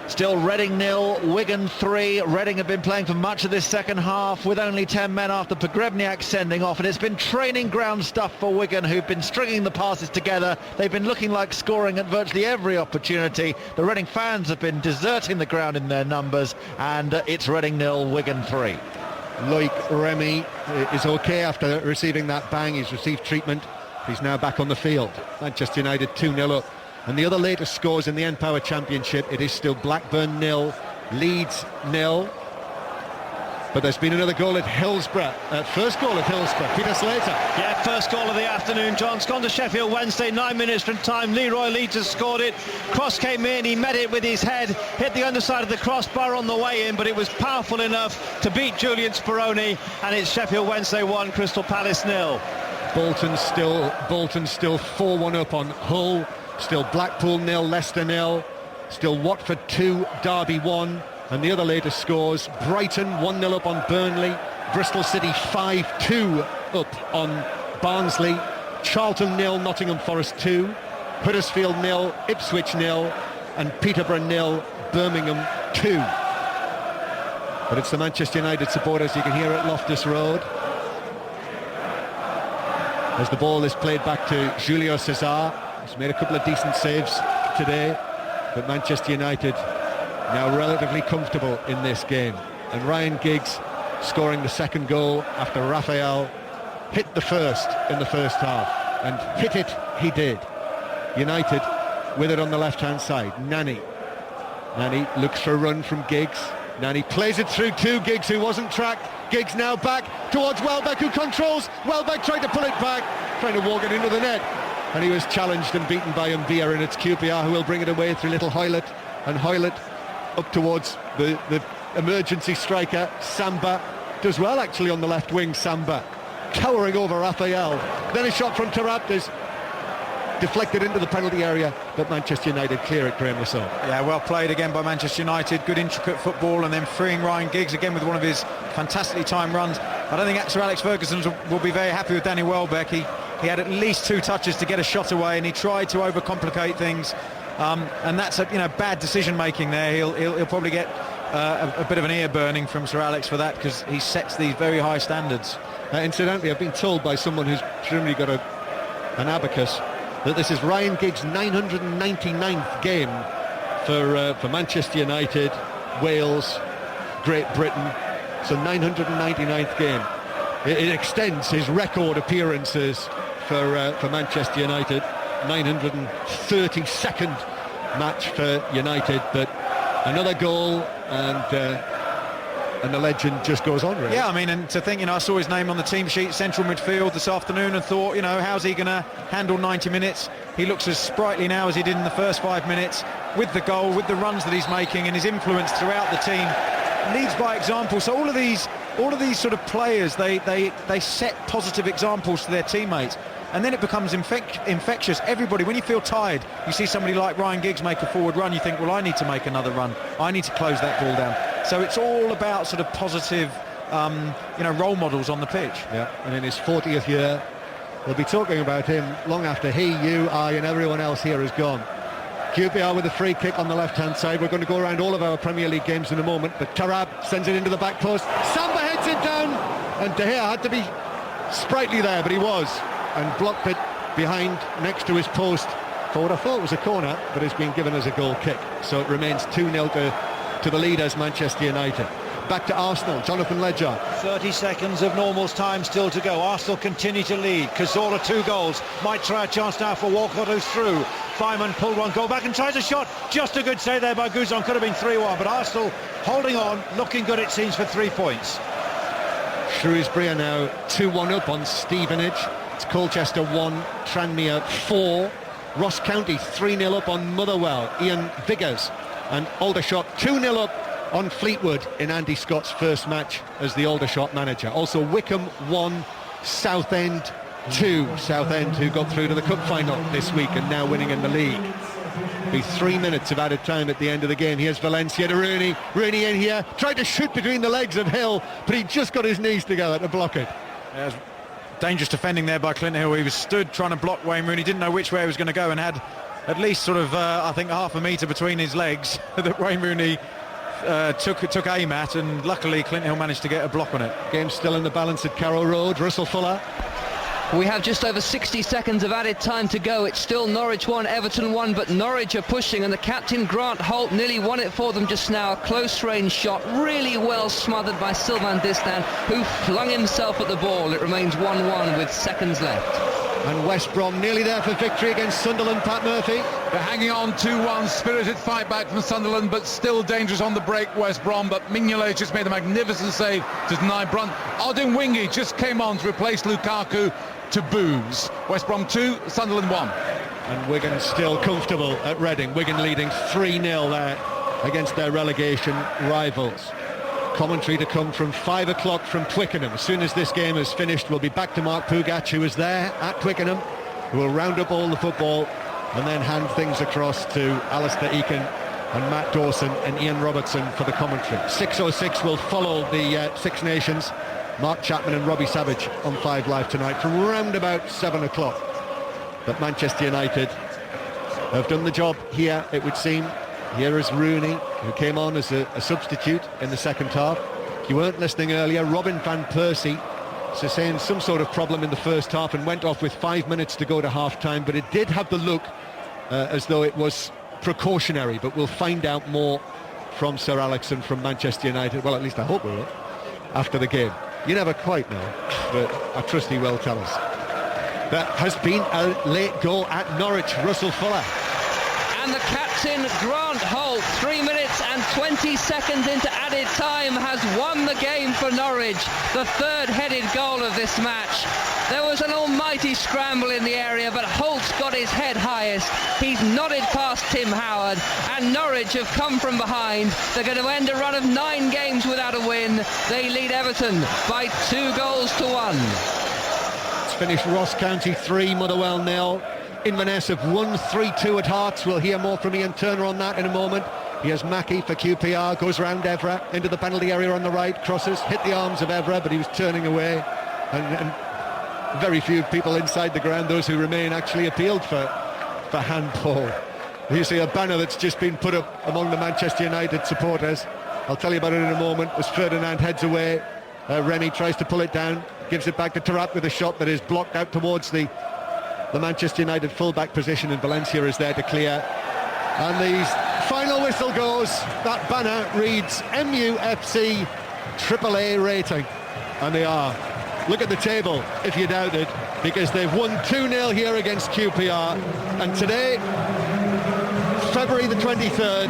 Still Reading 0, Wigan 3. Reading have been playing for much of this second half with only 10 men after Pogrebniak sending off, and it's been training ground stuff for Wigan, who've been stringing the passes together. They've been looking like scoring at virtually every opportunity. The Reading fans have been deserting the ground in their numbers, and it's Reading 0, Wigan 3. Loic Remy is okay after receiving that bang. He's received treatment. He's now back on the field. Manchester United 2-0 up. And the other latest scores in the N-Power Championship, it is still Blackburn 0, Leeds 0. But there's been another goal at Hillsborough. First goal at Hillsborough, Peter Slater. Yeah, first goal of the afternoon, John. It's gone to Sheffield Wednesday, 9 minutes from time. Leroy Leeds has scored it. Cross came in, he met it with his head, hit the underside of the crossbar on the way in, but it was powerful enough to beat Julian Speroni, and it's Sheffield Wednesday 1, Crystal Palace 0. Bolton still 4-1 up on Hull. Still Blackpool 0, Leicester 0. Still Watford 2, Derby 1. And the other latest scores, Brighton 1-0 up on Burnley. Bristol City 5-2 up on Barnsley. Charlton 0, Nottingham Forest 2. Huddersfield 0, Ipswich 0. And Peterborough 0, Birmingham 2. But it's the Manchester United supporters you can hear at Loftus Road. As the ball is played back to Julio Cesar. He's made a couple of decent saves today, but Manchester United now relatively comfortable in this game. And Ryan Giggs scoring the second goal after Raphael hit the first in the first half. And hit it he did. United with it on the left-hand side. Nani looks for a run from Giggs. Nani plays it through to Giggs, who wasn't tracked. Giggs now back towards Welbeck, who controls. Welbeck trying to pull it back, trying to walk it into the net. And he was challenged and beaten by Mbia, and it's QPR who will bring it away through little Hoylett. And Hoylett up towards the emergency striker, Samba. Does well actually on the left wing, Samba. Towering over Raphael. Then a shot from Taraptis. Deflected into the penalty area, but Manchester United clear it, Graham Lassau. Yeah, well played again by Manchester United. Good intricate football, and then freeing Ryan Giggs again with one of his fantastically timed runs. I don't think Sir Alex Ferguson will be very happy with Danny Welbeck. He had at least 2 touches to get a shot away, and he tried to overcomplicate things. And that's bad decision making there. He'll probably get a bit of an ear burning from Sir Alex for that, because he sets these very high standards. Incidentally, I've been told by someone who's presumably got an abacus that this is Ryan Giggs' 999th game for Manchester United, Wales, Great Britain. So 999th game. It extends his record appearances for Manchester United. 932nd match for United, but another goal, and the legend just goes on, really. Yeah, I mean, and to think, I saw his name on the team sheet, central midfield this afternoon, and thought, how's he going to handle 90 minutes? He looks as sprightly now as he did in the first 5 minutes, with the goal, with the runs that he's making, and his influence throughout the team. Leads by example. So all of these sort of players, they set positive examples to their teammates. And then it becomes infectious. Everybody, when you feel tired, you see somebody like Ryan Giggs make a forward run, you think, well, I need to make another run. I need to close that ball down. So it's all about sort of positive, role models on the pitch. Yeah, and in his 40th year, we'll be talking about him long after he, you, I, and everyone else here is gone. QPR with a free kick on the left-hand side. We're going to go around all of our Premier League games in a moment, but Tarab sends it into the back post. Samba heads it down, and De Gea had to be sprightly there, but he was, and blocked it behind next to his post for what I thought was a corner, but it's been given as a goal kick. So it remains 2-0 to the leaders, Manchester United. Back to Arsenal, Jonathan Ledger. 30 seconds of normal time still to go. Arsenal continue to lead. Cazorla 2 goals. Might try a chance now for Walcott, who's through. Fireman pulled one goal back and tries a shot. Just a good save there by Guzan. Could have been 3-1, but Arsenal holding on, looking good it seems for 3 points. Shrewsbury are now 2-1 up on Stevenage. It's Colchester 1, Tranmere 4. Ross County 3-0 up on Motherwell. Ian Viggers and Aldershot 2-0 up on Fleetwood in Andy Scott's first match as the Aldershot manager. Also Wickham 1, Southend 2, Southend, who got through to the cup final this week and now winning in the league. Be 3 minutes of added time at the end of the game. Here's Valencia to Rooney. Rooney in here, tried to shoot between the legs of Hill, but he just got his knees together to block it. Dangerous defending there by Clint Hill. He was stood trying to block Wayne Rooney, didn't know which way he was going to go, and had at least sort of, I think, half a metre between his legs that Wayne Rooney took aim at, and luckily Clint Hill managed to get a block on it. Game still in the balance at Carrow Road. Russell Fuller. We have just over 60 seconds of added time to go. It's still Norwich 1, Everton 1, but Norwich are pushing, and the captain, Grant Holt, nearly won it for them just now. A close-range shot, really well smothered by Sylvain Distin, who flung himself at the ball. It remains 1-1 with seconds left. And West Brom nearly there for victory against Sunderland, Pat Murphy. They're hanging on 2-1, spirited fight back from Sunderland, but still dangerous on the break, West Brom. But Mignolet just made a magnificent save to deny Brunt. Odinwingie just came on to replace Lukaku to booze. West Brom 2, Sunderland 1. And Wigan still comfortable at Reading. Wigan leading 3-0 there against their relegation rivals. Commentary to come from 5 o'clock from Twickenham. As soon as this game is finished, we'll be back to Mark Pugac, who is there at Twickenham, who will round up all the football and then hand things across to Alistair Eakin and Matt Dawson and Ian Robertson for the commentary. 6:06 will follow the Six Nations. Mark Chapman and Robbie Savage on 5 Live tonight from round about 7 o'clock. But Manchester United have done the job here, it would seem. Here is Rooney, who came on as a substitute in the second half. You weren't listening earlier. Robin van Persie sustained some sort of problem in the first half and went off with 5 minutes to go to half-time, but it did have the look as though it was precautionary. But we'll find out more from Sir Alex and from Manchester United. Well, at least I hope we will, after the game. You never quite know, but I trust he will tell us. There has been a late goal at Norwich. Russell Fuller. And the captain, Grant Holt, 3 minutes and 20 seconds into added time, has won the game for Norwich. The third-headed goal of this match. There was an almighty scramble in the area, but Holt's got his head highest. He's nodded past Tim Howard, and Norwich have come from behind. They're going to end a run of 9 games without a win. They lead Everton by 2-1. It's finished Ross County 3, Motherwell 0. Inverness have won 3-2 at Hearts. We'll hear more from Ian Turner on that in a moment. Here's Mackie for QPR, goes round Evra into the penalty area on the right, crosses, hit the arms of Evra, but he was turning away, and very few people inside the ground, those who remain, actually appealed for handball. You see a banner that's just been put up among the Manchester United supporters. I'll tell you about it in a moment. As Ferdinand heads away, Remy tries to pull it down, gives it back to Taarabt with a shot that is blocked out towards the Manchester United full-back position, and Valencia is there to clear. And the final whistle goes. That banner reads MUFC AAA rating, and they are. Look at the table if you doubt it, because they've won 2-0 here against QPR, and today, February the 23rd,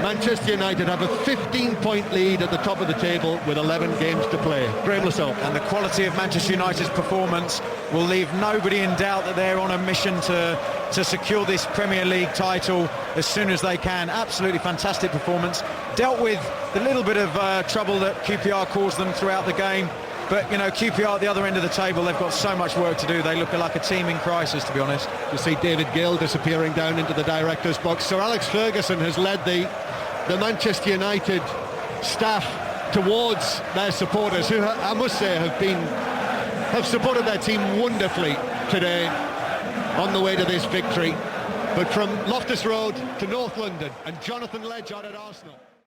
Manchester United have a 15-point lead at the top of the table with 11 games to play. Graham Lassell. And the quality of Manchester United's performance will leave nobody in doubt that they're on a mission to secure this Premier League title as soon as they can. Absolutely fantastic performance. Dealt with the little bit of trouble that QPR caused them throughout the game. But, you know, QPR at the other end of the table, they've got so much work to do. They look like a team in crisis, to be honest. You see David Gill disappearing down into the director's box. Sir Alex Ferguson has led the Manchester United staff towards their supporters, who I must say have supported their team wonderfully today on the way to this victory. But from Loftus Road to North London, and Jonathan Ledgard at Arsenal.